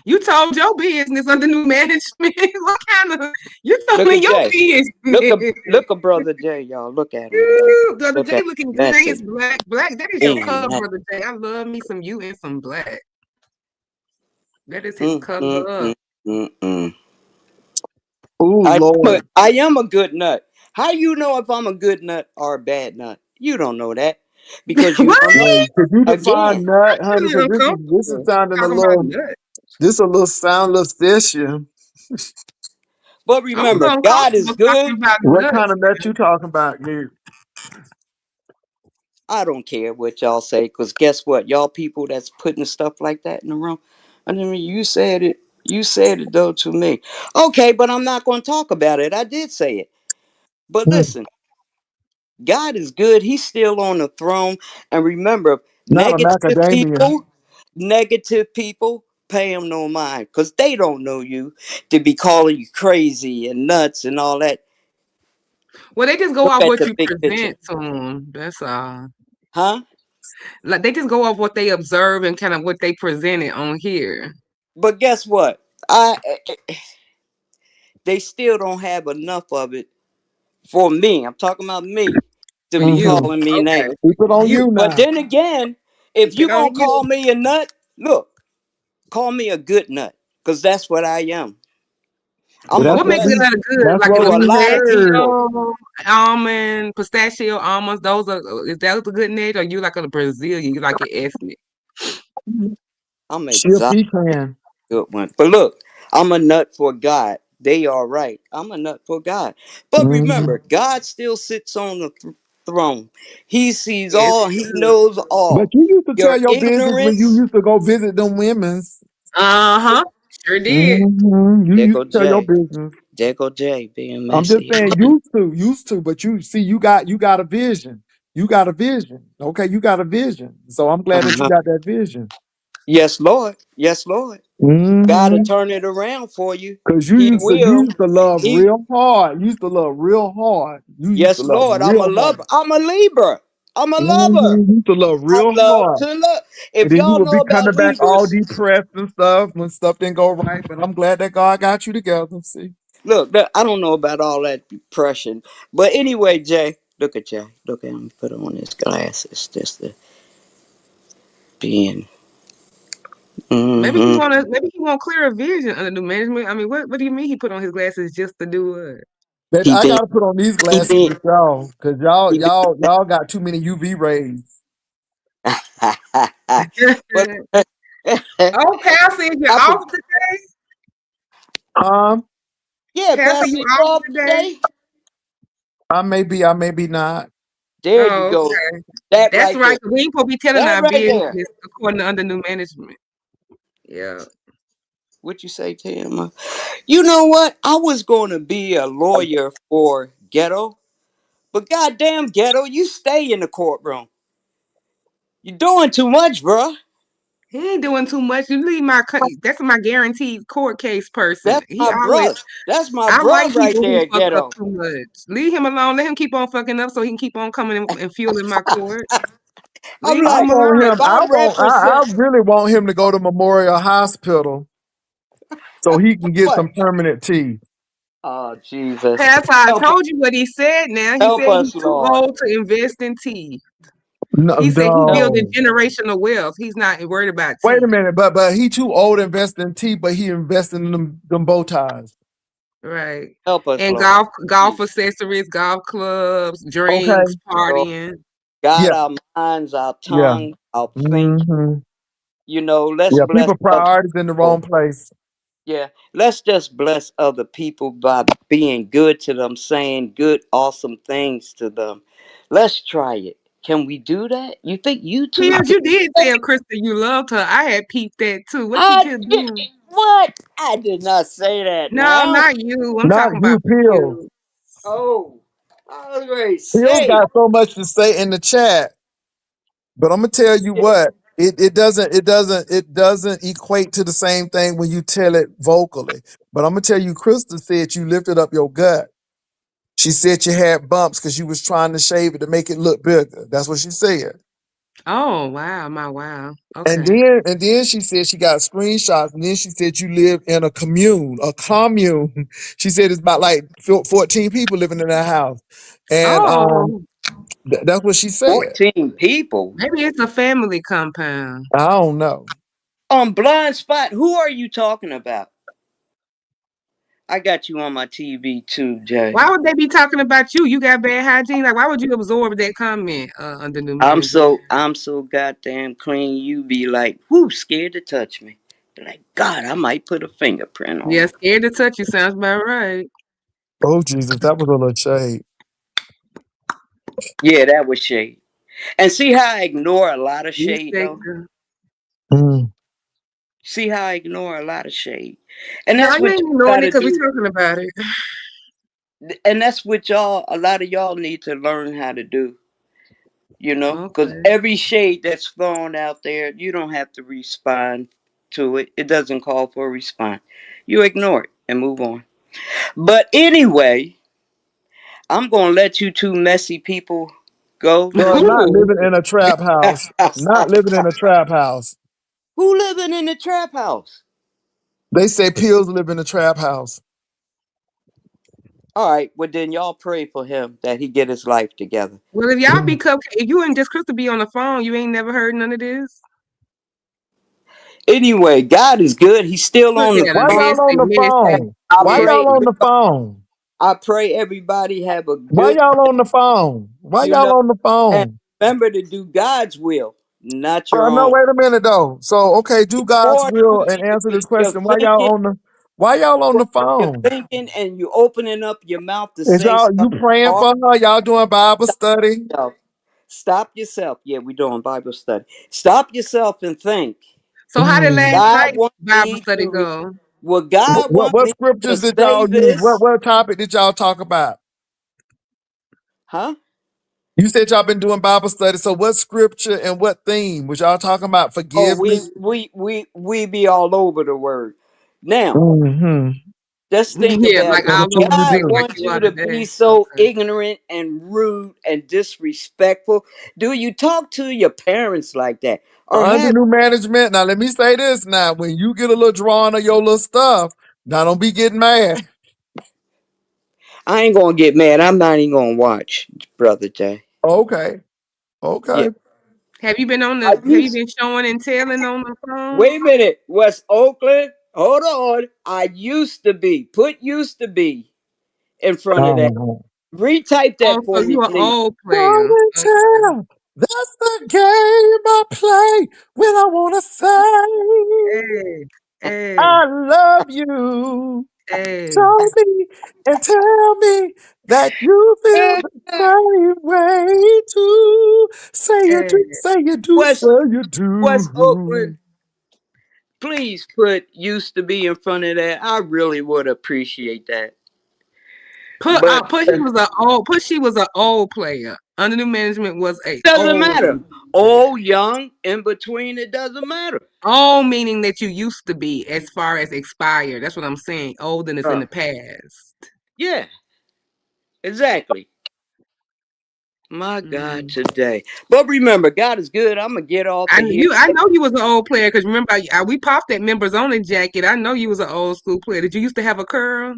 You told your business under new management. What kind of you told
Look
me
at
your
Jay.
business?
Look at brother Jay, y'all. Look at him.
The other
Look
Jay
at
looking
him.
good in his
Messy.
black. That is your
Being
color,
messy.
brother Jay. I love me some you and some black. That is his
Mm, mm,
color.
mm, mm, mm.
oh Lord.
I am a good nut. How you know if I'm a good nut or a bad nut? You don't know that because you
What?
don't know.
Could you
Again,
define nut,
I'm
honey?
feeling
Because this is
uncomfortable
sounding a
talking about
little
nuts.
this a little sound little fishy.
but
I'm a
remember,
little
God is
uncomfortable talking
good.
about
What kind
nuts.
of nut you talking about, dude?
I don't care what y'all say because guess what? Y'all people that's putting stuff like that in the room. I mean, you said it. You said it though to me. Okay, but I'm not going to talk about it. I did say it. But
Mm,
listen, God is good. He's still on the throne. And remember,
not a macadamia.
negative people, pay them no mind because they don't know you to be calling you crazy and nuts and all that.
Well, they just go
Look
off
at
what
the
you
big picture.
present to them. That's all.
Huh?
Like they just go off what they observe and kind of what they presented on here.
But guess what? I They still don't have enough of it for me. I'm talking about me to
For
be
you,
Mm-hmm.
calling me
okay.
names.
Keep it on
You
you
But
now.
then again, if
keep
you
it on
gonna
you.
call me a nut, look, call me a good nut, because that's what I am.
Well,
I'm a
that's
What makes
what
it
we
blessing
not good?
that's
Like
what
a
to a
we
lot of people.
pistachio almond, pistachio almonds. Those are is that a good name? Or you like a Brazilian? You like it ethnic?
heard.
I'm an
She a
exotic
pecan.
good one. But look, I'm a nut for God. They are right. I'm a nut for God. But
Hmm.
remember, God still sits on the throne. He sees
Yes,
all.
it
He
does.
knows
But
all.
you used to tell
Your
your business when you
ignorance.
used to go visit them women's.
Uh huh. Sure did.
You
There
used
go
to tell your
Jay.
business.
There go Jay being
I'm just
messy.
saying, used to. But you see, you got a vision. You got a vision. Okay, you got a vision. So I'm glad that you
Uh-huh.
got that vision.
Yes, Lord. Yes, Lord. God will
Mm-hmm.
turn it around for you.
Cause
He
you
will.
used to love
He
real hard. You used to love real hard. You used to
Yes,
love
Lord. I'm a
real hard.
lover. I'm a Libra. I'm a lover.
You used to love
I
real
love
hard.
to love.
And
If
then you
y'all
would
know
be
about
coming back all
Libras,
depressed and stuff when stuff didn't go right. But I'm glad that God got you together. See.
Look, I don't know about all that depression, but anyway, Jay, look at Jay. Look at him. Put on his glasses. Just the being.
Maybe he
Mm-hmm.
wanna maybe he want clearer vision under new management. I mean, what do you mean he put on his glasses just to do what?
Baby,
He
I
been.
gotta put on these
He
glasses
been.
with y'all, cause y'all,
He been.
y'all, y'all got too many UV rays.
but
Oh, Pastor, is you
I
off
for,
today?
Um,
yeah,
Pastor,
Pastor,
you
you
off
off
today?
today?
I may be not.
There you
Oh,
go.
okay.
That
That's
right
right,
there.
'cause we ain't supposed to be telling
That
our
right there.
business according to under new management. Yeah.
What you say, Tim? You know what? I was going to be a lawyer for ghetto, but goddamn ghetto, you stay in the courtroom. You're doing too much, bruh.
He ain't doing too much. You leave that's my guaranteed court case person.
That's
He
my
always
bruh. That's my
I
bruh
like
right
people who
there,
fuck up
ghetto.
too much. Leave him alone. Let him keep on fucking up so he can keep on coming and fueling my court.
I'm
Leave
I
him
like,
want
if
him.
alone.
I
I
represent
really want him to go to Memorial Hospital so he can get
what?
some permanent teeth.
Oh, Jesus.
Pastor, I
Help,
told you what he said now. He
help
said
us,
he's too
Lord.
old to invest in tea.
No,
He said he
Help.
building
no.
generational wealth. He's not worried about
Wait a
tea.
minute, but he too old to invest in teeth, but he investing in them bow ties.
Right.
Help us,
And
Lord.
golf accessories, golf clubs, drinks,
Okay.
Lord.
partying.
God,
Yeah.
our minds, our
Yeah.
tongue, our thinking.
Hmm.
Let's
Yeah.
bless
People
other
priorities in the
people.
wrong place.
Yeah, let's just bless other people by being good to them, saying good, awesome things to them. Let's try it. Can we do that? You think YouTube
Piers,
can
you did
do that?
tell Krista you loved her. I had peeped that too. What you
I
just
did.
do?
What? I did not say that
No,
now.
not you. I'm
Not
talking
you,
about
Pills.
you.
Oh, I was ready to
Pills
say.
got so much to say in the chat, but I'm gonna tell you
Yeah.
what. It doesn't equate to the same thing when you tell it vocally. But I'm gonna tell you, Krista said you lifted up your gut. She said you had bumps because you was trying to shave it to make it look bigger. That's what she said.
Oh wow, my wow.
And
Okay.
then she said she got screenshots, and then she said you live in a commune, a commune. She said it's about like 14 people living in that house, and
Oh,
that's what she said.
14 people.
maybe it's a family compound.
I don't know.
On Blind Spot, who are you talking about? I got you on my TV too, Jay.
Why would they be talking about you? You got bad hygiene. Like, why would you absorb that comment under new management?
I'm so goddamn clean. You be like, whoo, scared to touch me. Be like, God, I might put a fingerprint on
Yeah,
it.
scared to touch you sounds about right.
Oh Jesus, that was a little shade.
Yeah, that was shade. And see how I ignore a lot of shade though?
Respecter.
Mm.
See how I ignore a lot of shade. And
No,
that's
you
what
ain't
you
ignoring it
gotta
because we
do.
talking about it.
And that's what a lot of y'all need to learn how to do. Because
Okay.
every shade that's thrown out there, you don't have to respond to it. It doesn't call for a response. You ignore it and move on. But anyway, I'm gonna let you two messy people go
Well,
because
not
Who?
living in a trap house. Not living in a trap house.
who living in the trap house?
They say pills live in a trap house.
All right, well then y'all pray for him that he get his life together.
Well, if y'all be
Mm.
cupcake, if you and just Crystal be on the phone, you ain't never heard none of this.
Anyway, God is good. He's still
Look
on the
at a
Why
throne.
y'all on
messy,
the
messy,
phone?
I
Why
pray
messy.
y'all on the
everybody.
phone?
I pray everybody have a
Why
good,
y'all on the phone? Why
you
y'all
know,
on the
and
phone?
remember to do God's will, not your
No,
own.
wait a minute though. So okay, do God's
More
will
you
and answer this
you're
question.
thinking,
Why y'all on the
you're
phone?
thinking, and you opening up your mouth to
Is
say
you
something
praying
hard.
for her? Y'all doing Bible study?
Yourself. Stop yourself. Yeah, we're doing Bible study. Stop yourself and think.
So how did
Mm.
last
God
night
want
Bible
me
study
to.
go?
Will God want
What
me to
scriptures did
say
y'all use? What
this?
what topic did y'all talk about?
Huh?
You said y'all been doing Bible study. So what scripture and what theme was y'all talking about?
Oh,
Forgiveness.
we be all over the word. Now,
Mm-hmm.
just think
Yeah,
about
like
it.
So
all
what
If
you
over
want
the
to
place,
God
do?
like
wants
you
you
are
to be
today.
so
Okay.
ignorant and rude and disrespectful, do you talk to your parents like that? Or
Under
have
new management. Now let me say this. Now, when you get a little drawing of your little stuff, now don't be getting mad.
I ain't gonna get mad. I'm not even gonna watch, Brother Jay.
Okay.
Yeah.
Okay.
Have you been on the?
I
Have you
used
been showing and telling on the phone?
Wait a minute, West Oakland. Hold on. I used to be. Put used to be in front of that.
Oh.
Retype
Oh,
that
so
for me,
you an
please.
old
Show
player?
and
Okay.
tell. That's the game I play when I want to say
Hey, hey,
I love you.
hey.
Show me and tell me that you feel
Hey,
the same way too. Say you do,
hey.
say you do, say
West
you
West Oakland.
do.
Please put used to be in front of that. I really would appreciate that. But
Put he was a old put she was an old player. Under new management was a
doesn't
old
matter.
player.
Old, young, in between, it doesn't matter.
Old meaning that you used to be as far as expired. That's what I'm saying. Old and it's in
Uh,
the past.
yeah, exactly. My God,
Mm.
today. But remember, God is good. I'm gonna get off of here.
I know you was an old player because remember we popped that members only jacket. I know you was an old school player. Did you used to have a curl?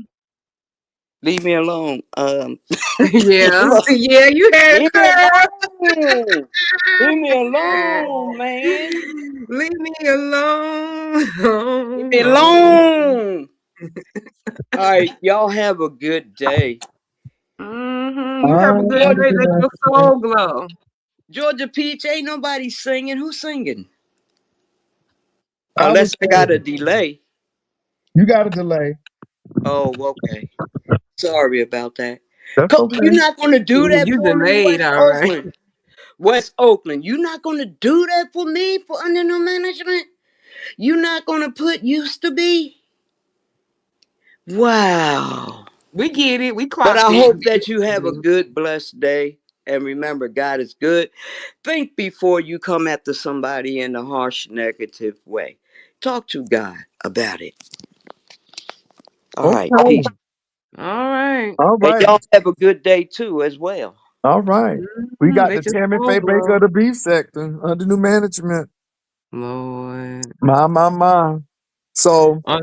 Leave me alone.
Yeah,
Look,
yeah, you had a
leave me
curl.
alone. Leave me alone, man.
Leave me alone.
Leave me
Oh.
alone. All right, y'all have a good day.
You have a
I'm
good
under
Georgia,
day. Let
the
your
message.
soul glow.
Georgia Peach, ain't nobody singing. Who's singing?
I was
Unless I got a
saying,
delay.
you got a delay.
Oh, okay. Sorry about that.
That's
You're
okay.
not gonna do that
You
for me,
delayed,
West
all right.
Oakland. West Oakland, you not gonna do that for me for under new management? You not gonna put used to be? Wow.
We get it. We
But
clocked
I
it.
hope that you have a good, blessed day. And remember, God is good. Think before you come after somebody in a harsh, negative way. Talk to God about it. All right. Peace.
Okay.
All right.
All
And
right.
y'all have a good day too, as well.
All right. We got the
Let your
Tammy
soul
Faye Baker
glow.
of the beef sector under new management.
Lord.
My. So,
On,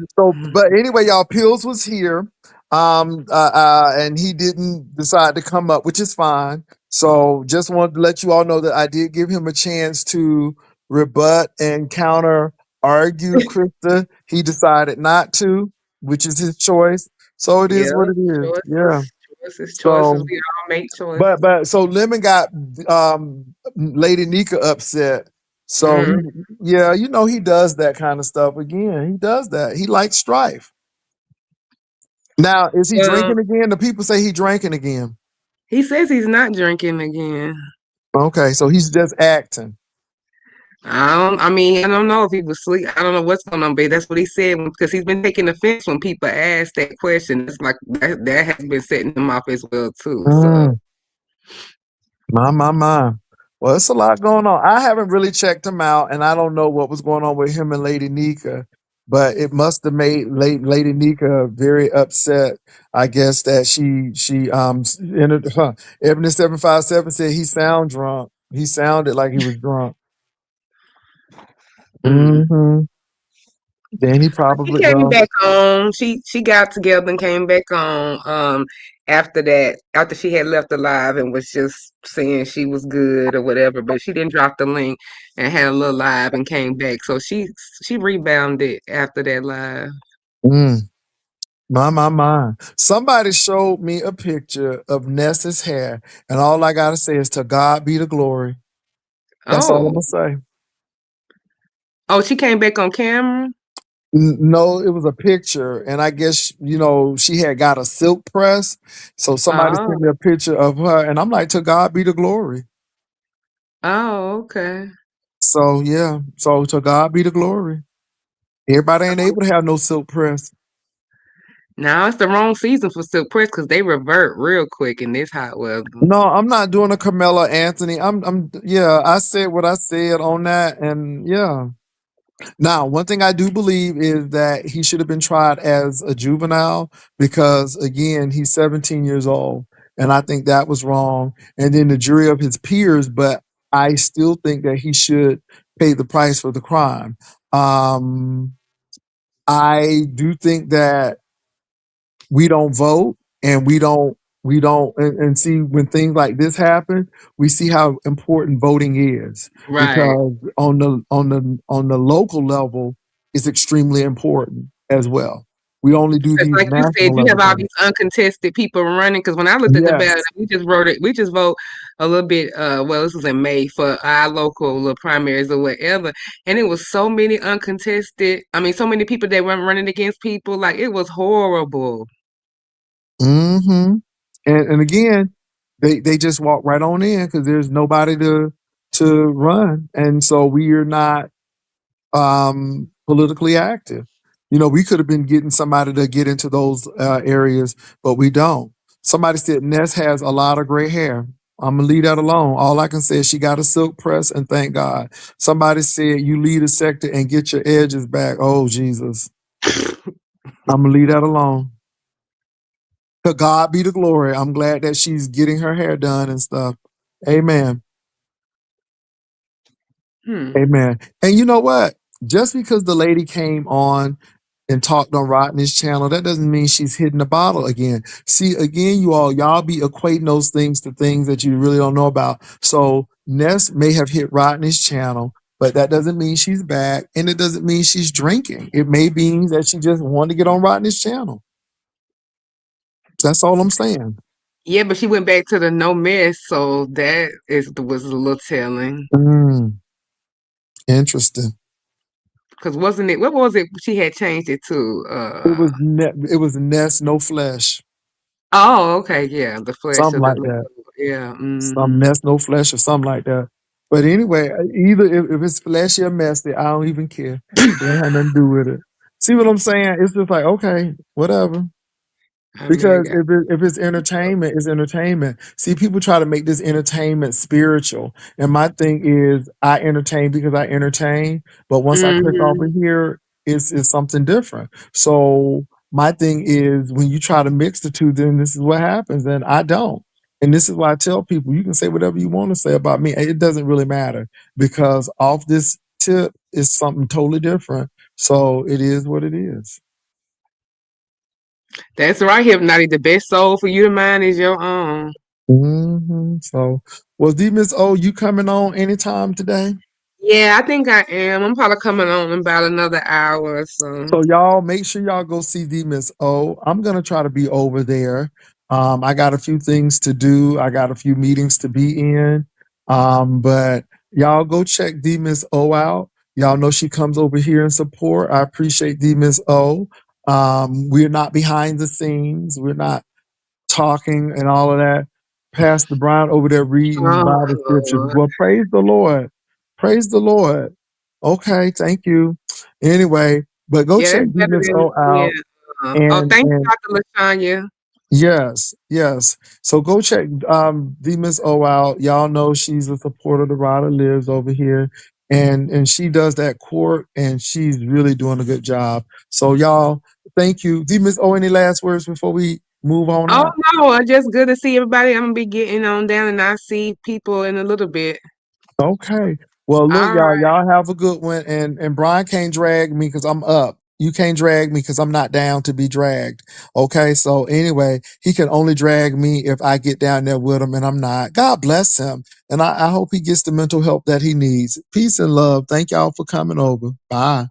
but anyway, y'all, Pills was here. And he didn't decide to come up, which is fine. So just wanted to let you all know that I did give him a chance to rebut and counter argue Krista. He decided not to, which is his choice. So it
yeah,
is what it is. Yeah.
choices.
So
We all make choices.
but so Lemon got Lady Nika upset. So
Mm.
he yeah, he does that kind of stuff again. He does that. He likes strife. Now, is he
Well,
drinking again? The people say he drinking again.
he says he's not drinking again.
Okay, so he's just acting.
I mean, I don't know if he was asleep. I don't know what's going on, but that's what he said because he's been taking offense when people ask that question. It's like that has been setting him off as well too. So
Mm, my. Well, it's a lot going on. I haven't really checked him out, and I don't know what was going on with him and Lady Nika, but it must have made Lady Nika very upset. I guess that she entered. Ebony 757 said he sound drunk. He sounded like he was drunk.
mm.
Hmm. Then he
She
probably
came
well.
back on. She got together and came back on. After that, after she had left alive and was just saying she was good or whatever, but she didn't drop the link and had a little live and came back. So she rebounded after that live.
Mm, my. Somebody showed me a picture of Nessa's hair, and all I gotta say is to God be the glory. That's all I'm
Oh,
gonna say.
oh, she came back on camera.
No, it was a picture, and I guess she had got a silk press. So somebody
Oh,
sent me a picture of her, and I'm like, to God be the glory.
oh, okay.
So yeah, so to God be the glory. Everybody ain't able to have no silk press.
Now it's the wrong season for silk press because they revert real quick in this hot weather.
No, I'm not doing a Carmela Anthony. Yeah, I said what I said on that, and yeah. Now, one thing I do believe is that he should have been tried as a juvenile because, again, he's 17 years old. And I think that was wrong. And then the jury of his peers, but I still think that he should pay the price for the crime. I do think that we don't vote. and and see when things like this happen, we see how important voting is,
Right.
because on the local level, it's extremely important as well. We only do
Because
these
like you said,
national
you
level
have all
things.
these uncontested people running. Because when I looked at the ballot,
Yes.
we just wrote it. We just vote a little bit. Well, this was in May for our local little primaries or whatever, and it was so many uncontested. I mean, so many people that were running against people. Like it was horrible.
Mm-hmm. And again, they just walk right on in because there's nobody to run, and so we are not politically active. We could have been getting somebody to get into those areas, but we don't. Somebody said Ness has a lot of gray hair. I'm gonna leave that alone. All I can say is she got a silk press, and thank God. Somebody said you lead a sector and get your edges back. Oh Jesus, I'm gonna leave that alone. To God be the glory. I'm glad that she's getting her hair done and stuff. Amen.
Hmm.
Amen. And you know what? Just because the lady came on and talked on Rodney's channel, that doesn't mean she's hitting the bottle again. See, again, y'all be equating those things to things that you really don't know about. So Ness may have hit Rodney's channel, but that doesn't mean she's back, and it doesn't mean she's drinking. It may mean that she just wanted to get on Rodney's channel. That's all I'm saying.
Yeah, but she went back to the no mess, so that was a little telling.
Mm, interesting.
Because wasn't it? What was it? She had changed it to.
It was Ness, no flesh,
Oh, okay, yeah, the flesh
something
of the
like that.
yeah.
Some
Hmm.
Ness, no flesh, or something like that. But anyway, either if it's fleshy or messy, I don't even care. It ain't had nothing to do with it. See what I'm saying? It's just like, okay, whatever.
I mean, I
Because
got.
if it's entertainment, it's entertainment. See, people try to make this entertainment spiritual, and my thing is, I entertain because I entertain. But once I click over
Hmm.
here, it's something different. So my thing is, when you try to mix the two, then this is what happens, and I don't. And this is why I tell people, you can say whatever you want to say about me. It doesn't really matter, because off this tip is something totally different. So it is what it is.
That's right, Hypnotic. The best soul for you to mind is your own.
So, well, D Miss O, you coming on anytime today?
Yeah, I think I am. I'm probably coming on in about another hour or so.
So y'all make sure y'all go see D Miss O. I'm gonna try to be over there. I got a few things to do. I got a few meetings to be in. But y'all go check D Miss O out. Y'all know she comes over here and support. I appreciate D Miss O. We're not behind the scenes. We're not talking and all of that. Pastor Brown over there reading
Oh,
Bible scriptures.
Lord.
Well, praise the Lord. Praise the Lord. Okay, thank you. Anyway, but go
Yeah,
check
that's
D
better
Miss
than
O
yeah.
out.
Oh,
And
thank you,
and
Dr. Lashanya.
yes, yes. So go check D Miss O out. Y'all know she's a supporter of the Rider Lives over here. And she does that court, and she's really doing a good job. So y'all, thank you. D Miss O, any last words before we move on
Oh
out?
no, just good to see everybody. I'm gonna be getting on down and I'll see people in a little bit.
Okay. Well, look,
All right.
y'all have a good one. And Brian can't drag me because I'm up. You can't drag me because I'm not down to be dragged. Okay. So anyway, he can only drag me if I get down there with him, and I'm not. God bless him. And I hope he gets the mental help that he needs. Peace and love. Thank y'all for coming over. Bye.